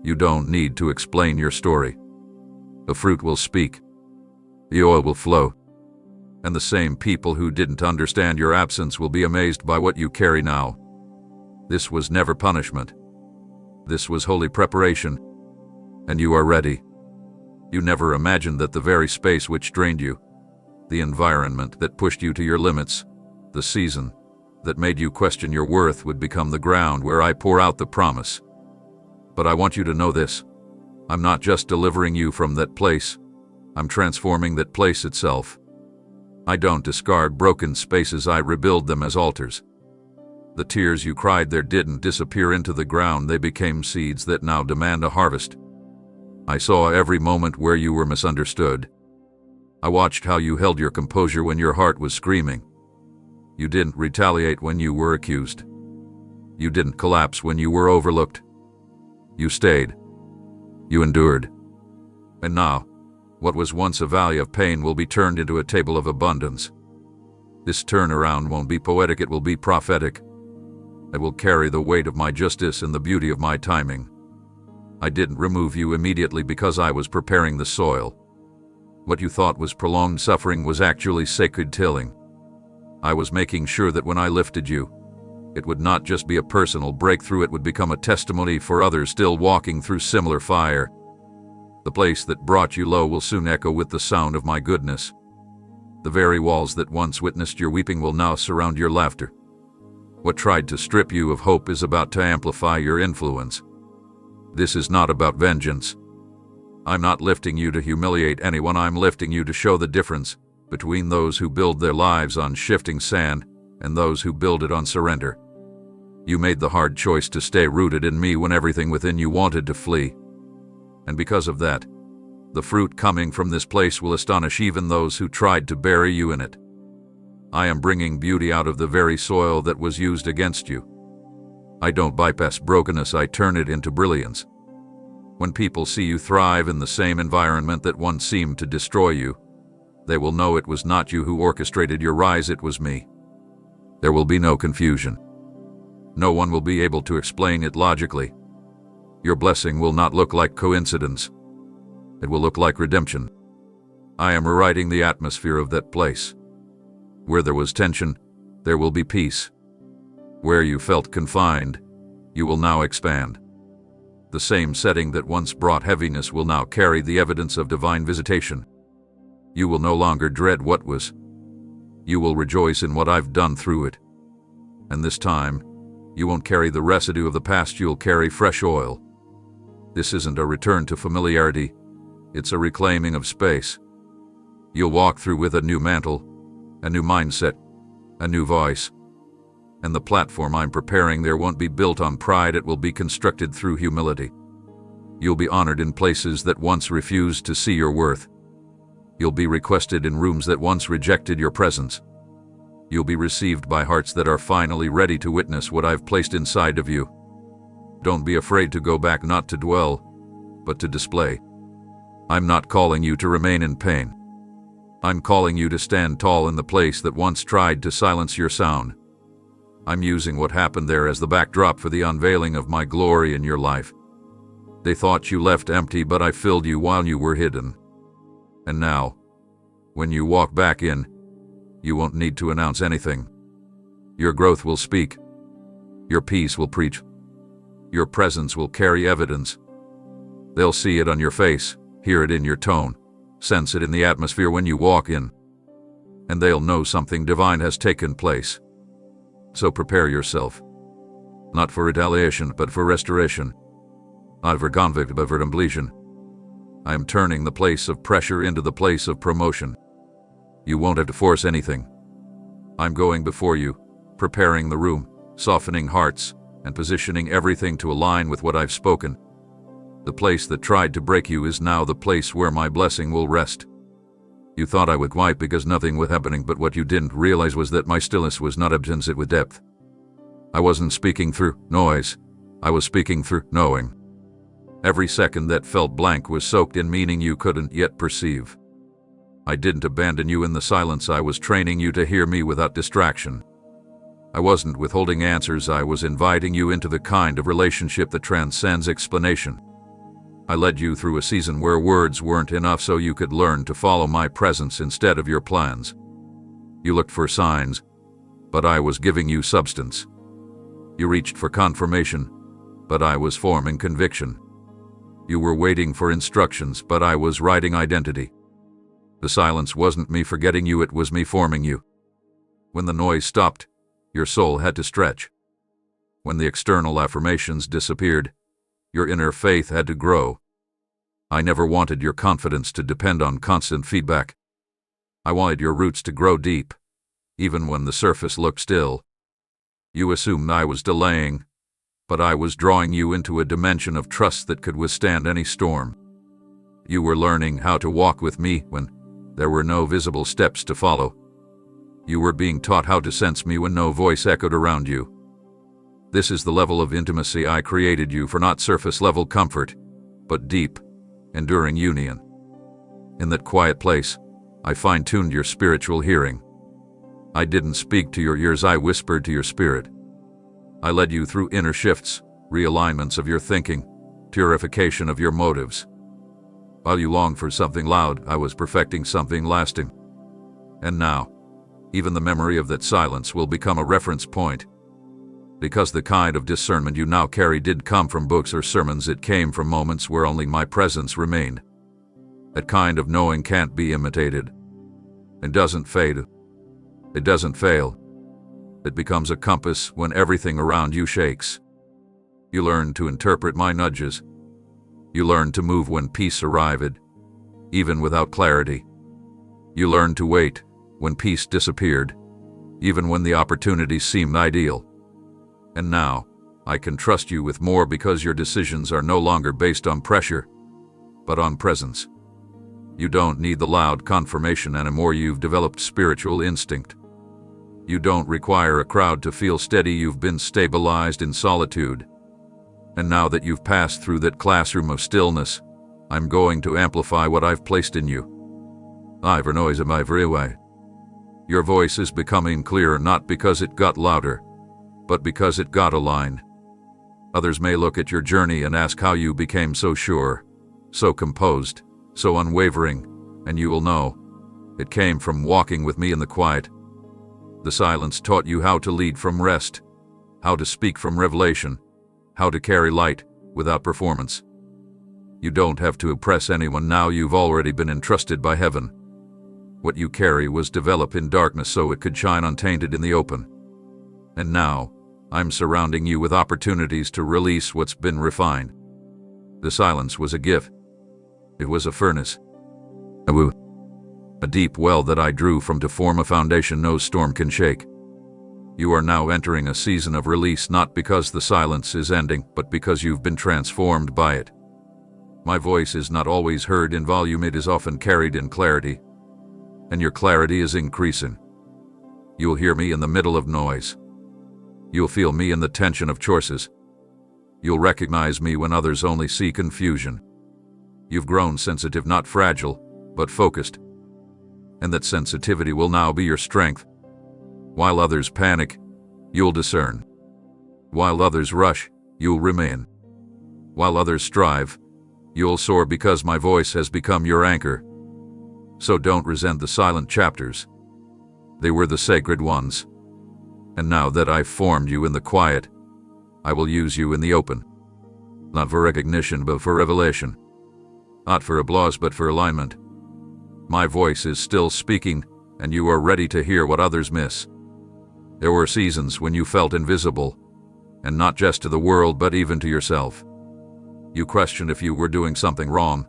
You don't need to explain your story. The fruit will speak. The oil will flow. And the same people who didn't understand your absence will be amazed by what you carry now. This was never punishment. This was holy preparation. And you are ready. You never imagined that the very space which drained you, the environment that pushed you to your limits, the season that made you question your worth would become the ground where I pour out the promise. But I want you to know this. I'm not just delivering you from that place. I'm transforming that place itself. I don't discard broken spaces, I rebuild them as altars. The tears you cried there didn't disappear into the ground, they became seeds that now demand a harvest. I saw every moment where you were misunderstood. I watched how you held your composure when your heart was screaming. You didn't retaliate when you were accused. You didn't collapse when you were overlooked. You stayed. You endured. And now, what was once a valley of pain will be turned into a table of abundance. This turnaround won't be poetic, it will be prophetic. It will carry the weight of my justice and the beauty of my timing. I didn't remove you immediately because I was preparing the soil. What you thought was prolonged suffering was actually sacred tilling. I was making sure that when I lifted you, it would not just be a personal breakthrough, it would become a testimony for others still walking through similar fire. The place that brought you low will soon echo with the sound of my goodness. The very walls that once witnessed your weeping will now surround your laughter. What tried to strip you of hope is about to amplify your influence. This is not about vengeance. I'm not lifting you to humiliate anyone, I'm lifting you to show the difference between those who build their lives on shifting sand and those who build it on surrender. You made the hard choice to stay rooted in me when everything within you wanted to flee. And because of that, the fruit coming from this place will astonish even those who tried to bury you in it. I am bringing beauty out of the very soil that was used against you. I don't bypass brokenness, I turn it into brilliance. When people see you thrive in the same environment that once seemed to destroy you, they will know it was not you who orchestrated your rise, it was me. There will be no confusion. No one will be able to explain it logically. Your blessing will not look like coincidence. It will look like redemption. I am rewriting the atmosphere of that place. Where there was tension, there will be peace. Where you felt confined, you will now expand. The same setting that once brought heaviness will now carry the evidence of divine visitation. You will no longer dread what was. You will rejoice in what I've done through it. And this time, You won't carry the residue of the past, you'll carry fresh oil. This isn't a return to familiarity, it's a reclaiming of space. You'll walk through with a new mantle, a new mindset, a new voice. And the platform I'm preparing there won't be built on pride, it will be constructed through humility. You'll be honored in places that once refused to see your worth. You'll be requested in rooms that once rejected your presence. You'll be received by hearts that are finally ready to witness what I've placed inside of you. Don't be afraid to go back, not to dwell, but to display. I'm not calling you to remain in pain. I'm calling you to stand tall in the place that once tried to silence your sound. I'm using what happened there as the backdrop for the unveiling of my glory in your life. They thought you left empty, but I filled you while you were hidden. And now, when you walk back in, you won't need to announce anything. Your growth will speak. Your peace will preach. Your presence will carry evidence. They'll see it on your face, hear it in your tone, sense it in the atmosphere when you walk in. And they'll know something divine has taken place. So prepare yourself. Not for retaliation, but for restoration. Not for convict, but for completion. I am turning the place of pressure into the place of promotion. You won't have to force anything. I'm going before you, preparing the room, softening hearts, and positioning everything to align with what I've spoken. The place that tried to break you is now the place where my blessing will rest. You thought I would quiet because nothing was happening, but what you didn't realize was that my stillness was not absence, it was depth. I wasn't speaking through noise, I was speaking through knowing. Every second that felt blank was soaked in meaning you couldn't yet perceive. I didn't abandon you in the silence, I was training you to hear me without distraction. I wasn't withholding answers, I was inviting you into the kind of relationship that transcends explanation. I led you through a season where words weren't enough so you could learn to follow my presence instead of your plans. You looked for signs, but I was giving you substance. You reached for confirmation, but I was forming conviction. You were waiting for instructions, but I was writing identity. The silence wasn't me forgetting you, it was me forming you. When the noise stopped, your soul had to stretch. When the external affirmations disappeared, your inner faith had to grow. I never wanted your confidence to depend on constant feedback. I wanted your roots to grow deep, even when the surface looked still. You assumed I was delaying, but I was drawing you into a dimension of trust that could withstand any storm. You were learning how to walk with me when there were no visible steps to follow. You were being taught how to sense me when no voice echoed around you. This is the level of intimacy I created you for, not surface-level comfort, but deep, enduring union. In that quiet place, I fine-tuned your spiritual hearing. I didn't speak to your ears, I whispered to your spirit. I led you through inner shifts, realignments of your thinking, purification of your motives. While you longed for something loud, I was perfecting something lasting. And now, even the memory of that silence will become a reference point. Because the kind of discernment you now carry did come from books or sermons, it came from moments where only my presence remained. That kind of knowing can't be imitated. It doesn't fade. It doesn't fail. It becomes a compass when everything around you shakes. You learn to interpret my nudges. You learn to move when peace arrived, even without clarity. You learn to wait when peace disappeared, even when the opportunities seemed ideal. And now, I can trust you with more because your decisions are no longer based on pressure, but on presence. You don't need the loud confirmation anymore, you've developed spiritual instinct. You don't require a crowd to feel steady, you've been stabilized in solitude. And now that you've passed through that classroom of stillness, I'm going to amplify what I've placed in you. I've noise in my way. Your voice is becoming clearer not because it got louder, but because it got aligned. Others may look at your journey and ask how you became so sure, so composed, so unwavering, and you will know. It came from walking with me in the quiet. The silence taught you how to lead from rest, how to speak from revelation, how to carry light without performance. You don't have to impress anyone now, you've already been entrusted by heaven. What you carry was developed in darkness so it could shine untainted in the open. And now, I'm surrounding you with opportunities to release what's been refined. The silence was a gift. It was a furnace. A deep well that I drew from to form a foundation no storm can shake. You are now entering a season of release, not because the silence is ending, but because you've been transformed by it. My voice is not always heard in volume, it is often carried in clarity. And your clarity is increasing. You'll hear me in the middle of noise. You'll feel me in the tension of choices. You'll recognize me when others only see confusion. You've grown sensitive, not fragile, but focused. And that sensitivity will now be your strength. While others panic, you'll discern. While others rush, you'll remain. While others strive, you'll soar because my voice has become your anchor. So don't resent the silent chapters. They were the sacred ones. And now that I've formed you in the quiet, I will use you in the open. Not for recognition, but for revelation. Not for applause, but for alignment. My voice is still speaking, and you are ready to hear what others miss. There were seasons when you felt invisible, and not just to the world, but even to yourself. You questioned if you were doing something wrong,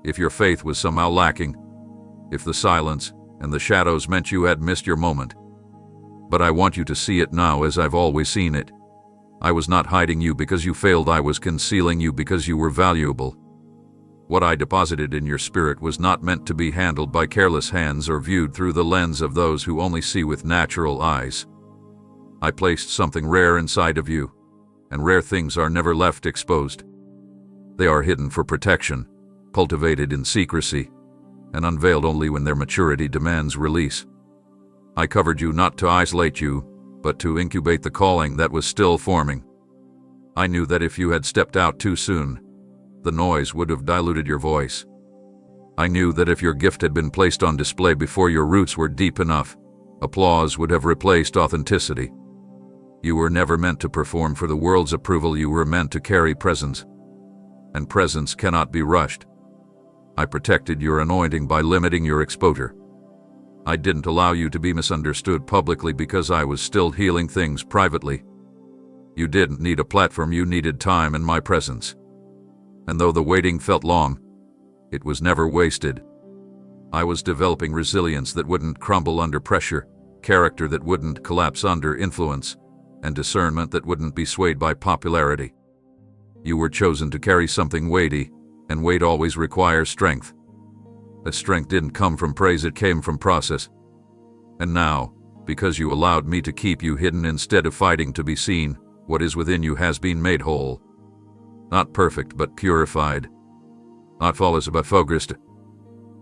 if your faith was somehow lacking, if the silence and the shadows meant you had missed your moment. But I want you to see it now as I've always seen it. I was not hiding you because you failed, I was concealing you because you were valuable. What I deposited in your spirit was not meant to be handled by careless hands or viewed through the lens of those who only see with natural eyes. I placed something rare inside of you, and rare things are never left exposed. They are hidden for protection, cultivated in secrecy, and unveiled only when their maturity demands release. I covered you not to isolate you, but to incubate the calling that was still forming. I knew that if you had stepped out too soon, the noise would have diluted your voice. I knew that if your gift had been placed on display before your roots were deep enough, applause would have replaced authenticity. You were never meant to perform for the world's approval, you were meant to carry presence. And presence cannot be rushed. I protected your anointing by limiting your exposure. I didn't allow you to be misunderstood publicly because I was still healing things privately. You didn't need a platform, you needed time and my presence. And though the waiting felt long, it was never wasted. I was developing resilience that wouldn't crumble under pressure, character that wouldn't collapse under influence, and discernment that wouldn't be swayed by popularity. You were chosen to carry something weighty, and weight always requires strength. The strength didn't come from praise, it came from process. And now, because you allowed me to keep you hidden instead of fighting to be seen, what is within you has been made whole. Not perfect, but purified. Not flawless, but focused.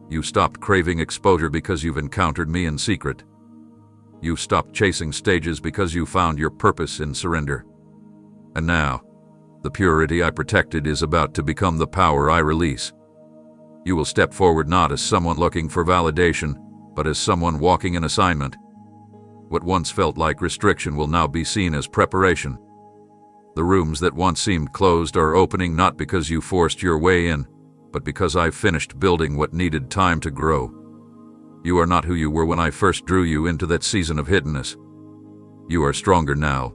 You stopped craving exposure because you've encountered me in secret. You stopped chasing stages because you found your purpose in surrender. And now, the purity I protected is about to become the power I release. You will step forward not as someone looking for validation, but as someone walking in assignment. What once felt like restriction will now be seen as preparation. The rooms that once seemed closed are opening not because you forced your way in, but because I finished building what needed time to grow. You are not who you were when I first drew you into that season of hiddenness. You are stronger now.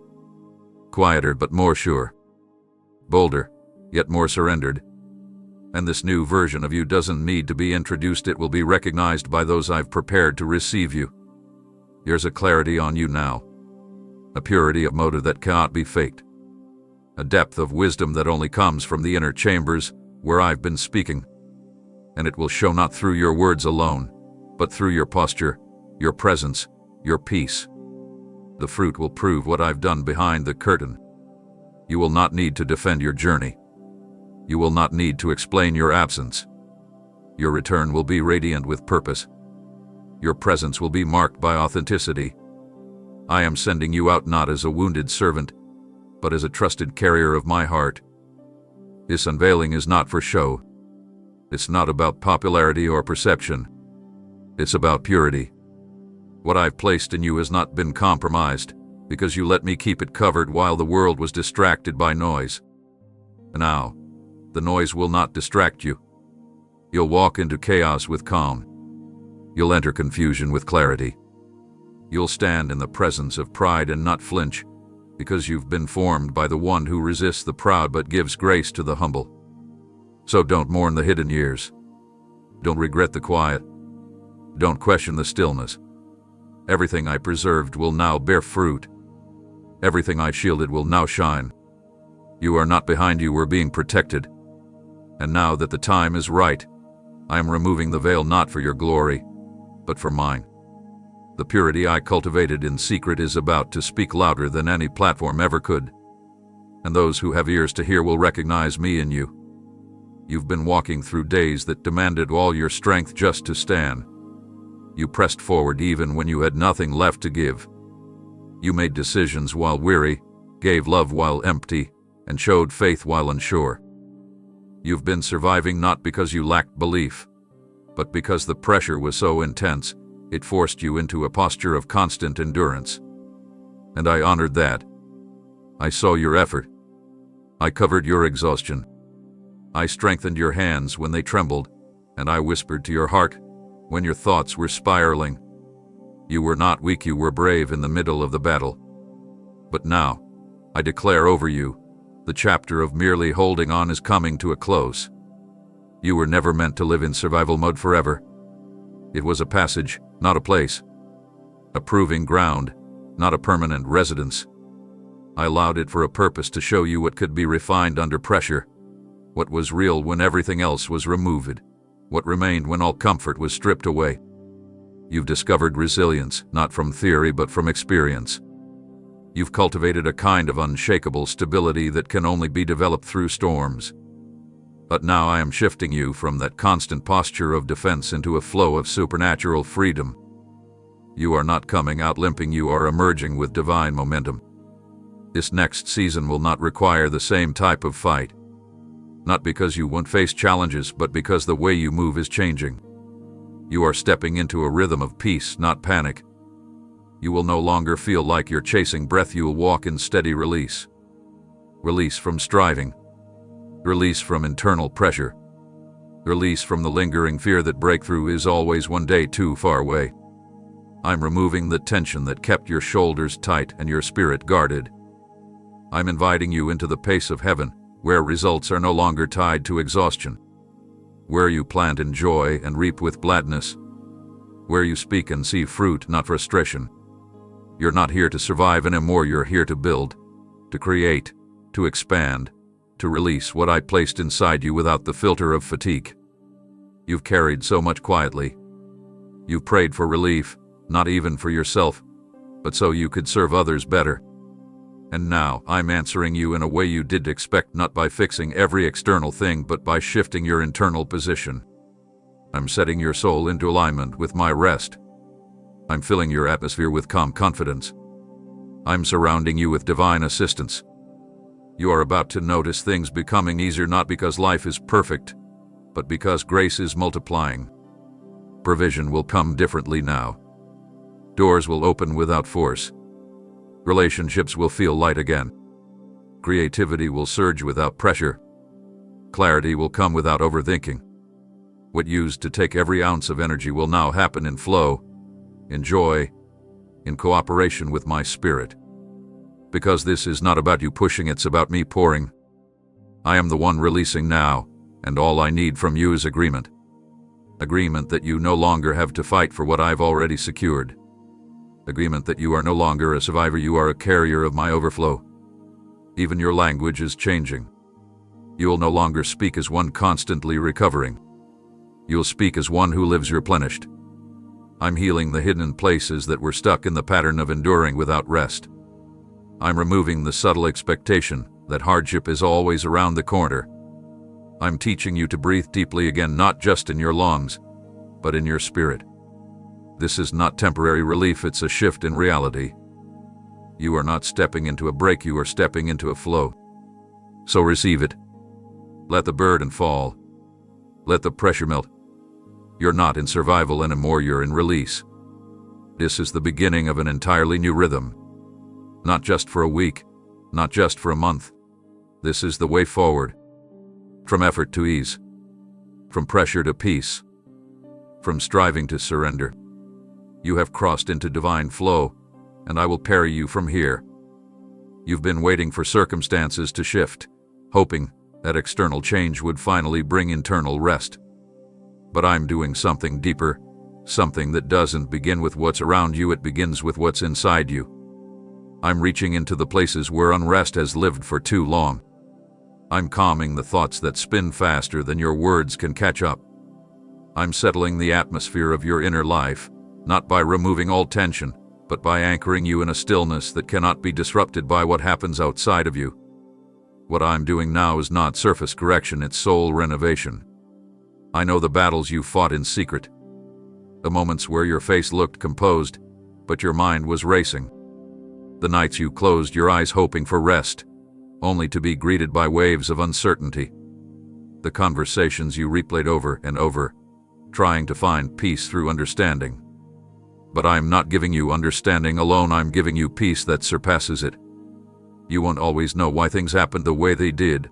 Quieter but more sure. Bolder, yet more surrendered. And this new version of you doesn't need to be introduced, it will be recognized by those I've prepared to receive you. There's a clarity on you now. A purity of motive that cannot be faked. A depth of wisdom that only comes from the inner chambers where I've been speaking. And it will show not through your words alone, but through your posture, your presence, your peace. The fruit will prove what I've done behind the curtain. You will not need to defend your journey. You will not need to explain your absence. Your return will be radiant with purpose. Your presence will be marked by authenticity. I am sending you out not as a wounded servant, but as a trusted carrier of my heart. This unveiling is not for show. It's not about popularity or perception. It's about purity. What I've placed in you has not been compromised, because you let me keep it covered while the world was distracted by noise. And now, the noise will not distract you. You'll walk into chaos with calm. You'll enter confusion with clarity. You'll stand in the presence of pride and not flinch, because you've been formed by the one who resists the proud but gives grace to the humble. So don't mourn the hidden years. Don't regret the quiet. Don't question the stillness. Everything I preserved will now bear fruit. Everything I shielded will now shine. You are not behind, you were being protected. And now that the time is right, I am removing the veil not for your glory, but for mine. The purity I cultivated in secret is about to speak louder than any platform ever could. And those who have ears to hear will recognize me in you. You've been walking through days that demanded all your strength just to stand. You pressed forward even when you had nothing left to give. You made decisions while weary, gave love while empty, and showed faith while unsure. You've been surviving not because you lacked belief, but because the pressure was so intense, it forced you into a posture of constant endurance. And I honored that. I saw your effort. I covered your exhaustion. I strengthened your hands when they trembled, and I whispered to your heart when your thoughts were spiraling. You were not weak, you were brave in the middle of the battle. But now, I declare over you, the chapter of merely holding on is coming to a close. You were never meant to live in survival mode forever. It was a passage, not a place. A proving ground, not a permanent residence. I allowed it for a purpose, to show you what could be refined under pressure, what was real when everything else was removed, what remained when all comfort was stripped away. You've discovered resilience, not from theory but from experience. You've cultivated a kind of unshakable stability that can only be developed through storms. But now I am shifting you from that constant posture of defense into a flow of supernatural freedom. You are not coming out limping, you are emerging with divine momentum. This next season will not require the same type of fight. Not because you won't face challenges, but because the way you move is changing. You are stepping into a rhythm of peace, not panic. You will no longer feel like you're chasing breath, you will walk in steady release. Release from striving. Release from internal pressure. Release from the lingering fear that breakthrough is always one day too far away. I'm removing the tension that kept your shoulders tight and your spirit guarded. I'm inviting you into the pace of heaven, where results are no longer tied to exhaustion. Where you plant in joy and reap with gladness. Where you speak and see fruit, not frustration. You're not here to survive anymore, you're here to build, to create, to expand, to release what I placed inside you without the filter of fatigue. You've carried so much quietly. You've prayed for relief, not even for yourself, but so you could serve others better. And now I'm answering you in a way you didn't expect, not by fixing every external thing, but by shifting your internal position. I'm setting your soul into alignment with my rest. I'm filling your atmosphere with calm confidence. I'm surrounding you with divine assistance. You are about to notice things becoming easier, not because life is perfect, but because grace is multiplying. Provision will come differently now. Doors will open without force. Relationships will feel light again. Creativity will surge without pressure. Clarity will come without overthinking. What used to take every ounce of energy will now happen in flow, in joy, in cooperation with my spirit. Because this is not about you pushing, it's about me pouring. I am the one releasing now, and all I need from you is agreement. Agreement that you no longer have to fight for what I've already secured. Agreement that you are no longer a survivor, you are a carrier of my overflow. Even your language is changing. You will no longer speak as one constantly recovering. You'll speak as one who lives replenished. I'm healing the hidden places that were stuck in the pattern of enduring without rest. I'm removing the subtle expectation that hardship is always around the corner. I'm teaching you to breathe deeply again, not just in your lungs, but in your spirit. This is not temporary relief, it's a shift in reality. You are not stepping into a break, you are stepping into a flow. So receive it. Let the burden fall. Let the pressure melt. You're not in survival anymore, you're in release. This is the beginning of an entirely new rhythm. Not just for a week, not just for a month. This is the way forward. From effort to ease. From pressure to peace. From striving to surrender. You have crossed into divine flow, and I will carry you from here. You've been waiting for circumstances to shift, hoping that external change would finally bring internal rest. But I'm doing something deeper, something that doesn't begin with what's around you, it begins with what's inside you. I'm reaching into the places where unrest has lived for too long. I'm calming the thoughts that spin faster than your words can catch up. I'm settling the atmosphere of your inner life, not by removing all tension, but by anchoring you in a stillness that cannot be disrupted by what happens outside of you. What I'm doing now is not surface correction, it's soul renovation. I know the battles you fought in secret, the moments where your face looked composed, but your mind was racing. The nights you closed your eyes hoping for rest, only to be greeted by waves of uncertainty. The conversations you replayed over and over, trying to find peace through understanding. But I'm not giving you understanding alone, I'm giving you peace that surpasses it. You won't always know why things happened the way they did.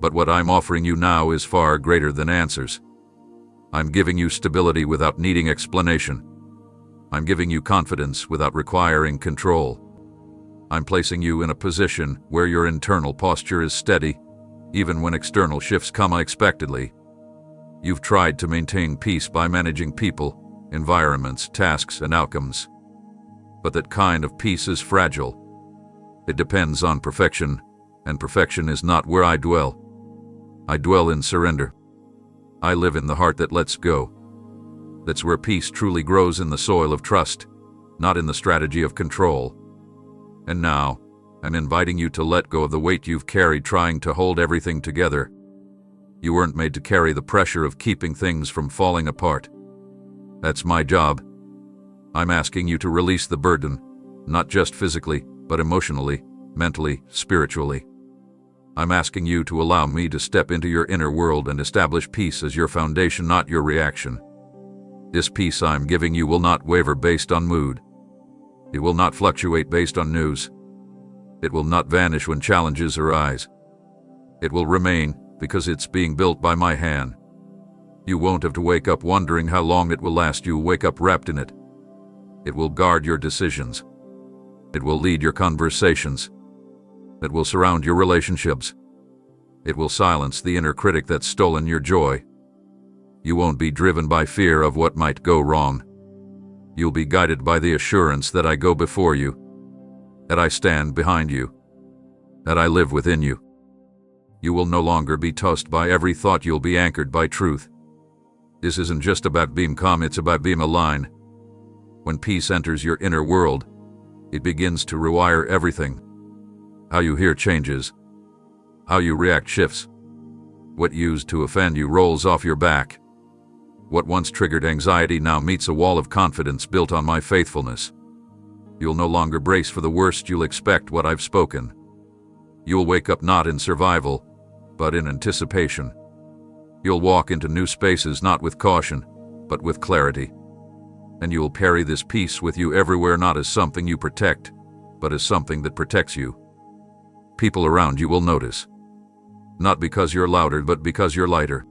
But what I'm offering you now is far greater than answers. I'm giving you stability without needing explanation. I'm giving you confidence without requiring control. I'm placing you in a position where your internal posture is steady, even when external shifts come unexpectedly. You've tried to maintain peace by managing people, environments, tasks, and outcomes. But that kind of peace is fragile. It depends on perfection, and perfection is not where I dwell. I dwell in surrender. I live in the heart that lets go. That's where peace truly grows, in the soil of trust, not in the strategy of control. And now, I'm inviting you to let go of the weight you've carried trying to hold everything together. You weren't made to carry the pressure of keeping things from falling apart. That's my job. I'm asking you to release the burden, not just physically, but emotionally, mentally, spiritually. I'm asking you to allow me to step into your inner world and establish peace as your foundation, not your reaction. This peace I'm giving you will not waver based on mood. It will not fluctuate based on news. It will not vanish when challenges arise. It will remain because it's being built by my hand. You won't have to wake up wondering how long it will last. You'll wake up wrapped in it. It will guard your decisions. It will lead your conversations. It will surround your relationships. It will silence the inner critic that's stolen your joy. You won't be driven by fear of what might go wrong. You'll be guided by the assurance that I go before you, that I stand behind you, that I live within you. You will no longer be tossed by every thought, you'll be anchored by truth. This isn't just about being calm, it's about being aligned. When peace enters your inner world, it begins to rewire everything. How you hear changes. How you react shifts. What used to offend you rolls off your back. What once triggered anxiety now meets a wall of confidence built on my faithfulness. You'll no longer brace for the worst, you'll expect what I've spoken. You'll wake up not in survival, but in anticipation. You'll walk into new spaces not with caution, but with clarity. And you'll carry this peace with you everywhere, not as something you protect, but as something that protects you. People around you will notice. Not because you're louder, but because you're lighter.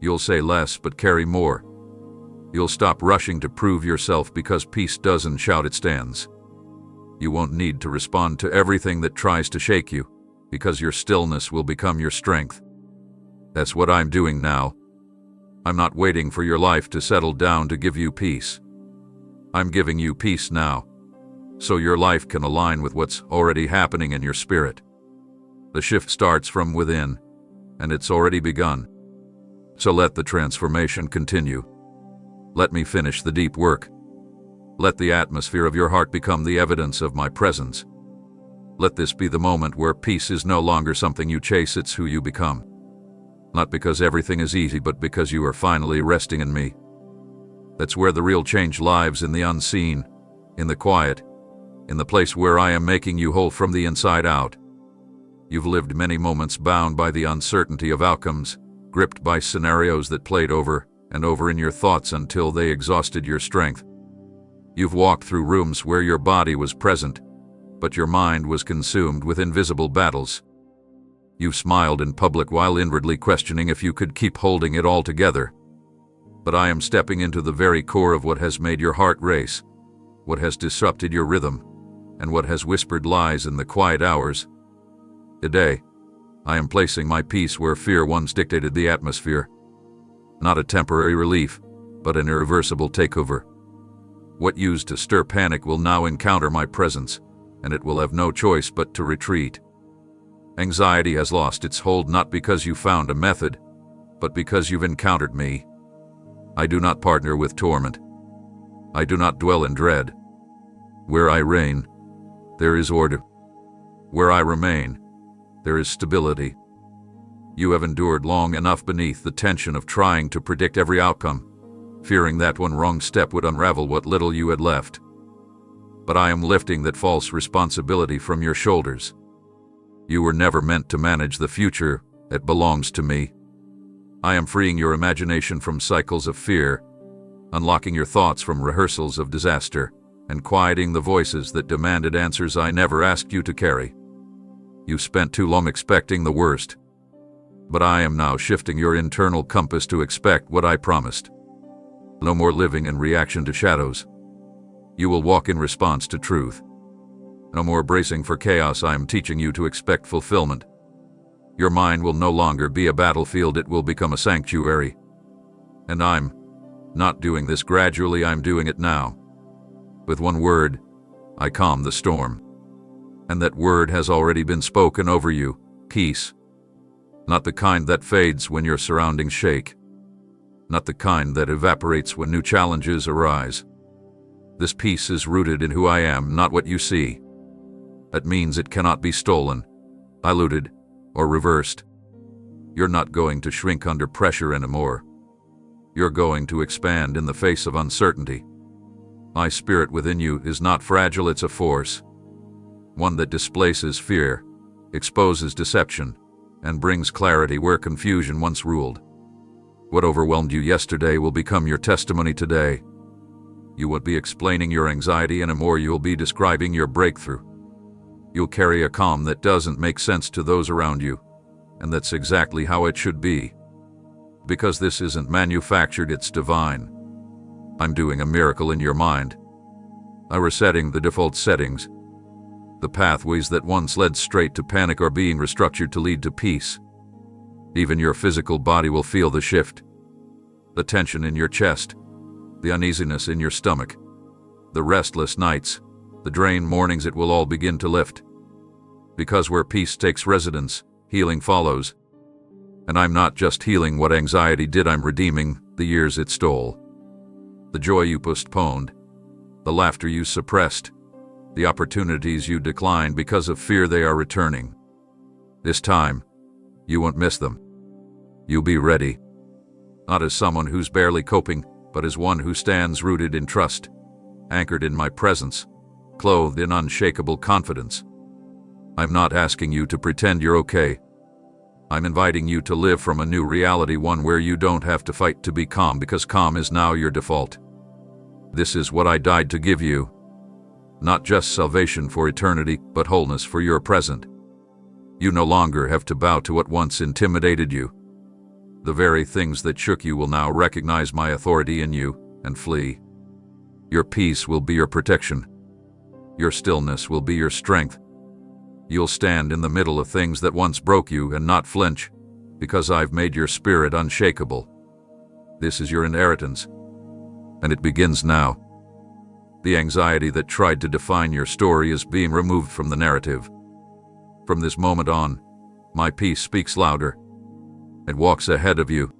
You'll say less, but carry more. You'll stop rushing to prove yourself because peace doesn't shout, it stands. You won't need to respond to everything that tries to shake you, because your stillness will become your strength. That's what I'm doing now. I'm not waiting for your life to settle down to give you peace. I'm giving you peace now, so your life can align with what's already happening in your spirit. The shift starts from within, and it's already begun. So let the transformation continue. Let me finish the deep work. Let the atmosphere of your heart become the evidence of my presence. Let this be the moment where peace is no longer something you chase, it's who you become. Not because everything is easy, but because you are finally resting in me. That's where the real change lives, in the unseen, in the quiet, in the place where I am making you whole from the inside out. You've lived many moments bound by the uncertainty of outcomes, gripped by scenarios that played over and over in your thoughts until they exhausted your strength. You've walked through rooms where your body was present, but your mind was consumed with invisible battles. You've smiled in public while inwardly questioning if you could keep holding it all together. But I am stepping into the very core of what has made your heart race, what has disrupted your rhythm, and what has whispered lies in the quiet hours. Today, I am placing my peace where fear once dictated the atmosphere. Not a temporary relief, but an irreversible takeover. What used to stir panic will now encounter my presence, and it will have no choice but to retreat. Anxiety has lost its hold not because you found a method, but because you've encountered me. I do not partner with torment. I do not dwell in dread. Where I reign, there is order. Where I remain, there is stability. You have endured long enough beneath the tension of trying to predict every outcome, fearing that one wrong step would unravel what little you had left. But I am lifting that false responsibility from your shoulders. You were never meant to manage the future. It belongs to me. I am freeing your imagination from cycles of fear, unlocking your thoughts from rehearsals of disaster, and quieting the voices that demanded answers I never asked you to carry. You spent too long expecting the worst, but I am now shifting your internal compass to expect what I promised. No more living in reaction to shadows. You will walk in response to truth. No more bracing for chaos. I am teaching you to expect fulfillment. Your mind will no longer be a battlefield, it will become a sanctuary. And I'm not doing this gradually, I'm doing it now. With one word, I calm the storm. And that word has already been spoken over you: peace. Not the kind that fades when your surroundings shake. Not the kind that evaporates when new challenges arise. This peace is rooted in who I am, not what you see. That means it cannot be stolen, diluted, or reversed. You're not going to shrink under pressure anymore. You're going to expand in the face of uncertainty. My spirit within you is not fragile, it's a force. One that displaces fear, exposes deception, and brings clarity where confusion once ruled. What overwhelmed you yesterday will become your testimony today. You won't be explaining your anxiety anymore, you'll be describing your breakthrough. You'll carry a calm that doesn't make sense to those around you, and that's exactly how it should be. Because this isn't manufactured, it's divine. I'm doing a miracle in your mind. I'm resetting the default settings. The pathways that once led straight to panic are being restructured to lead to peace. Even your physical body will feel the shift. The tension in your chest, the uneasiness in your stomach, the restless nights, the drained mornings, it will all begin to lift. Because where peace takes residence, healing follows. And I'm not just healing what anxiety did, I'm redeeming the years it stole. The joy you postponed, the laughter you suppressed, the opportunities you declined because of fear, they are returning. This time, you won't miss them. You'll be ready. Not as someone who's barely coping, but as one who stands rooted in trust, anchored in my presence, clothed in unshakable confidence. I'm not asking you to pretend you're okay. I'm inviting you to live from a new reality, one where you don't have to fight to be calm, because calm is now your default. This is what I died to give you. Not just salvation for eternity, but wholeness for your present. You no longer have to bow to what once intimidated you. The very things that shook you will now recognize my authority in you and flee. Your peace will be your protection. Your stillness will be your strength. You'll stand in the middle of things that once broke you and not flinch, because I've made your spirit unshakable. This is your inheritance, and it begins now. The anxiety that tried to define your story is being removed from the narrative. From this moment on, my peace speaks louder. It walks ahead of you.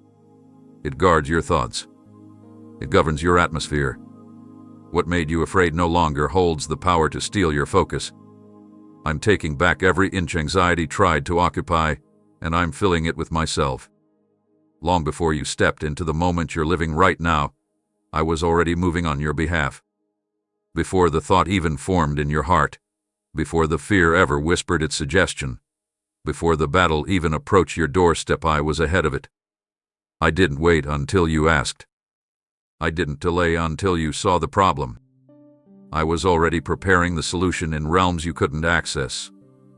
It guards your thoughts. It governs your atmosphere. What made you afraid no longer holds the power to steal your focus. I'm taking back every inch anxiety tried to occupy, and I'm filling it with myself. Long before you stepped into the moment you're living right now, I was already moving on your behalf. Before the thought even formed in your heart, before the fear ever whispered its suggestion, before the battle even approached your doorstep, I was ahead of it. I didn't wait until you asked. I didn't delay until you saw the problem. I was already preparing the solution in realms you couldn't access,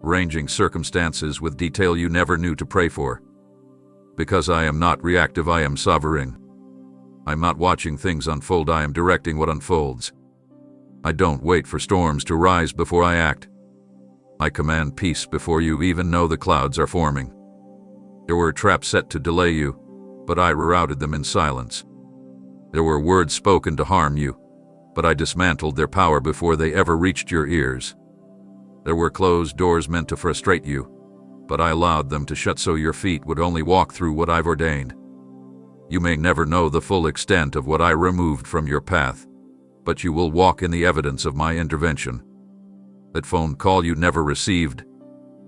arranging circumstances with detail you never knew to pray for. Because I am not reactive, I am sovereign. I'm not watching things unfold, I am directing what unfolds. I don't wait for storms to rise before I act. I command peace before you even know the clouds are forming. There were traps set to delay you, but I rerouted them in silence. There were words spoken to harm you, but I dismantled their power before they ever reached your ears. There were closed doors meant to frustrate you, but I allowed them to shut so your feet would only walk through what I've ordained. You may never know the full extent of what I removed from your path, but you will walk in the evidence of my intervention. That phone call you never received,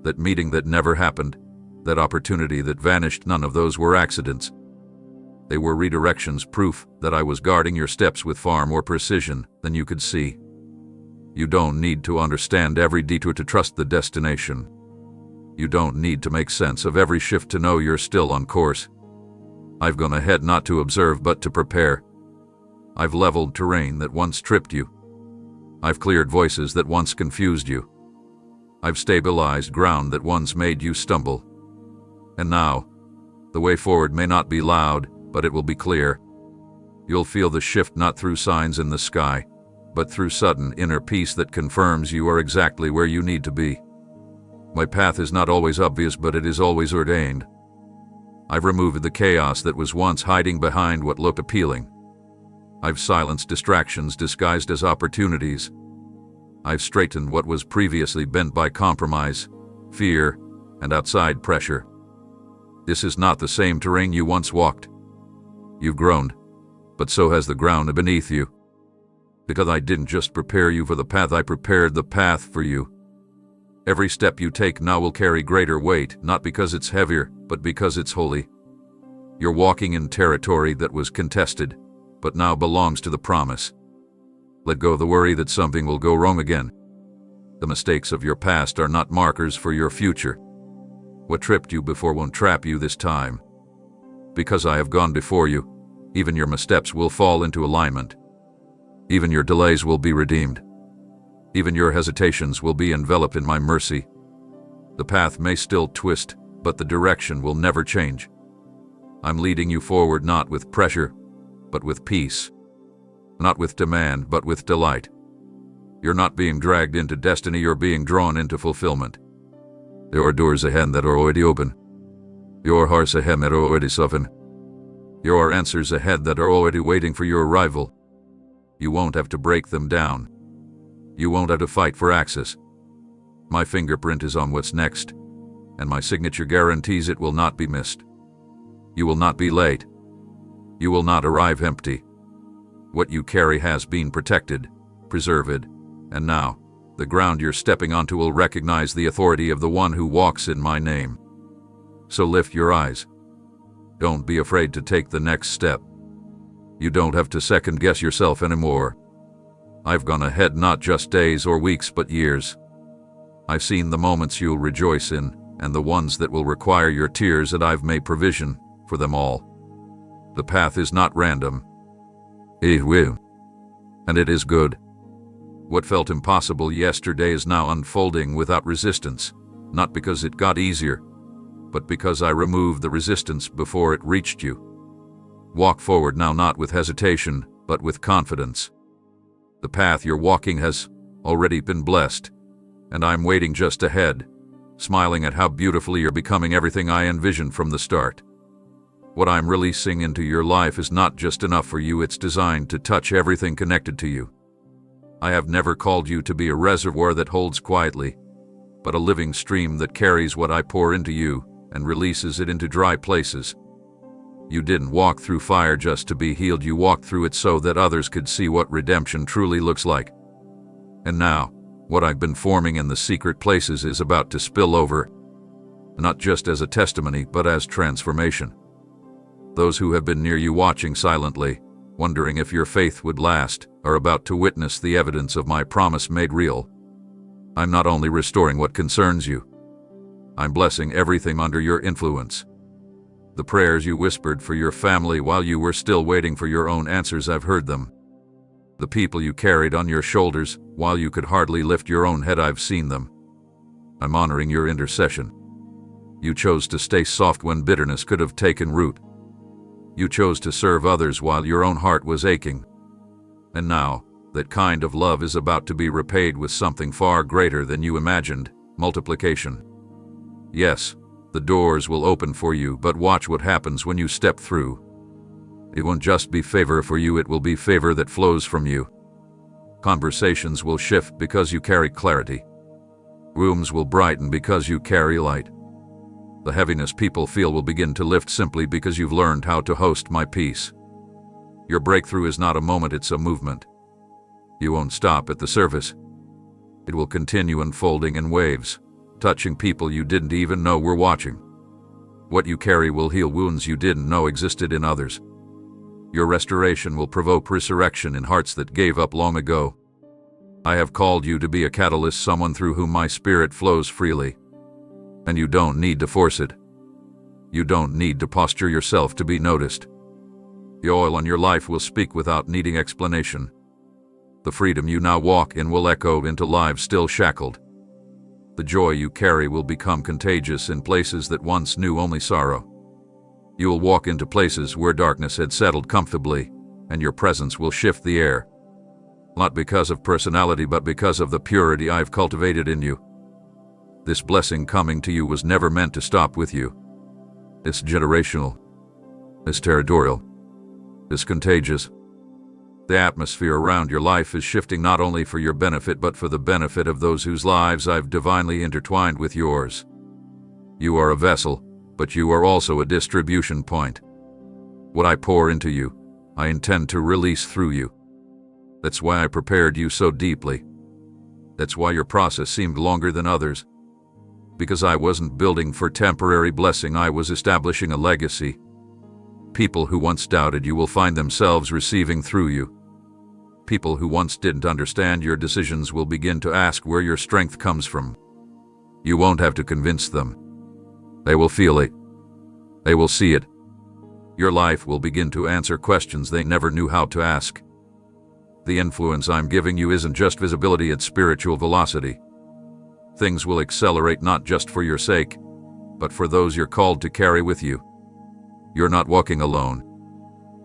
that meeting that never happened, that opportunity that vanished, none of those were accidents. They were redirections, proof that I was guarding your steps with far more precision than you could see. You don't need to understand every detour to trust the destination. You don't need to make sense of every shift to know you're still on course. I've gone ahead not to observe but to prepare. I've leveled terrain that once tripped you. I've cleared voices that once confused you. I've stabilized ground that once made you stumble. And now, the way forward may not be loud, but it will be clear. You'll feel the shift not through signs in the sky, but through sudden inner peace that confirms you are exactly where you need to be. My path is not always obvious, but it is always ordained. I've removed the chaos that was once hiding behind what looked appealing. I've silenced distractions disguised as opportunities. I've straightened what was previously bent by compromise, fear, and outside pressure. This is not the same terrain you once walked. You've grown, but so has the ground beneath you. Because I didn't just prepare you for the path, I prepared the path for you. Every step you take now will carry greater weight, not because it's heavier, but because it's holy. You're walking in territory that was contested, but now belongs to the promise. Let go of the worry that something will go wrong again. The mistakes of your past are not markers for your future. What tripped you before won't trap you this time. Because I have gone before you, even your missteps will fall into alignment. Even your delays will be redeemed. Even your hesitations will be enveloped in my mercy. The path may still twist, but the direction will never change. I'm leading you forward not with pressure, but with peace. Not with demand, but with delight. You're not being dragged into destiny, you're being drawn into fulfillment. There are doors ahead that are already open. Your hearts ahead that are already softened. There are answers ahead that are already waiting for your arrival. You won't have to break them down. You won't have to fight for access. My fingerprint is on what's next, and my signature guarantees it will not be missed. You will not be late. You will not arrive empty. What you carry has been protected, preserved, and now, the ground you're stepping onto will recognize the authority of the one who walks in my name. So lift your eyes. Don't be afraid to take the next step. You don't have to second-guess yourself anymore. I've gone ahead not just days or weeks but years. I've seen the moments you'll rejoice in, and the ones that will require your tears, and I've made provision for them all. The path is not random. It will. And it is good. What felt impossible yesterday is now unfolding without resistance, not because it got easier, but because I removed the resistance before it reached you. Walk forward now, not with hesitation, but with confidence. The path you're walking has already been blessed, and I'm waiting just ahead, smiling at how beautifully you're becoming everything I envisioned from the start. What I'm releasing into your life is not just enough for you, it's designed to touch everything connected to you. I have never called you to be a reservoir that holds quietly, but a living stream that carries what I pour into you and releases it into dry places. You didn't walk through fire just to be healed, you walked through it so that others could see what redemption truly looks like. And now, what I've been forming in the secret places is about to spill over, not just as a testimony, but as transformation. Those who have been near you watching silently, wondering if your faith would last, are about to witness the evidence of my promise made real. I'm not only restoring what concerns you, I'm blessing everything under your influence. The prayers you whispered for your family while you were still waiting for your own answers, I've heard them. The people you carried on your shoulders while you could hardly lift your own head, I've seen them. I'm honoring your intercession. You chose to stay soft when bitterness could have taken root. You chose to serve others while your own heart was aching. And now, That kind of love is about to be repaid with something far greater than you imagined: multiplication. Yes, the doors will open for you, but watch what happens when you step through. It won't just be favor for you, it will be favor that flows from you. Conversations will shift because you carry clarity. Rooms will brighten because you carry light. The heaviness people feel will begin to lift simply because you've learned how to host my peace. Your breakthrough is not a moment, it's a movement. You won't stop at the surface. It will continue unfolding in waves, touching people you didn't even know were watching. What you carry will heal wounds you didn't know existed in others. Your restoration will provoke resurrection in hearts that gave up long ago. I have called you to be a catalyst, someone through whom my spirit flows freely. And you don't need to force it. You don't need to posture yourself to be noticed. The oil on your life will speak without needing explanation. The freedom you now walk in will echo into lives still shackled. The joy you carry will become contagious in places that once knew only sorrow. You will walk into places where darkness had settled comfortably, and your presence will shift the air. Not because of personality, but because of the purity I've cultivated in you. This blessing coming to you was never meant to stop with you. It's generational. It's territorial. It's contagious. The atmosphere around your life is shifting not only for your benefit, but for the benefit of those whose lives I've divinely intertwined with yours. You are a vessel, but you are also a distribution point. What I pour into you, I intend to release through you. That's why I prepared you so deeply. That's why your process seemed longer than others. Because I wasn't building for temporary blessing, I was establishing a legacy. People who once doubted you will find themselves receiving through you. People who once didn't understand your decisions will begin to ask where your strength comes from. You won't have to convince them. They will feel it. They will see it. Your life will begin to answer questions they never knew how to ask. The influence I'm giving you isn't just visibility, it's spiritual velocity. Things will accelerate not just for your sake, but for those you're called to carry with you. You're not walking alone.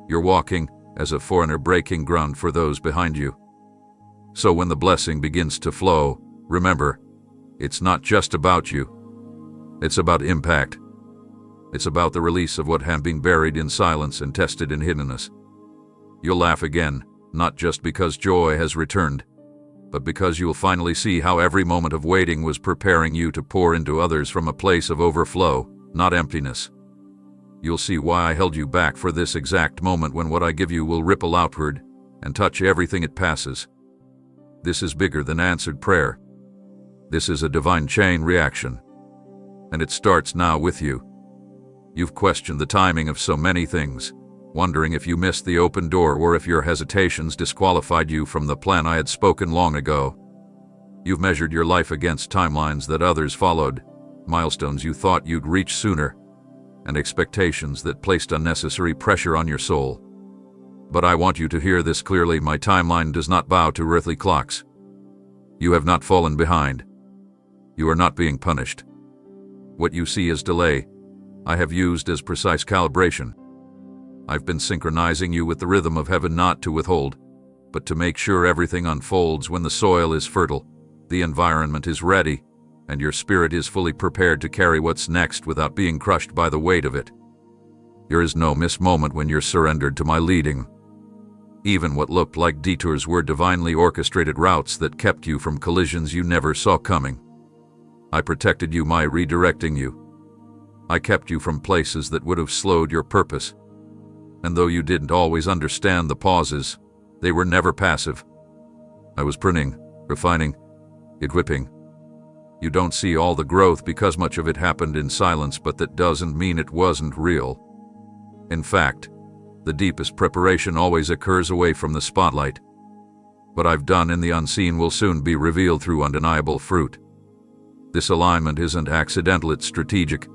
You're walking as a foreigner, breaking ground for those behind you. So when the blessing begins to flow, remember, it's not just about you. It's about impact. It's about the release of what had been buried in silence and tested in hiddenness. You'll laugh again, not just because joy has returned, but because you'll finally see how every moment of waiting was preparing you to pour into others from a place of overflow, not emptiness. You'll see why I held you back for this exact moment, when what I give you will ripple outward and touch everything it passes. This is bigger than answered prayer. This is a divine chain reaction. And it starts now with you. You've questioned the timing of so many things, wondering if you missed the open door or if your hesitations disqualified you from the plan I had spoken long ago. You've measured your life against timelines that others followed, milestones you thought you'd reach sooner, and expectations that placed unnecessary pressure on your soul. But I want you to hear this clearly: my timeline does not bow to earthly clocks. You have not fallen behind. You are not being punished. What you see as delay, I have used as precise calibration. I've been synchronizing you with the rhythm of heaven, not to withhold, but to make sure everything unfolds when the soil is fertile, the environment is ready, and your spirit is fully prepared to carry what's next without being crushed by the weight of it. There is no missed moment when you're surrendered to my leading. Even what looked like detours were divinely orchestrated routes that kept you from collisions you never saw coming. I protected you by redirecting you. I kept you from places that would have slowed your purpose. And though you didn't always understand the pauses, they were never passive. I was pruning, refining, equipping. You don't see all the growth because much of it happened in silence, but that doesn't mean it wasn't real. In fact, the deepest preparation always occurs away from the spotlight. What I've done in the unseen will soon be revealed through undeniable fruit. This alignment isn't accidental, it's strategic.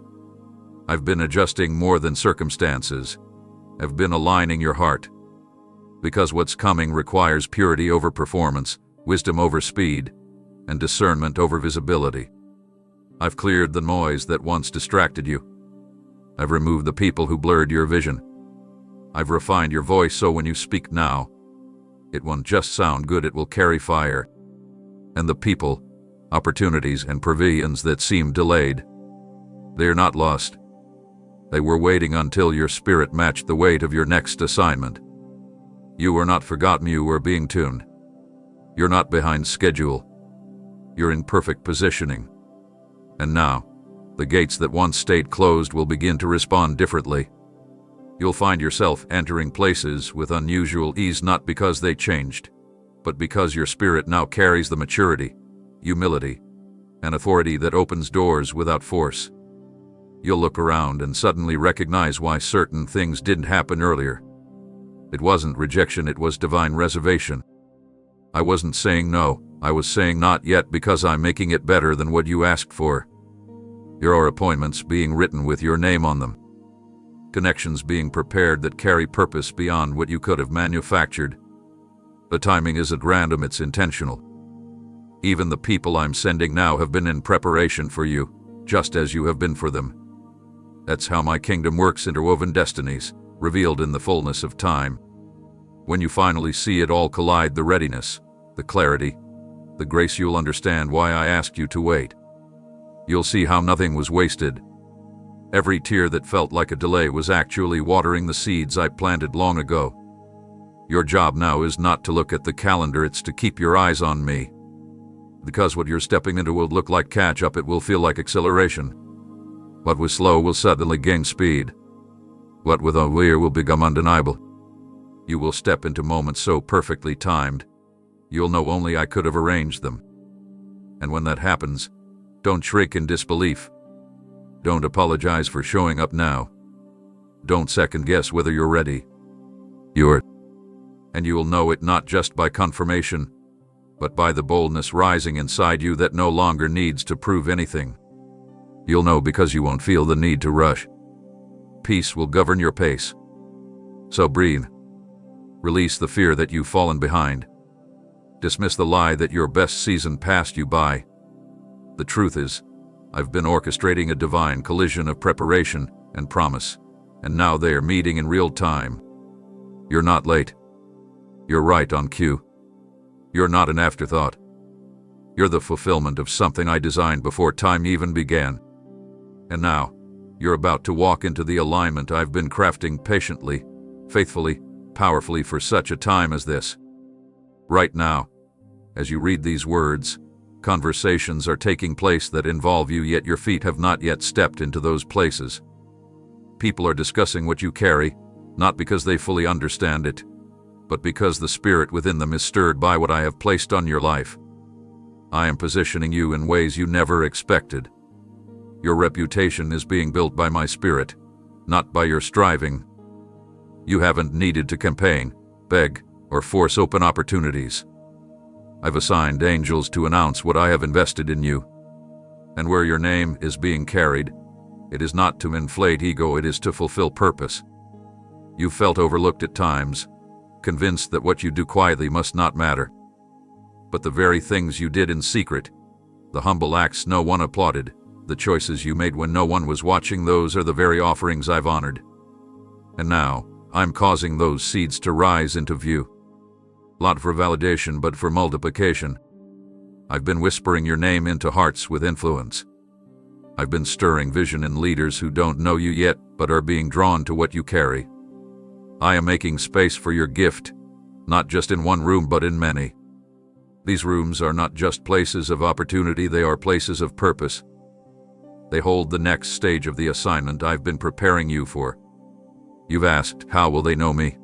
I've been adjusting more than circumstances. I've been aligning your heart. Because what's coming requires purity over performance, wisdom over speed, and discernment over visibility. I've cleared the noise that once distracted you. I've removed the people who blurred your vision. I've refined your voice so when you speak now, It won't just sound good, it will carry fire. And the people, opportunities, and provisions that seem delayed, they're not lost. They were waiting until your spirit matched the weight of your next assignment. You are not forgotten, you are being tuned. You're not behind schedule. You're in perfect positioning. And now, the gates that once stayed closed will begin to respond differently. You'll find yourself entering places with unusual ease, not because they changed, but because your spirit now carries the maturity, humility, and authority that opens doors without force. You'll look around and suddenly recognize why certain things didn't happen earlier. It wasn't rejection, it was divine reservation. I wasn't saying no, I was saying not yet, because I'm making it better than what you asked for. There are appointments being written with your name on them. Connections being prepared that carry purpose beyond what you could have manufactured. The timing isn't random, it's intentional. Even the people I'm sending now have been in preparation for you, just as you have been for them. That's how my kingdom works, interwoven destinies, revealed in the fullness of time. When you finally see it all collide, the readiness, the clarity, the grace, you'll understand why I asked you to wait. You'll see how nothing was wasted. Every tear that felt like a delay was actually watering the seeds I planted long ago. Your job now is not to look at the calendar, it's to keep your eyes on me. Because what you're stepping into will look like catch-up, it will feel like acceleration. What was slow will suddenly gain speed. What was unaware will become undeniable. You will step into moments so perfectly timed, you'll know only I could have arranged them. And when that happens, don't shrink in disbelief. Don't apologize for showing up now. Don't second-guess whether you're ready. And you will know it not just by confirmation, but by the boldness rising inside you that no longer needs to prove anything. You'll know because you won't feel the need to rush. Peace will govern your pace. So breathe. Release the fear that you've fallen behind. Dismiss the lie that your best season passed you by. The truth is, I've been orchestrating a divine collision of preparation and promise, and now they are meeting in real time. You're not late. You're right on cue. You're not an afterthought. You're the fulfillment of something I designed before time even began. And now, you're about to walk into the alignment I've been crafting patiently, faithfully, powerfully for such a time as this. Right now, as you read these words, conversations are taking place that involve you, yet your feet have not yet stepped into those places. People are discussing what you carry, not because they fully understand it, but because the spirit within them is stirred by what I have placed on your life. I am positioning you in ways you never expected. Your reputation is being built by my spirit, not by your striving. You haven't needed to campaign, beg, or force open opportunities. I've assigned angels to announce what I have invested in you. And where your name is being carried, it is not to inflate ego, it is to fulfill purpose. You've felt overlooked at times, convinced that what you do quietly must not matter. But the very things you did in secret, the humble acts no one applauded, the choices you made when no one was watching, those are the very offerings I've honored. And now, I'm causing those seeds to rise into view. Not for validation, but for multiplication. I've been whispering your name into hearts with influence. I've been stirring vision in leaders who don't know you yet, but are being drawn to what you carry. I am making space for your gift, not just in one room, but in many. These rooms are not just places of opportunity, they are places of purpose. They hold the next stage of the assignment I've been preparing you for. You've asked, how will they know me?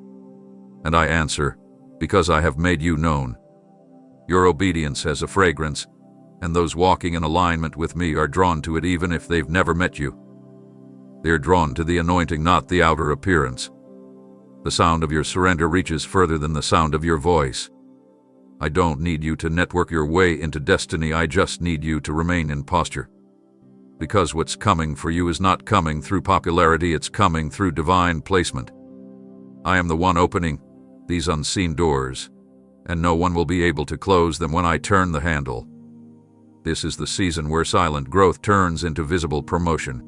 And I answer, because I have made you known. Your obedience has a fragrance, and those walking in alignment with me are drawn to it even if they've never met you. They're drawn to the anointing, not the outer appearance. The sound of your surrender reaches further than the sound of your voice. I don't need you to network your way into destiny, I just need you to remain in posture. Because what's coming for you is not coming through popularity, it's coming through divine placement. I am the one opening these unseen doors, and no one will be able to close them when I turn the handle. This is the season where silent growth turns into visible promotion.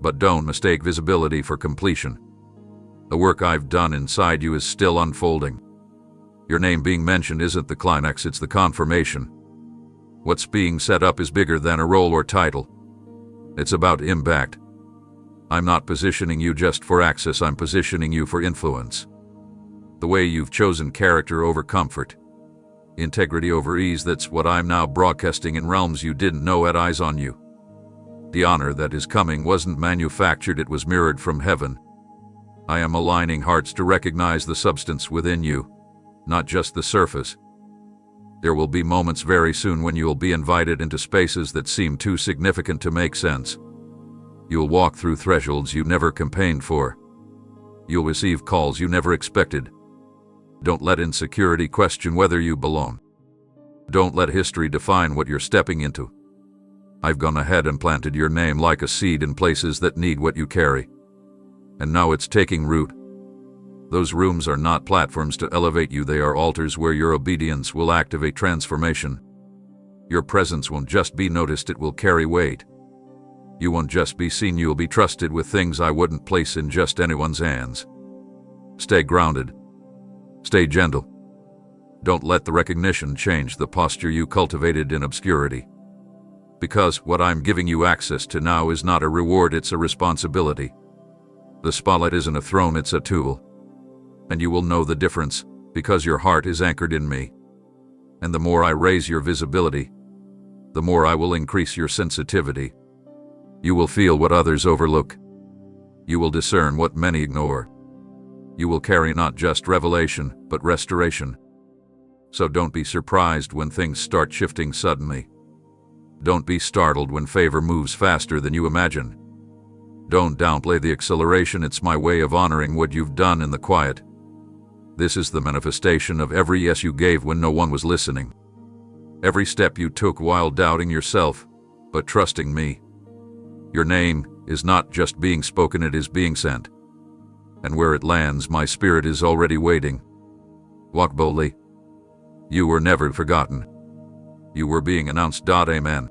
But don't mistake visibility for completion. The work I've done inside you is still unfolding. Your name being mentioned isn't the climax, it's the confirmation. What's being set up is bigger than a role or title. It's about impact. I'm not positioning you just for access, I'm positioning you for influence. The way you've chosen character over comfort, integrity over ease, that's what I'm now broadcasting in realms you didn't know had eyes on you. The honor that is coming wasn't manufactured, it was mirrored from heaven. I am aligning hearts to recognize the substance within you, not just the surface. There will be moments very soon when you'll be invited into spaces that seem too significant to make sense. You'll walk through thresholds you never campaigned for. You'll receive calls you never expected. Don't let insecurity question whether you belong. Don't let history define what you're stepping into. I've gone ahead and planted your name like a seed in places that need what you carry. And now it's taking root. Those rooms are not platforms to elevate you, they are altars where your obedience will activate transformation. Your presence won't just be noticed, it will carry weight. You won't just be seen, you'll be trusted with things I wouldn't place in just anyone's hands. Stay grounded. Stay gentle. Don't let the recognition change the posture you cultivated in obscurity. Because what I'm giving you access to now is not a reward, it's a responsibility. The spotlight isn't a throne, it's a tool. And you will know the difference, because your heart is anchored in me. And the more I raise your visibility, the more I will increase your sensitivity. You will feel what others overlook. You will discern what many ignore. You will carry not just revelation, but restoration. So don't be surprised when things start shifting suddenly. Don't be startled when favor moves faster than you imagine. Don't downplay the acceleration, it's my way of honoring what you've done in the quiet. This is the manifestation of every yes you gave when no one was listening. Every step you took while doubting yourself, but trusting me. Your name is not just being spoken, it is being sent. And where it lands, my spirit is already waiting. Walk boldly. You were never forgotten. You were being announced. Amen.